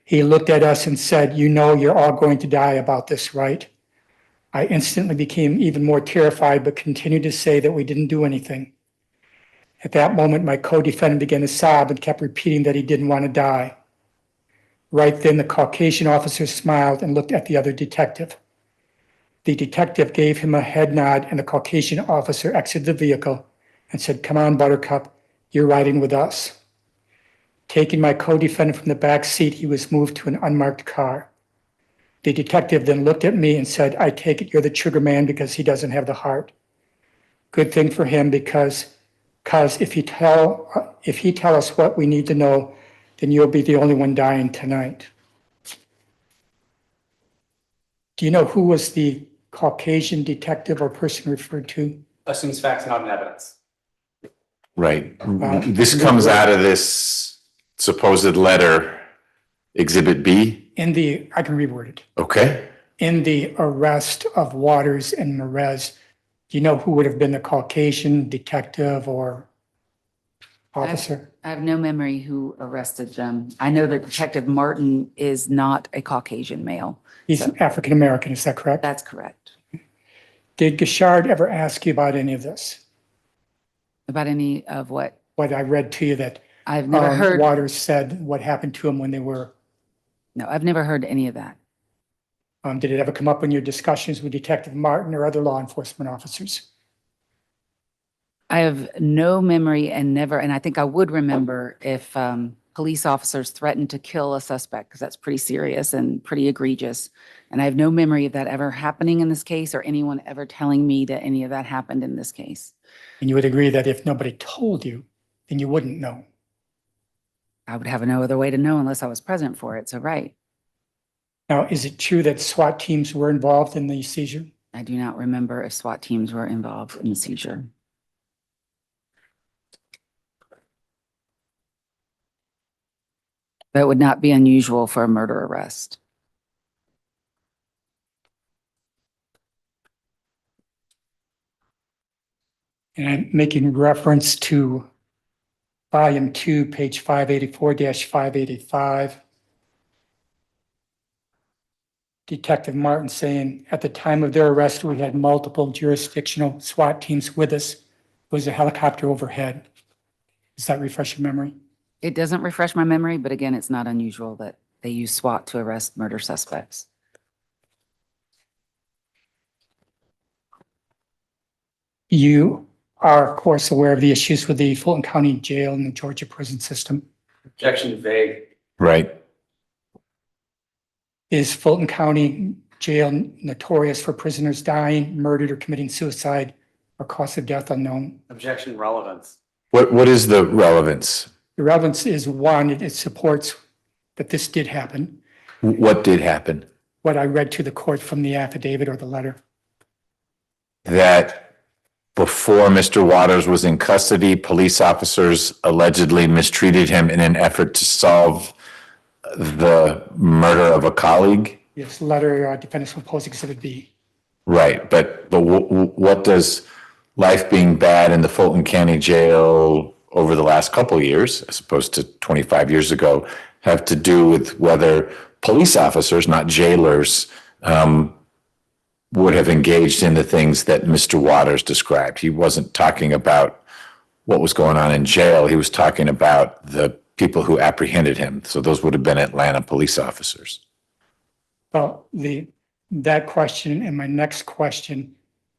He looked at us and said, 'You know you're all going to die about this, right?' I instantly became even more terrified, but continued to say that we didn't do anything. At that moment, my co-defendant began to sob and kept repeating that he didn't want to die. Right then, the Caucasian officer smiled and looked at the other detective. The detective gave him a head nod, and the Caucasian officer exited the vehicle and said, 'Come on, Buttercup, you're riding with us.' Taking my co-defendant from the back seat, he was moved to an unmarked car. The detective then looked at me and said, 'I take it you're the trigger man because he doesn't have the heart. Good thing for him because if he tell us what we need to know, then you'll be the only one dying tonight.'" Do you know who was the Caucasian detective or person referred to? Assumes facts not in evidence. Right. This comes out of this supposed letter, Exhibit B. I can reword it. Okay. In the arrest of Waters and Merez, do you know who would have been the Caucasian detective or officer? I have no memory who arrested them. I know that Detective Martin is not a Caucasian male. He's African-American, is that correct? That's correct. Did Gashard ever ask you about any of this? About any of what? What I read to you that I've never heard. Waters said what happened to him when they were. No, I've never heard any of that. Did it ever come up in your discussions with Detective Martin or other law enforcement officers? I have no memory and I think I would remember if police officers threatened to kill a suspect, because that's pretty serious and pretty egregious. And I have no memory of that ever happening in this case or anyone ever telling me that any of that happened in this case. And you would agree that if nobody told you, then you wouldn't know? I would have no other way to know unless I was present for it. So, right. Now, is it true that SWAT teams were involved in the seizure? I do not remember if SWAT teams were involved in the seizure. That would not be unusual for a murder arrest. And I'm making reference to volume 2, page 584-585. Detective Martin saying, at the time of their arrest, we had multiple jurisdictional SWAT teams with us. There was a helicopter overhead. Does that refresh your memory? It doesn't refresh my memory, but again, it's not unusual that they use SWAT to arrest murder suspects. You are, of course, aware of the issues with the Fulton County Jail and the Georgia prison system. Objection vague. Right. Is Fulton County Jail notorious for prisoners dying, murdered, or committing suicide, or cause of death unknown? Objection relevance. What is the relevance? The relevance is, one, it supports that this did happen. What did happen? What I read to the court from the affidavit or the letter. That before Mr. Waters was in custody, police officers allegedly mistreated him in an effort to solve the murder of a colleague? Yes, letter, defendants proposed exhibit B. Right, but what does life being bad in the Fulton County Jail over the last couple of years, as opposed to 25 years ago, have to do with whether police officers, not jailers, would have engaged in the things that Mr. Waters described? He wasn't talking about what was going on in jail. He was talking about the people who apprehended him. So those would have been Atlanta police officers. Well, that question and my next question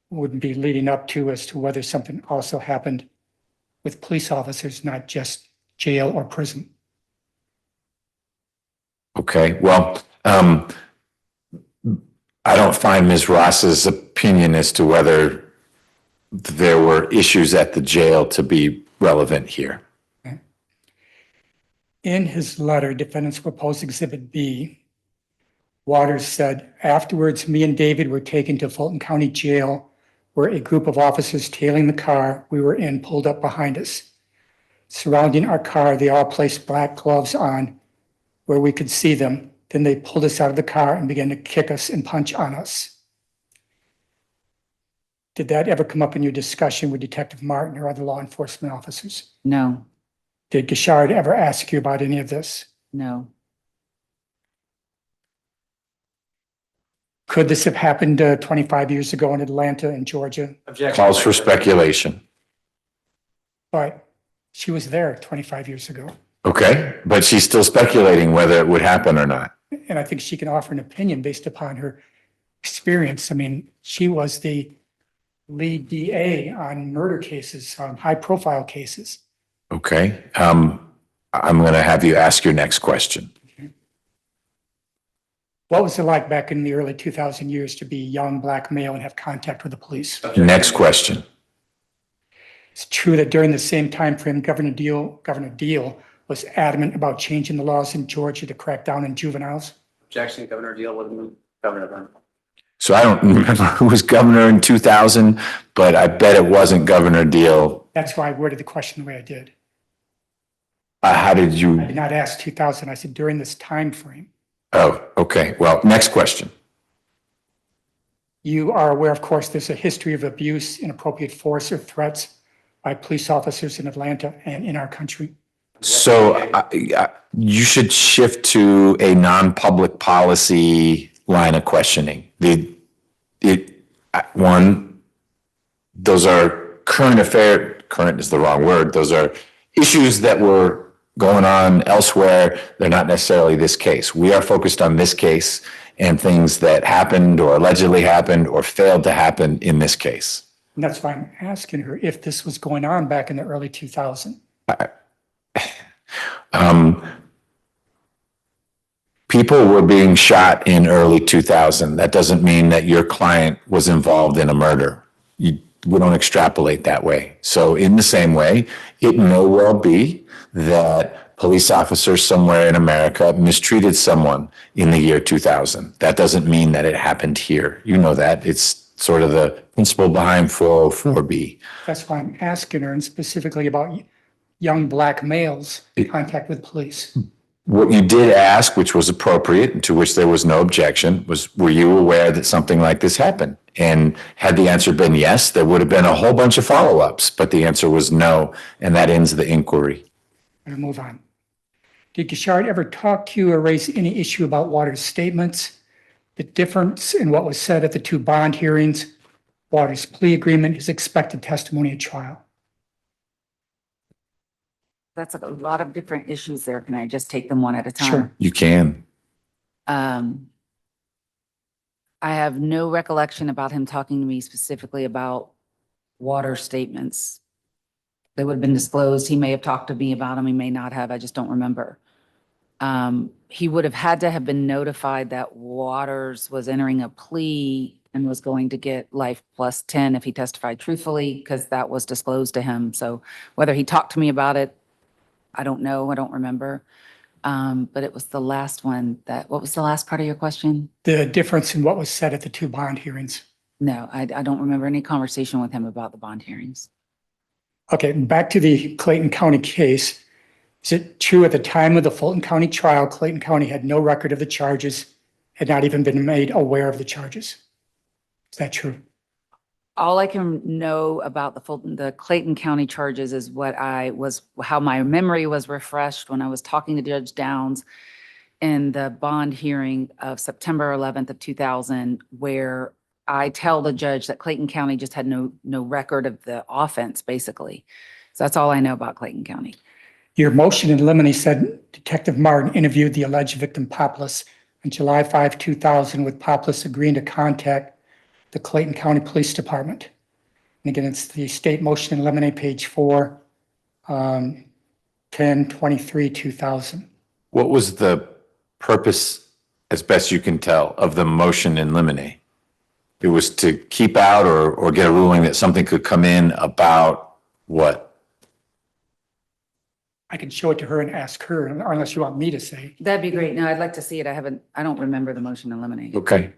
would be leading up to as to whether something also happened with police officers, not just jail or prison. Okay, well, I don't find Ms. Ross's opinion as to whether there were issues at the jail to be relevant here. In his letter, defendants proposed exhibit B. Waters said, afterwards, me and David were taken to Fulton County Jail, where a group of officers tailing the car we were in pulled up behind us. Surrounding our car, they all placed black gloves on where we could see them. Then they pulled us out of the car and began to kick us and punch on us. Did that ever come up in your discussion with Detective Martin or other law enforcement officers? No, Did Gashard ever ask you about any of this? no, Could this have happened 25 years ago in Atlanta and Georgia? Objection. Calls for speculation. But she was there 25 years ago. Okay, but she's still speculating whether it would happen or not. And I think she can offer an opinion based upon her experience. I mean, she was the lead DA on murder cases, on high profile cases. Okay, I'm going to have you ask your next question. What was it like back in the early 2000 years to be a young black male and have contact with the police? Next question. It's true that during the same time frame, Governor Deal was adamant about changing the laws in Georgia to crack down on juveniles. Objection, Governor Deal wasn't governor then. So I don't remember who was governor in 2000, but I bet it wasn't Governor Deal. That's why I worded the question the way I did. How did I you? did not ask 2000. I said during this time frame. Oh, okay. Well, next question. You are aware, of course, there's a history of abuse, inappropriate force, or threats by police officers in Atlanta and in our country. So you should shift to a non-public policy line of questioning. Those are current is the wrong word. Those are issues that were going on elsewhere. They're not necessarily this case. We are focused on this case and things that happened or allegedly happened or failed to happen in this case. And that's why I'm asking her if this was going on back in the early 2000s. People were being shot in early 2000. That doesn't mean that your client was involved in a murder. We don't extrapolate that way. So in the same way, it may well be that police officers somewhere in America mistreated someone in the year 2000. That doesn't mean that it happened here. You know that. It's sort of the principle behind 404B. That's why I'm asking her, and specifically about young black males in contact with police. What you did ask, which was appropriate, and to which there was no objection, was, were you aware that something like this happened? And had the answer been yes, there would have been a whole bunch of follow-ups, but the answer was no, and that ends the inquiry. We'll move on. Did Gishard ever talk to you or raise any issue about Waters' statements? The difference in what was said at the two bond hearings, Waters' plea agreement, his expected testimony at trial? That's a lot of different issues there. Can I just take them one at a time? Sure. You can. I have no recollection about him talking to me specifically about water statements. They would have been disclosed. He may have talked to me about them. He may not have. I just don't remember. He would have had to have been notified that Waters was entering a plea and was going to get life plus 10 if he testified truthfully, because that was disclosed to him. So whether he talked to me about it, I don't know. I don't remember. But it was the last one what was the last part of your question? The difference in what was said at the two bond hearings. No, I don't remember any conversation with him about the bond hearings. Okay, back to the Clayton County case. Is it true at the time of the Fulton County trial, Clayton County had no record of the charges, had not even been made aware of the charges? Is that true? All I can know about the Clayton County charges is how my memory was refreshed when I was talking to Judge Downs in the bond hearing of September 11th of 2000, where I tell the judge that Clayton County just had no record of the offense, basically. So that's all I know about Clayton County. Your motion in limine said Detective Martin interviewed the alleged victim Poplis on July 5, 2000, with Poplis agreeing to contact the Clayton County Police Department. And again, it's the state motion in limine, page 4, 10/23/2000. What was the purpose, as best you can tell, of the motion in limine? It was to keep out or get a ruling that something could come in about what? I can show it to her and ask her, unless you want me to say. That'd be great. No, I'd like to see it. I don't remember the motion to eliminate. Okay.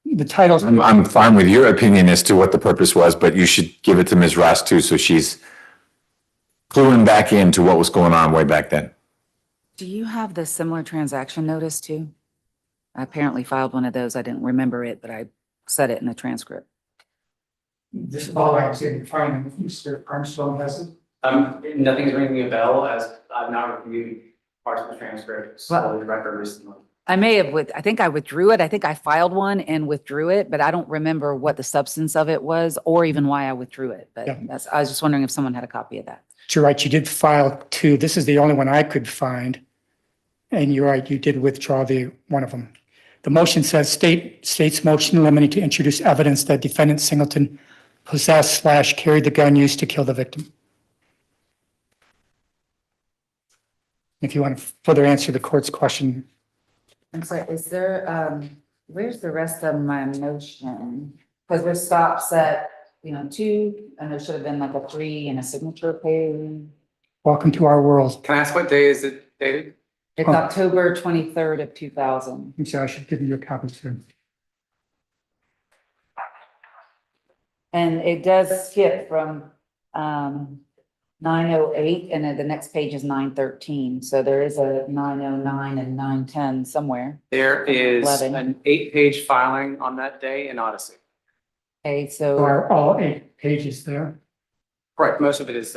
The titles. I'm fine with your opinion as to what the purpose was, but you should give it to Ms. Ross too, so she's cluing back into what was going on way back then. Do you have the similar transaction notice too? I apparently filed one of those. I didn't remember it, but I said it in the transcript. This is all I was able to find, and Mr. Armstrong has it. Nothing's ringing me a bell, as I've not reviewed parts of the transcript, so the record recently. I think I withdrew it. I think I filed one and withdrew it, but I don't remember what the substance of it was or even why I withdrew it. But Yeah. I was just wondering if someone had a copy of that. You're right, you did file two. This is the only one I could find. And you're right, you did withdraw one of them. The motion says state's motion limited to introduce evidence that defendant Singleton possessed/carried the gun used to kill the victim. If you want to further answer the court's question. I'm sorry, is there, where's the rest of my motion? Because there's stops at, 2, and there should have been like a 3 and a signature page. Welcome to our world. Can I ask what day is it dated? It's October 23rd of 2000. I'm sorry, I should give you a copy too. And it does skip from 908, and then the next page is 913. So there is a 909 and 910 somewhere. There is 11. an 8-page filing on that day in Odyssey. Okay, So so are all 8 pages there? Correct, most of it is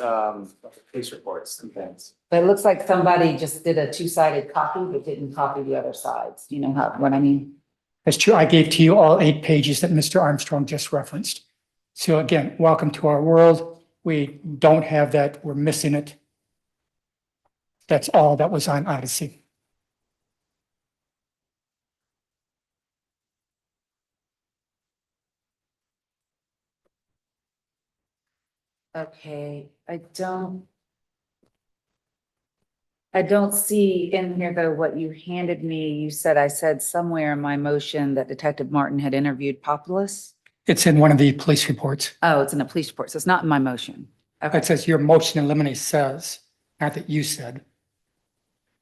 police reports and things. but it looks like somebody just did a 2-sided copy, but didn't copy the other sides. Do you know what I mean? That's true. I gave to you all 8 pages that Mr. Armstrong just referenced. So again, welcome to our world. We don't have that. We're missing it. That's all that was on Odyssey. Okay, I don't see in here though what you handed me. You said I said somewhere in my motion that Detective Martin had interviewed Populous. It's in one of the police reports. Oh, it's in a police report, so it's not in my motion. Okay. It says your motion in limine says, not that you said.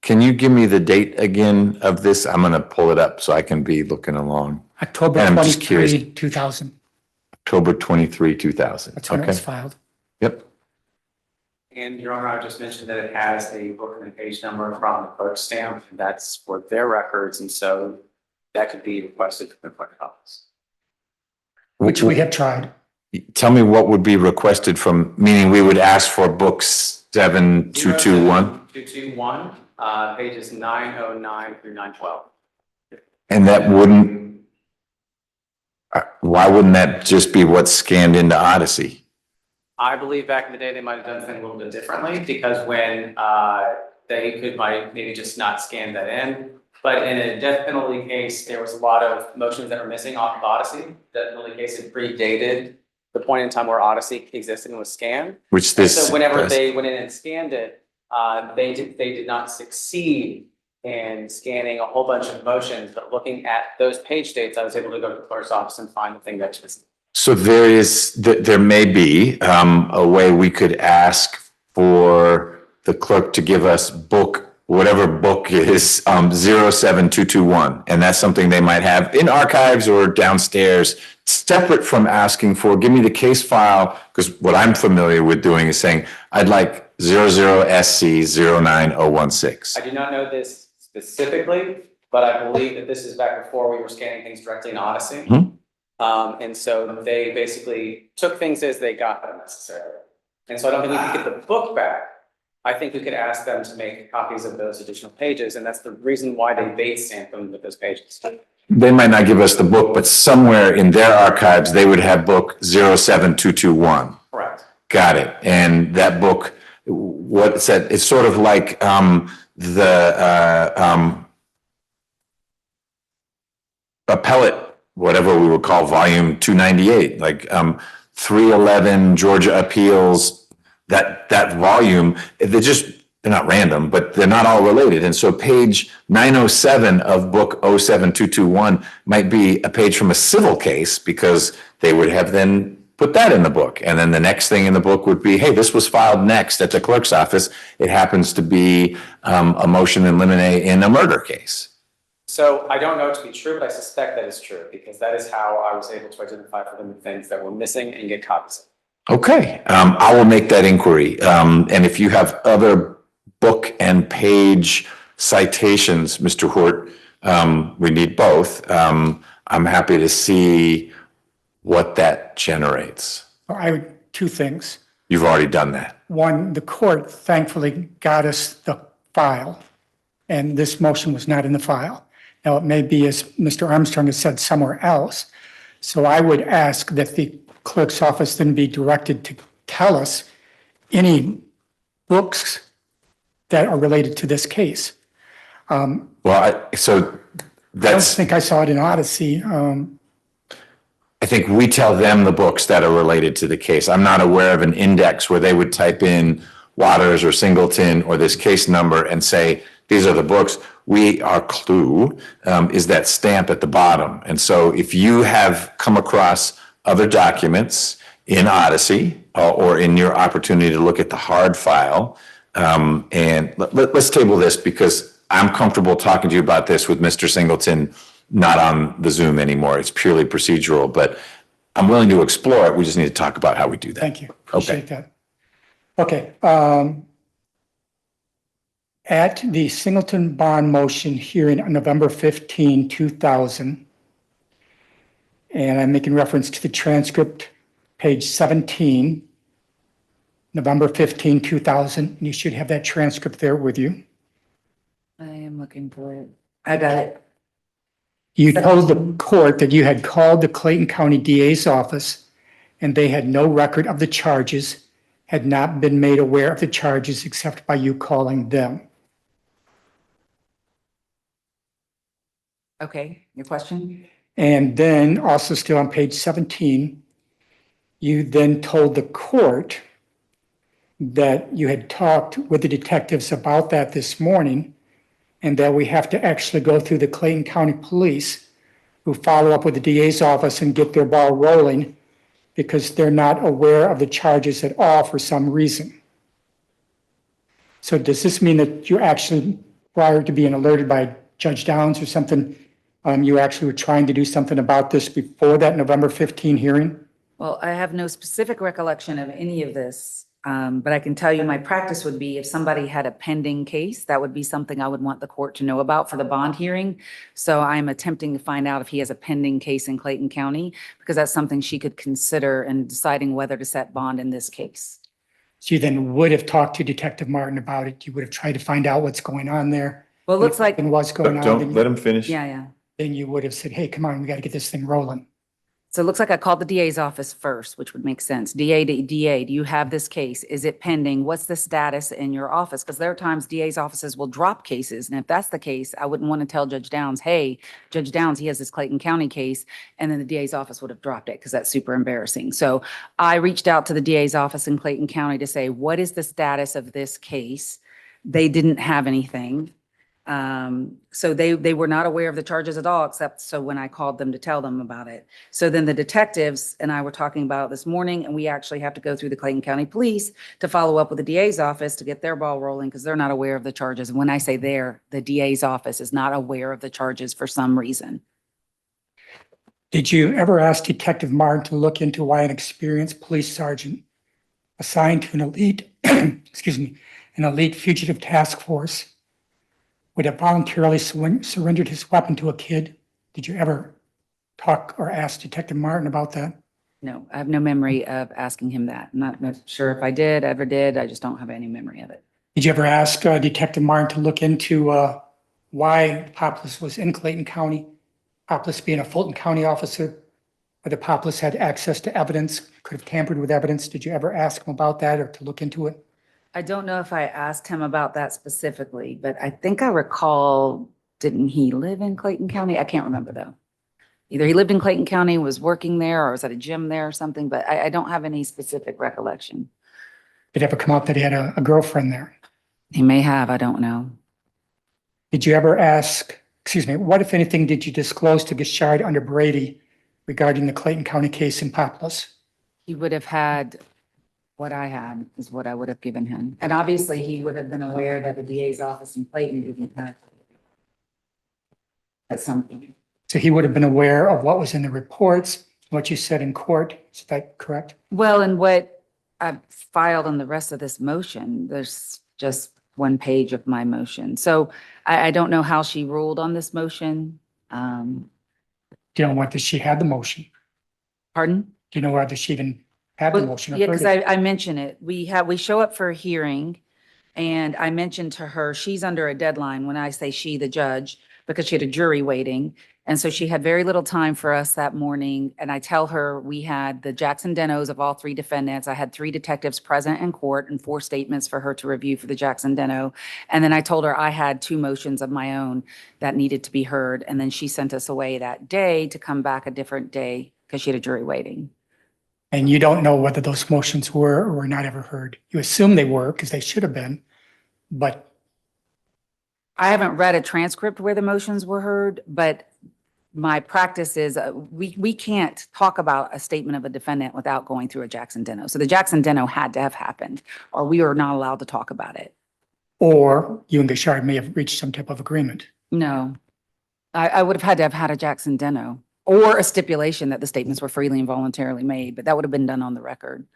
Can you give me the date again of this? I'm going to pull it up so I can be looking along. October I'm just curious. 23, 2000. October 23, 2000. That's when it Okay. was filed. Yep. And Your Honor, I just mentioned that it has a book and a page number from the clerk's stamp, and that's for their records, and so that could be requested from the clerk's office. which we have tried. Tell me what would be requested from, meaning we would ask for books 7221? 221, pages 909 through 912. And that wouldn't, why wouldn't that just be what's scanned into Odyssey? I believe back in the day, they might have done things a little bit differently because when might maybe just not scan that in. But in a death penalty case, there was a lot of motions that were missing off of Odyssey. Death penalty case had predated the point in time where Odyssey existed and was scanned. Which And this so whenever does. they went in and scanned it, they did not succeed in scanning a whole bunch of motions, but looking at those page dates, I was able to go to the clerk's office and find the thing that's missing. So there may be a way we could ask for the clerk to give us whatever book is 07221. And that's something they might have in archives or downstairs, separate from asking for, give me the case file, because what I'm familiar with doing is saying, I'd like 00SC09016. I do not know this specifically, but I believe that this is back before we were scanning things directly in Odyssey. Mhm. And so they basically took things as they got them necessarily. And so I don't think we could get the book back. I think we could ask them to make copies of those additional pages, and that's the reason why they base stamp them with those pages. They might not give us the book, but somewhere in their archives, they would have book 07221. Correct. Got it. And that book, what it said, it's sort of like appellate, whatever we would call volume 298, like 311 Georgia Appeals, that volume, they're not random, but they're not all related. And so page 907 of book 07221 might be a page from a civil case because they would have then put that in the book. And then the next thing in the book would be, hey, this was filed next at the clerk's office. It happens to be a motion in limine in a murder case. So I don't know it to be true, but I suspect that is true because that is how I was able to identify for them the things that were missing and get copies of. Okay, I will make that inquiry. And if you have other book and page citations, Mr. Hort, we need both. I'm happy to see what that generates. Two things. You've already done that. One, the court thankfully got us the file, and this motion was not in the file. Now, it may be, as Mr. Armstrong has said, somewhere else. So I would ask that the clerk's office then be directed to tell us any books that are related to this case. So I don't that's, think I saw it in Odyssey. I think we tell them the books that are related to the case. I'm not aware of an index where they would type in Waters or Singleton or this case number and say, these are the books. Our clue is that stamp at the bottom. And so if you have come across other documents in Odyssey or in your opportunity to look at the hard file, and let's table this because I'm comfortable talking to you about this with Mr. Singleton, not on the Zoom anymore. It's purely procedural, but I'm willing to explore it. We just need to talk about how we do that. Thank you. Appreciate that. Okay. At the Singleton bond motion hearing on November 15, 2000, and I'm making reference to the transcript, page 17, November 15, 2000. You should have that transcript there with you. I am looking for it. I got it. You told the court that you had called the Clayton County DA's office and they had no record of the charges, had not been made aware of the charges except by you calling them. Okay, your question? And then also still on page 17, you then told the court that you had talked with the detectives about that this morning and that we have to actually go through the Clayton County Police who follow up with the DA's office and get their ball rolling because they're not aware of the charges at all for some reason. So does this mean that you actually, prior to being alerted by Judge Downs or something, you actually were trying to do something about this before that November 15 hearing? Well, I have no specific recollection of any of this. But I can tell you my practice would be if somebody had a pending case, that would be something I would want the court to know about for the bond hearing. So I'm attempting to find out if he has a pending case in Clayton County, because that's something she could consider in deciding whether to set bond in this case. So you then would have talked to Detective Martin about it. You would have tried to find out what's going on there. Well, it looks like, And what's going on. Don't let him finish. yeah. Then you would have said, hey, come on, we got to get this thing rolling. So it looks like I called the DA's office first, which would make sense. DA, do you have this case? Is it pending? What's the status in your office? Because there are times DA's offices will drop cases. And if that's the case, I wouldn't want to tell Judge Downs, hey, Judge Downs, he has this Clayton County case. And then the DA's office would have dropped it because that's super embarrassing. So I reached out to the DA's office in Clayton County to say, what is the status of this case? They didn't have anything. So they were not aware of the charges at all, except so when I called them to tell them about it. So then the detectives and I were talking about it this morning, and we actually have to go through the Clayton County Police to follow up with the DA's office to get their ball rolling because they're not aware of the charges. And when I say the DA's office is not aware of the charges for some reason. Did you ever ask Detective Martin to look into why an experienced police sergeant assigned to an elite, excuse me, an elite fugitive task force would have voluntarily surrendered his weapon to a kid? Did you ever talk or ask Detective Martin about that? No, I have no memory of asking him that. I'm not sure if I ever did. I just don't have any memory of it. Did you ever ask Detective Martin to look into why Poplis was in Clayton County? Poplis being a Fulton County officer, whether Poplis had access to evidence, could have tampered with evidence. Did you ever ask him about that or to look into it? I don't know if I asked him about that specifically, but I think I recall, didn't he live in Clayton County? I can't remember though. Either he lived in Clayton County, was working there, or was at a gym there or something, but I don't have any specific recollection. Did it ever come out that he had a girlfriend there? He may have, I don't know. Did you ever ask, excuse me, what, if anything, did you disclose to Gishard under Brady regarding the Clayton County case in Poplis? He would have had what I had is what I would have given him. And obviously he would have been aware that the DA's office in Clayton didn't have at some point. So he would have been aware of what was in the reports, what you said in court. Is that correct? Well, and what I've filed on the rest of this motion, there's just one page of my motion. So I don't know how she ruled on this motion. Do you know whether she had the motion? Pardon? Do you know whether she even had the Well, motion? yeah, because I mentioned it. We show up for a hearing and I mentioned to her, she's under a deadline when I say she, the judge, because she had a jury waiting. And so she had very little time for us that morning. And I tell her we had the Jackson Denos of all three defendants. I had 3 detectives present in court and 4 statements for her to review for the Jackson Deno. And then I told her I had 2 motions of my own that needed to be heard. And then she sent us away that day to come back a different day because she had a jury waiting. And you don't know whether those motions were or were not ever heard. You assume they were because they should have been, but I haven't read a transcript where the motions were heard, but my practice is we can't talk about a statement of a defendant without going through a Jackson Deno. So the Jackson Deno had to have happened or we are not allowed to talk about it. or you and Gishard may have reached some type of agreement. No, I would have had a Jackson Deno or a stipulation that the statements were freely and voluntarily made, but that would have been done on the record.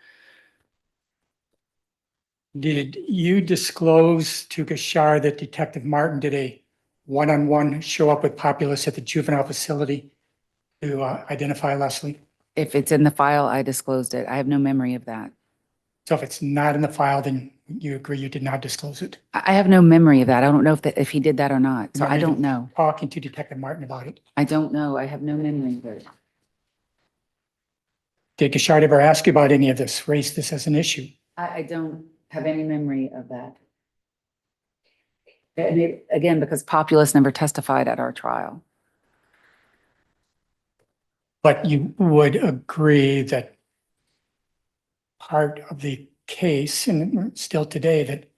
Did you disclose to Gishard that Detective Martin did a one-on-one show up with Populous at the juvenile facility to identify Leslie? If it's in the file, I disclosed it. I have no memory of that. So if it's not in the file, then you agree you did not disclose it? I have no memory of that. I don't know if he did that or not. So I don't know. Talking to Detective Martin about it. I don't know. I have no memory of it. Did Gishard ever ask you about any of this, raise this as an issue? I don't have any memory of that. And again, because Populous never testified at our trial. But you would agree that part of the case, and still today, that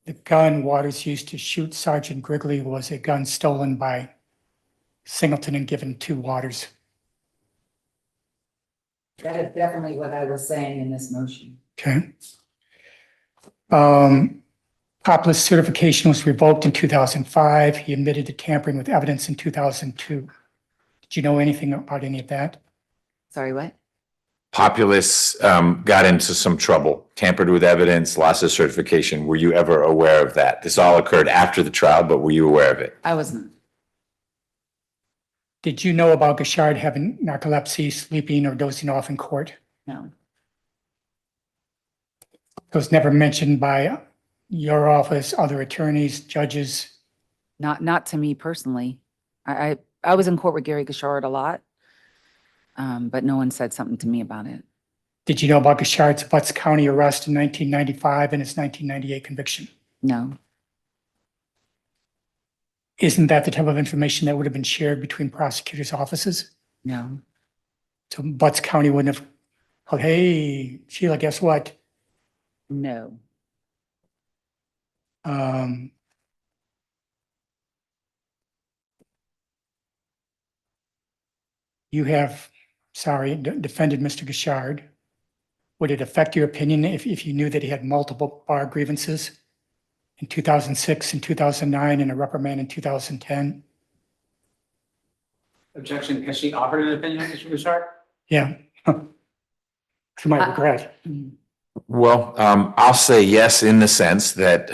the gun Waters used to shoot Sergeant Grigley was a gun stolen by Singleton and given to Waters. That is definitely what I was saying in this motion. Okay. Populous certification was revoked in 2005. He admitted to tampering with evidence in 2002. Did you know anything about any of that? Sorry, what? Populace got into some trouble, tampered with evidence, loss of certification. Were you ever aware of that? This all occurred after the trial, but were you aware of it? I wasn't. Did you know about Gashard having narcolepsy, sleeping, or dozing off in court? No. It was never mentioned by your office, other attorneys, judges. Not to me personally. I was in court with Gary Gashard a lot, but no one said something to me about it. Did you know about Gashard's Butts County arrest in 1995 and his 1998 conviction? No. Isn't that the type of information that would have been shared between prosecutors' offices? No. So Butts County wouldn't have, oh, hey, Sheila, guess what? No. You have, defended Mr. Gashard. Would it affect your opinion if you knew that he had multiple bar grievances in 2006 and 2009 and a reprimand in 2010? Objection, has she offered an opinion, Mr. Bouchard? Yeah. To my regret. Well, I'll say yes in the sense that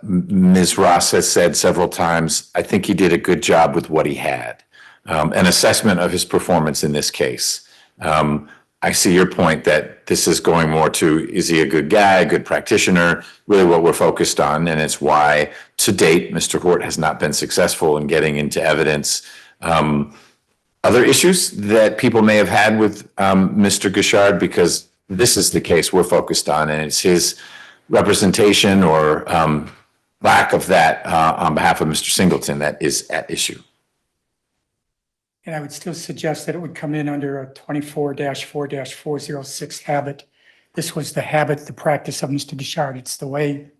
Ms. Ross has said several times, I think he did a good job with what he had. An assessment of his performance in this case. I see your point that this is going more to, is he a good guy, a good practitioner, really what we're focused on. And it's why to date, Mr. Hort has not been successful in getting into evidence other issues that people may have had with Mr. Gashard, because this is the case we're focused on, and it's his representation or lack of that on behalf of Mr. Singleton that is at issue. And I would still suggest that it would come in under a 24-4-406 habit. This was the habit, the practice of Mr. Gashard. It's the way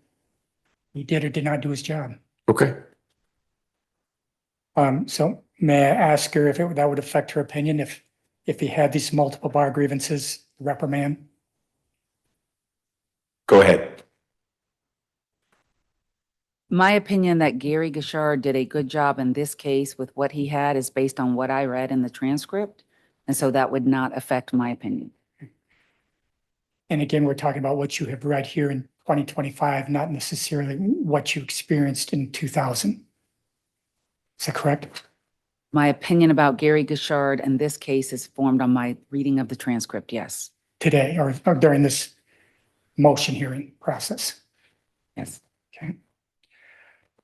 he did or did not do his job. Okay. So may I ask her if that would affect her opinion if he had these multiple bar grievances, reprimand? Go ahead. My opinion that Gary Gashard did a good job in this case with what he had is based on what I read in the transcript. And so that would not affect my opinion. And again, we're talking about what you have read here in 2025, not necessarily what you experienced in 2000. Is that correct? My opinion about Gary Gashard in this case is formed on my reading of the transcript, yes. Today or during this motion hearing process? Yes. Okay.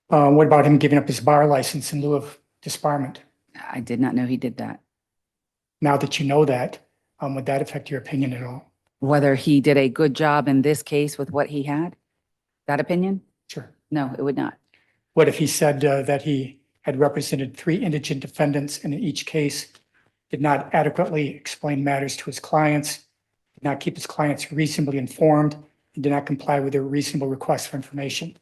What about him giving up his bar license in lieu of disbarment? I did not know he did that. Now that you know that, would that affect your opinion at all? Whether he did a good job in this case with what he had, that opinion? Sure. No, it would not. What if he said that he had represented 3 indigent defendants and in each case did not adequately explain matters to his clients, did not keep his clients reasonably informed, and did not comply with their reasonable requests for information?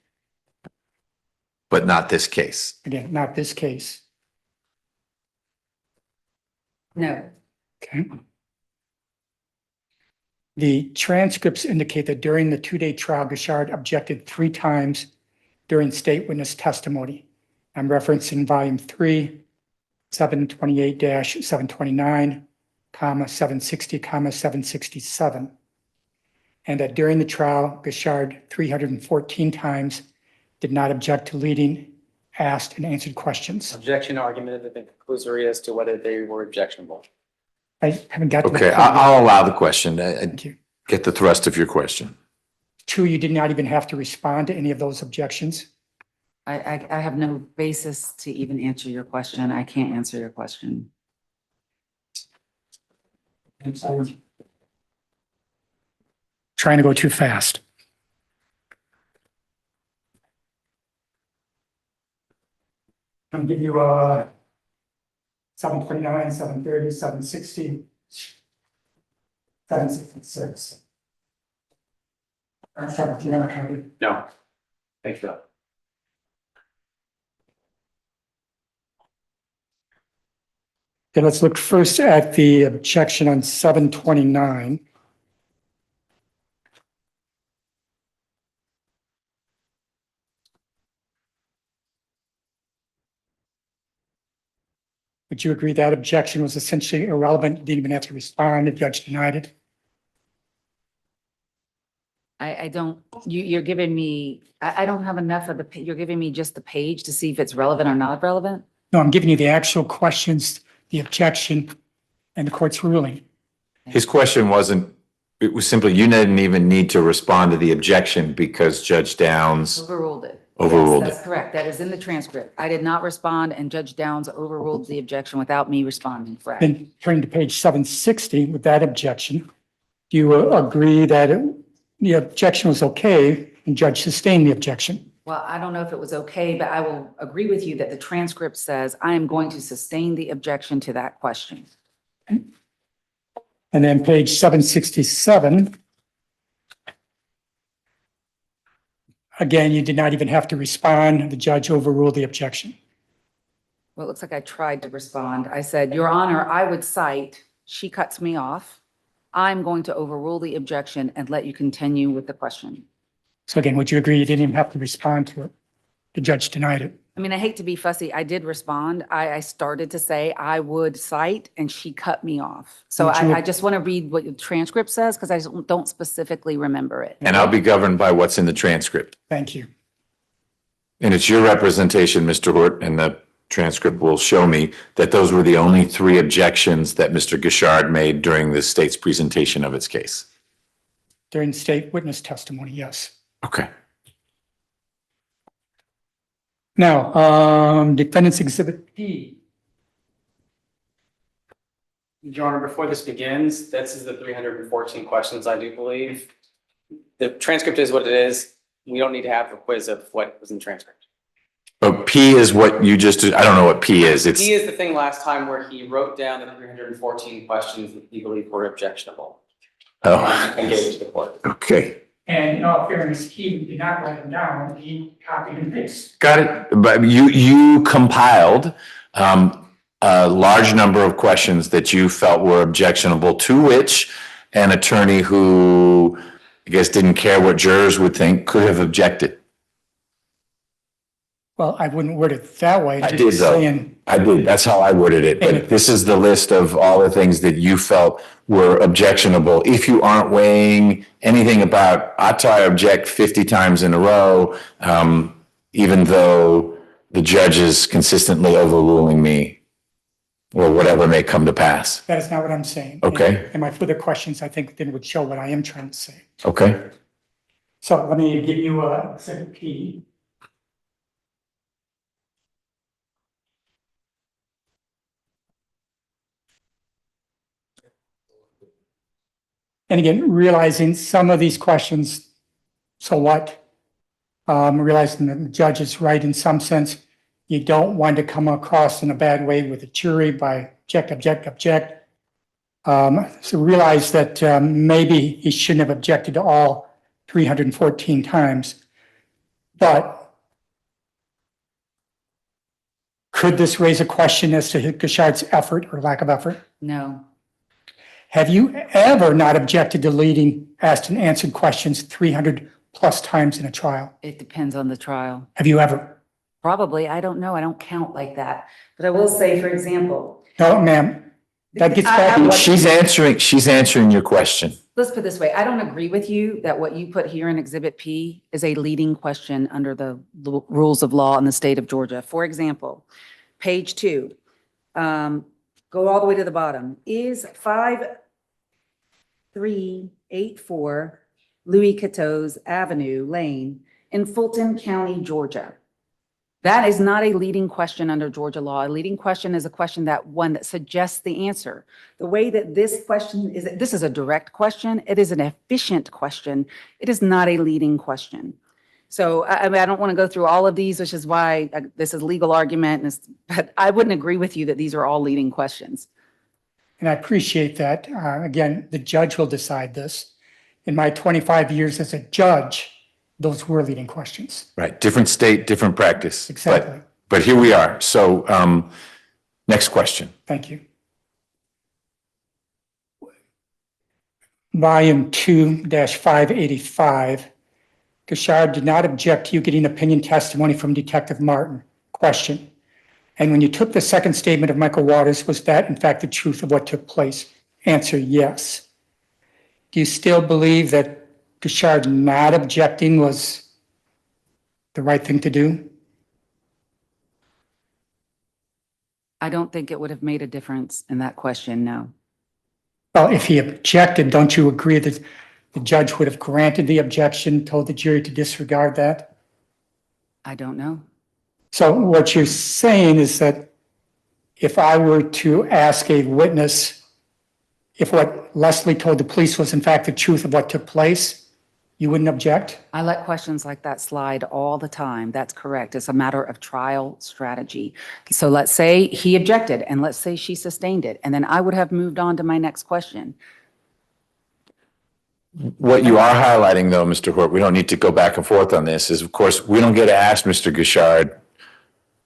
But not this case. Again, not this case. No. Okay. The transcripts indicate that during the 2-day trial, Gashard objected 3 times during state witness testimony. I'm referencing volume 3, 728-729, 760, 767. And that during the trial, Gashard 314 times did not object to leading, asked, and answered questions. Objection argument have been conclusory as to whether they were objectionable. I haven't got to that Okay, point yet. I'll allow the question. Thank you. Get the thrust of your question. 2, you did not even have to respond to any of those objections. I have no basis to even answer your question. I can't answer your question. Trying to go too fast. I'm gonna give you 729, 730, 760, 766. No. Thank you. Okay, let's look first at the objection on 729. Would you agree that objection was essentially irrelevant? You didn't even have to respond. The judge denied it. I don't, you're giving me, I don't have enough of you're giving me just the page to see if it's relevant or not relevant? No, I'm giving you the actual questions, the objection, and the court's ruling. His question wasn't, it was simply, you didn't even need to respond to the objection because Judge Downs Overruled it. overruled Yes, it. that's correct. That is in the transcript. I did not respond and Judge Downs overruled the objection without me responding, correct? Then turning to page 760 with that objection, do you agree that the objection was okay and judge sustained the objection? Well, I don't know if it was okay, but I will agree with you that the transcript says I am going to sustain the objection to that question. And then page 767, again, you did not even have to respond. The judge overruled the objection. Well, it looks like I tried to respond. I said, Your Honor, I would cite, she cuts me off. I'm going to overrule the objection and let you continue with the question. So again, would you agree you didn't even have to respond to it? The judge denied it. I mean, I hate to be fussy. I did respond. I started to say I would cite and she cut me off. So Would you- I just want to read what the transcript says because I don't specifically remember it. And I'll be governed by what's in the transcript. Thank you. And it's your representation, Mr. Hort, and the transcript will show me that those were the only three objections that Mr. Gishard made during the state's presentation of its case. During state witness testimony, yes. Okay. Now, defendant's exhibit D. Your Honor, before this begins, this is the 314 questions, I do believe. The transcript is what it is. We don't need to have a quiz of what was in the transcript. But P is what you just, I don't know what P is. It's, He is the thing last time where he wrote down the 314 questions that he believed were objectionable and gave it to the court. okay. And in all fairness, he did not write them down. He copied and pasted. Got it. But you compiled a large number of questions that you felt were objectionable, to which an attorney who, I guess, didn't care what jurors would think could have objected. Well, I wouldn't word it that way. I just did, though. saying- I did. That's how I worded it. But this is the list of all the things that you felt were objectionable. If you aren't weighing anything about, I object 50 times in a row, even though the judge is consistently overruling me or whatever may come to pass. That is not what I'm saying. Okay. And my further questions, I think, then would show what I am trying to say. Okay. So let me give you a exhibit P. And again, realizing some of these questions, so what? Realizing that the judge is right in some sense. You don't want to come across in a bad way with the jury by object. So realize that maybe he shouldn't have objected to all 314 times. But could this raise a question as to Gishard's effort or lack of effort? No. Have you ever not objected to leading asked and answered questions 300 plus times in a trial? It depends on the trial. Have you ever? Probably. I don't know. I don't count like that. But I will say, for example. No, ma'am. That gets back to what She's answering your question. Let's put it this way. I don't agree with you that what you put here in Exhibit P is a leading question under the rules of law in the state of Georgia. For example, page 2, go all the way to the bottom. Is 5384 Louis Cateau's Avenue Lane in Fulton County, Georgia? That is not a leading question under Georgia law. A leading question is a question that suggests the answer. The way that this question is, this is a direct question. It is an efficient question. It is not a leading question. So I mean, I don't want to go through all of these, which is why this is legal argument, but I wouldn't agree with you that these are all leading questions. And I appreciate that. Again, the judge will decide this. In my 25 years as a judge, those were leading questions. Right. Different state, different practice. Exactly. But here we are. So next question. Thank you. Volume 2-585. Gishard did not object to you getting opinion testimony from Detective Martin. Question. And when you took the second statement of Michael Waters, was that in fact the truth of what took place? Answer, yes. Do you still believe that Gashard not objecting was the right thing to do? I don't think it would have made a difference in that question, no. Well, if he objected, don't you agree that the judge would have granted the objection, told the jury to disregard that? I don't know. So what you're saying is that if I were to ask a witness if what Leslie told the police was in fact the truth of what took place, you wouldn't object? I let questions like that slide all the time. That's correct. It's a matter of trial strategy. So let's say he objected and let's say she sustained it, and then I would have moved on to my next question. What you are highlighting though, Mr. Hort, we don't need to go back and forth on this, is of course, we don't get to ask Mr. Gashard,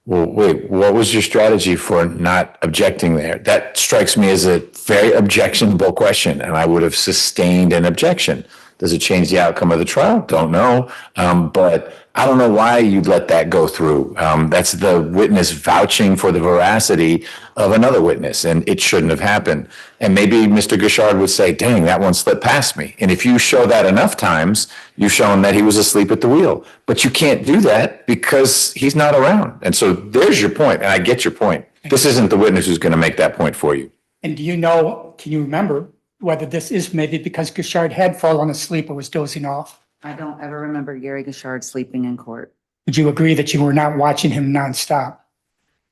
well, wait, what was your strategy for not objecting there? That strikes me as a very objectionable question, and I would have sustained an objection. Does it change the outcome of the trial? Don't know. But I don't know why you'd let that go through. That's the witness vouching for the veracity of another witness, and it shouldn't have happened. And maybe Mr. Gashard would say, dang, that one slipped past me. And if you show that enough times, you've shown that he was asleep at the wheel. But you can't do that because he's not around. And so there's your point, and I get your point. This isn't the witness who's going to make that point for you. And do you know, can you remember whether this is maybe because Gashard had fallen asleep or was dozing off? I don't ever remember Gary Gashard sleeping in court. Would you agree that you were not watching him nonstop?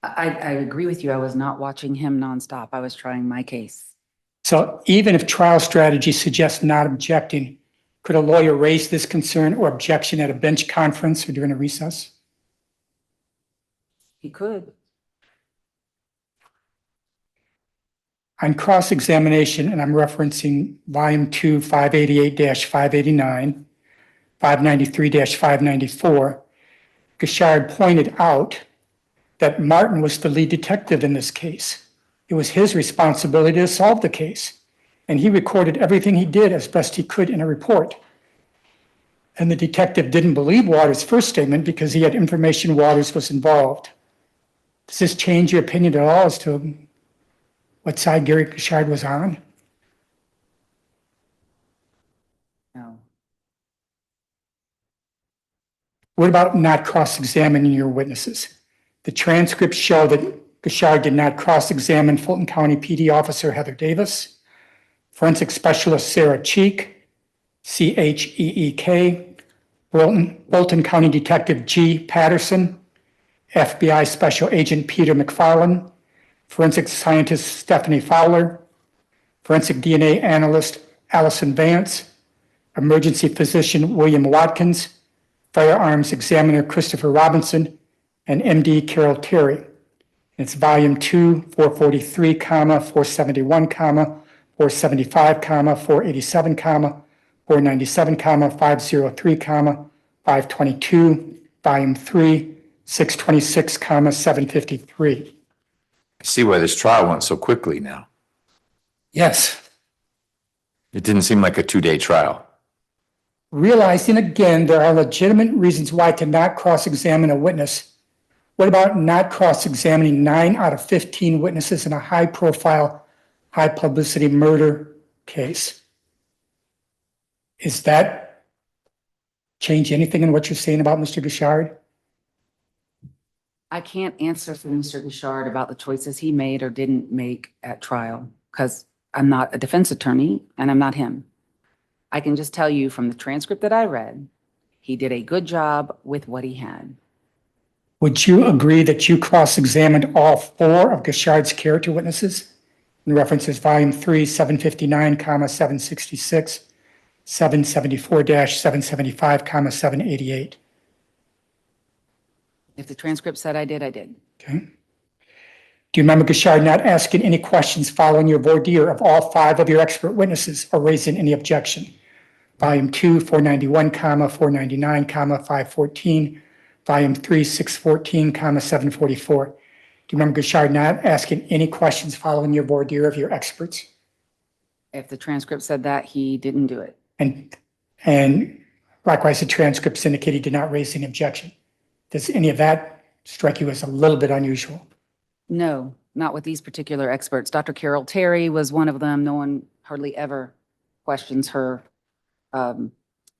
I agree with you. I was not watching him nonstop. I was trying my case. So even if trial strategy suggests not objecting, could a lawyer raise this concern or objection at a bench conference or during a recess? He could. On cross-examination, and I'm referencing volume 2, 588-589, 593-594, Gashard pointed out that Martin was the lead detective in this case. It was his responsibility to solve the case, and he recorded everything he did as best he could in a report. And the detective didn't believe Waters' first statement because he had information Waters was involved. Does this change your opinion at all as to what side Gary Gashard was on? No. What about not cross-examining your witnesses? The transcripts show that Gashard did not cross-examine Fulton County PD Officer Heather Davis, Forensic Specialist Sarah Cheek, CHEEK, Bolton County Detective G. Patterson, FBI Special Agent Peter McFarland, Forensic Scientist Stephanie Fowler, Forensic DNA Analyst Allison Vance, Emergency Physician William Watkins, Firearms Examiner Christopher Robinson, and MD Carol Terry. It's volume 2, 443, 471, 475, 487, 497, 503, 522, volume 3, 626, 753. I see why this trial went so quickly now. Yes. It didn't seem like a 2-day trial. Realizing again, there are legitimate reasons why to not cross-examine a witness. What about not cross-examining 9 out of 15 witnesses in a high-profile, high-publicity murder case? Is that change anything in what you're saying about Mr. Gashard? I can't answer for Mr. Gashard about the choices he made or didn't make at trial because I'm not a defense attorney and I'm not him. I can just tell you from the transcript that I read, he did a good job with what he had. Would you agree that you cross-examined all 4 of Gashard's character witnesses? In references volume 3, 759, 766, 774-775, 788. If the transcript said I did, I did. Okay. Do you remember Gashard not asking any questions following your voir dire of all 5 of your expert witnesses or raising any objection? Volume 2, 491, 499, 514, Volume 3, 614, 744. Do you remember Gashard not asking any questions following your voir dire of your experts? If the transcript said that, he didn't do it. And likewise, the transcripts indicate he did not raise any objection. Does any of that strike you as a little bit unusual? No, not with these particular experts. Dr. Carol Terry was one of them. No one hardly ever questions her Well,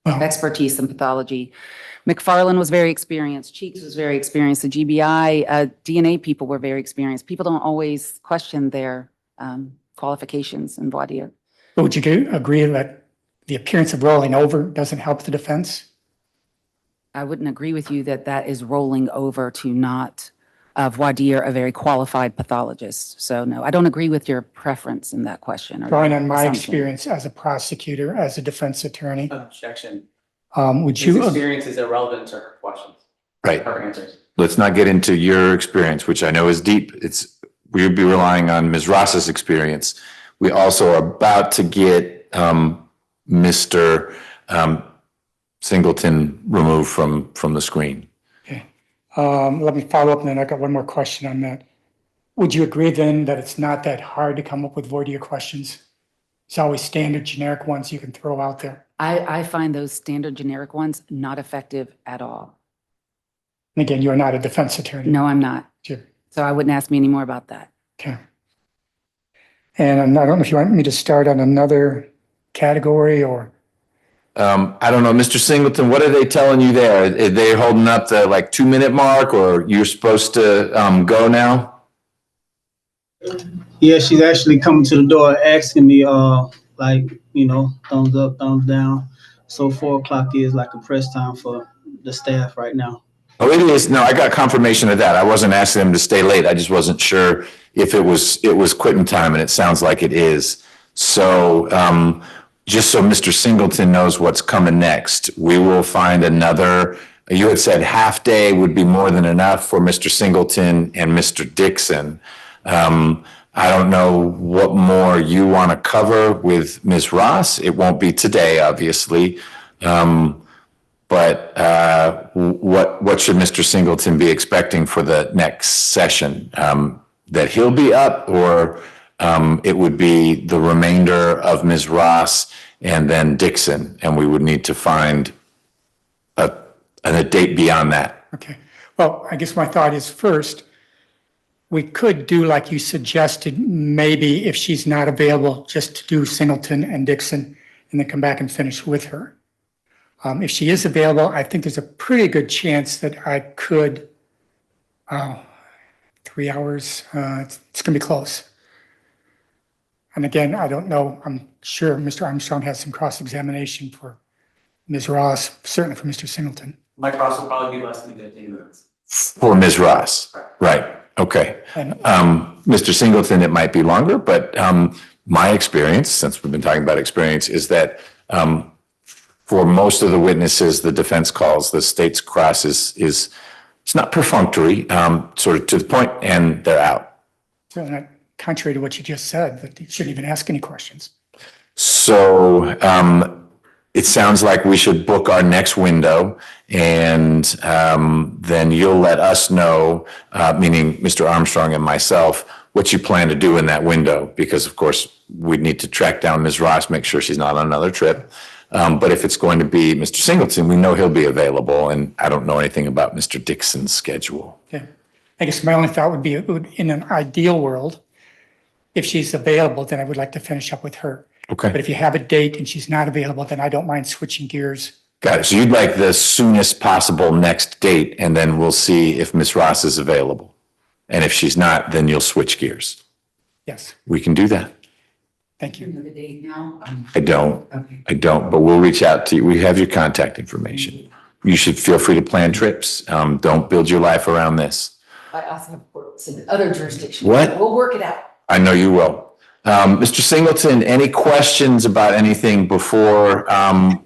expertise in pathology. McFarland was very experienced. Cheeks was very experienced. The GBI DNA people were very experienced. People don't always question their qualifications in voir dire. would you agree that the appearance of rolling over doesn't help the defense? I wouldn't agree with you that that is rolling over to not voir dire a very qualified pathologist. So no, I don't agree with your preference in that question. or Drawing on my assumption. experience as a prosecutor, as a defense attorney, Objection. would His you, experience is irrelevant to her questions, Right. her answers. Let's not get into your experience, which I know is deep. We'd be relying on Ms. Ross's experience. We also are about to get Mr. Singleton removed from the screen. okay. Let me follow up, and then I got one more question on that. Would you agree then that it's not that hard to come up with voir dire questions? It's always standard generic ones you can throw out there. I find those standard generic ones not effective at all. And again, you're not a defense attorney. No, I'm not. Sure. So I wouldn't ask me any more about that. Okay. And I don't know if you want me to start on another category or, I don't know, Mr. Singleton, what are they telling you there? Are they holding up the like 2-minute mark, or you're supposed to go now? Yeah, she's actually coming to the door asking me, like, you know, thumbs up, thumbs down. So 4 o'clock is like a press time for the staff right now. Oh, it is. No, I got confirmation of that. I wasn't asking them to stay late. I just wasn't sure if it was quitting time, and it sounds like it is. So, just so Mr. Singleton knows what's coming next, we will find another. You had said half day would be more than enough for Mr. Singleton and Mr. Dixon. I don't know what more you want to cover with Ms. Ross. It won't be today, obviously. But what should Mr. Singleton be expecting for the next session? That he'll be up, or it would be the remainder of Ms. Ross and then Dixon, and we would need to find a date beyond that. okay. Well, I guess my thought is first, we could do like you suggested, maybe if she's not available, just to do Singleton and Dixon and then come back and finish with her. If she is available, I think there's a pretty good chance that I could, 3 hours, it's gonna be close. And again, I don't know, I'm sure Mr. Armstrong has some cross-examination for Ms. Ross, certainly for Mr. Singleton. My cross will probably be less than 15 minutes. For Ms. Ross, right, okay. And Mr. Singleton, it might be longer, but my experience, since we've been talking about experience, is that for most of the witnesses, the defense calls, the state's cross is it's not perfunctory, sort of to the point, and they're out. certainly not contrary to what you just said, that you shouldn't even ask any questions. So it sounds like we should book our next window, and then you'll let us know, meaning Mr. Armstrong and myself, what you plan to do in that window, because of course we'd need to track down Ms. Ross, make sure she's not on another trip. But if it's going to be Mr. Singleton, we know he'll be available, and I don't know anything about Mr. Dixon's schedule. Okay. I guess my only thought would be, in an ideal world, if she's available, then I would like to finish up with her. But Okay, if you have a date and she's not available, then I don't mind switching gears. got it. So you'd like the soonest possible next date, and then we'll see if Ms. Ross is available. And if she's not, then you'll switch gears. Yes, We can do that. thank you. The date now? I don't. Okay. I don't, but we'll reach out to you. We have your contact information. You should feel free to plan trips. Don't build your life around this. I also have courts in other jurisdictions. What? We'll work it out. I know you will. Mr. Singleton, any questions about anything before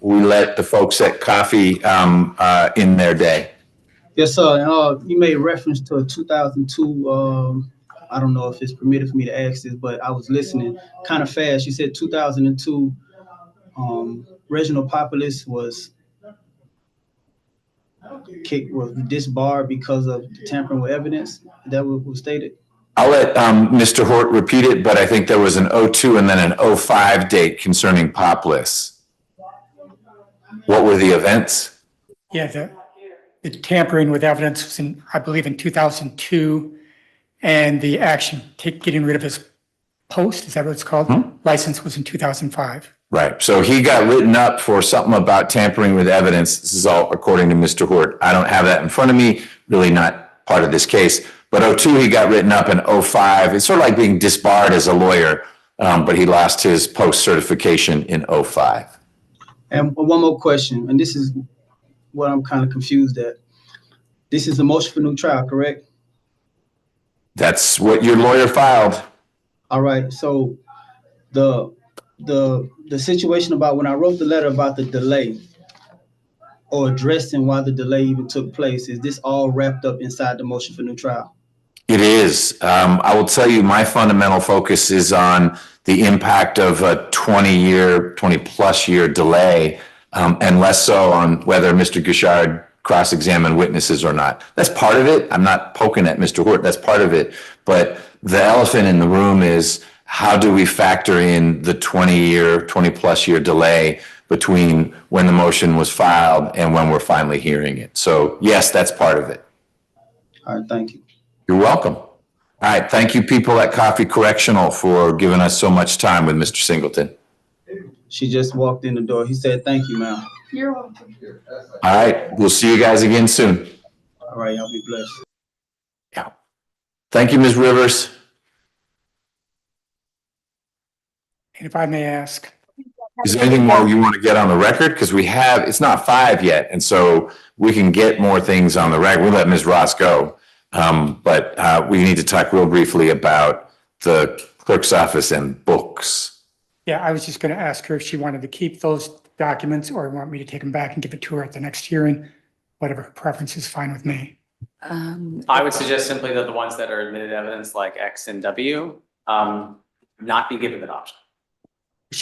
we let the folks at Coffee in their day? Yes, sir. You made reference to a 2002, I don't know if it's permitted for me to ask this, but I was listening kind of fast. You said 2002, Reginald Populus was disbarred because of tampering with evidence. Is that what was stated? I'll let Mr. Hort repeat it, but I think there was an 02 and then an 05 date concerning Poplis. What were the events? Yeah, the tampering with evidence was in, I believe, in 2002. And the action, getting rid of his post, is that what it's called? License was in 2005. Right. So he got written up for something about tampering with evidence. This is all according to Mr. Hort. I don't have that in front of me, really not part of this case. But 02, he got written up in 05. It's sort of like being disbarred as a lawyer, but he lost his post certification in 05. And one more question, and this is what I'm kind of confused at. This is a motion for new trial, correct? That's what your lawyer filed. All right, so the situation about when I wrote the letter about the delay or addressing why the delay even took place, is this all wrapped up inside the motion for new trial? It is. I will tell you, my fundamental focus is on the impact of a 20+ year delay, and less so on whether Mr. Guichard cross-examined witnesses or not. That's part of it. I'm not poking at Mr. Hort. That's part of it. But the elephant in the room is, how do we factor in the 20+ year delay between when the motion was filed and when we're finally hearing it? So yes, that's part of it. All right, thank you. You're welcome. All right. Thank you, people at Coffee Correctional, for giving us so much time with Mr. Singleton. She just walked in the door. He said, thank you, ma'am. You're welcome. All right. We'll see you guys again soon. All right, y'all be blessed. Yeah. Thank you, Ms. Rivers. And if I may ask, Is there anything more you want to get on the record? Because it's not 5 yet. And so we can get more things on the record. We'll let Ms. Ross go. But we need to talk real briefly about the clerk's office and books. yeah, I was just going to ask her if she wanted to keep those documents or want me to take them back and give it to her at the next hearing. Whatever her preference is, fine with me. I would suggest simply that the ones that are admitted evidence like X and W, not be given that option.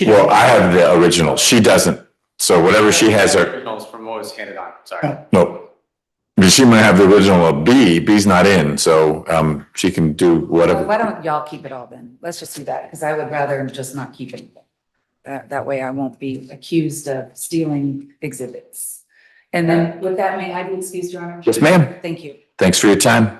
Well, I have the original. She doesn't. So whatever she has, Originals from what was handed on, sorry. no. I mean, she might have the original of B. B's not in, so she can do whatever. Why don't y'all keep it all then? Let's just do that, because I would rather just not keep it. That way I won't be accused of stealing exhibits. And then with that, may I be excused, Your Honor? Yes, ma'am. Thank you. Thanks for your time.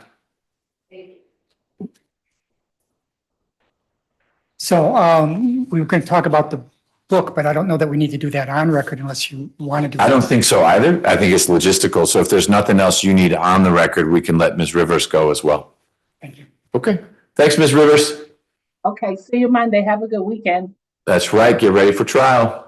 So we were going to talk about the book, but I don't know that we need to do that on record unless you want to do that. I don't think so either. I think it's logistical. So if there's nothing else you need on the record, we can let Ms. Rivers go as well. Thank you. Okay. Thanks, Ms. Rivers. Okay, see you Monday. Have a good weekend. That's right. Get ready for trial.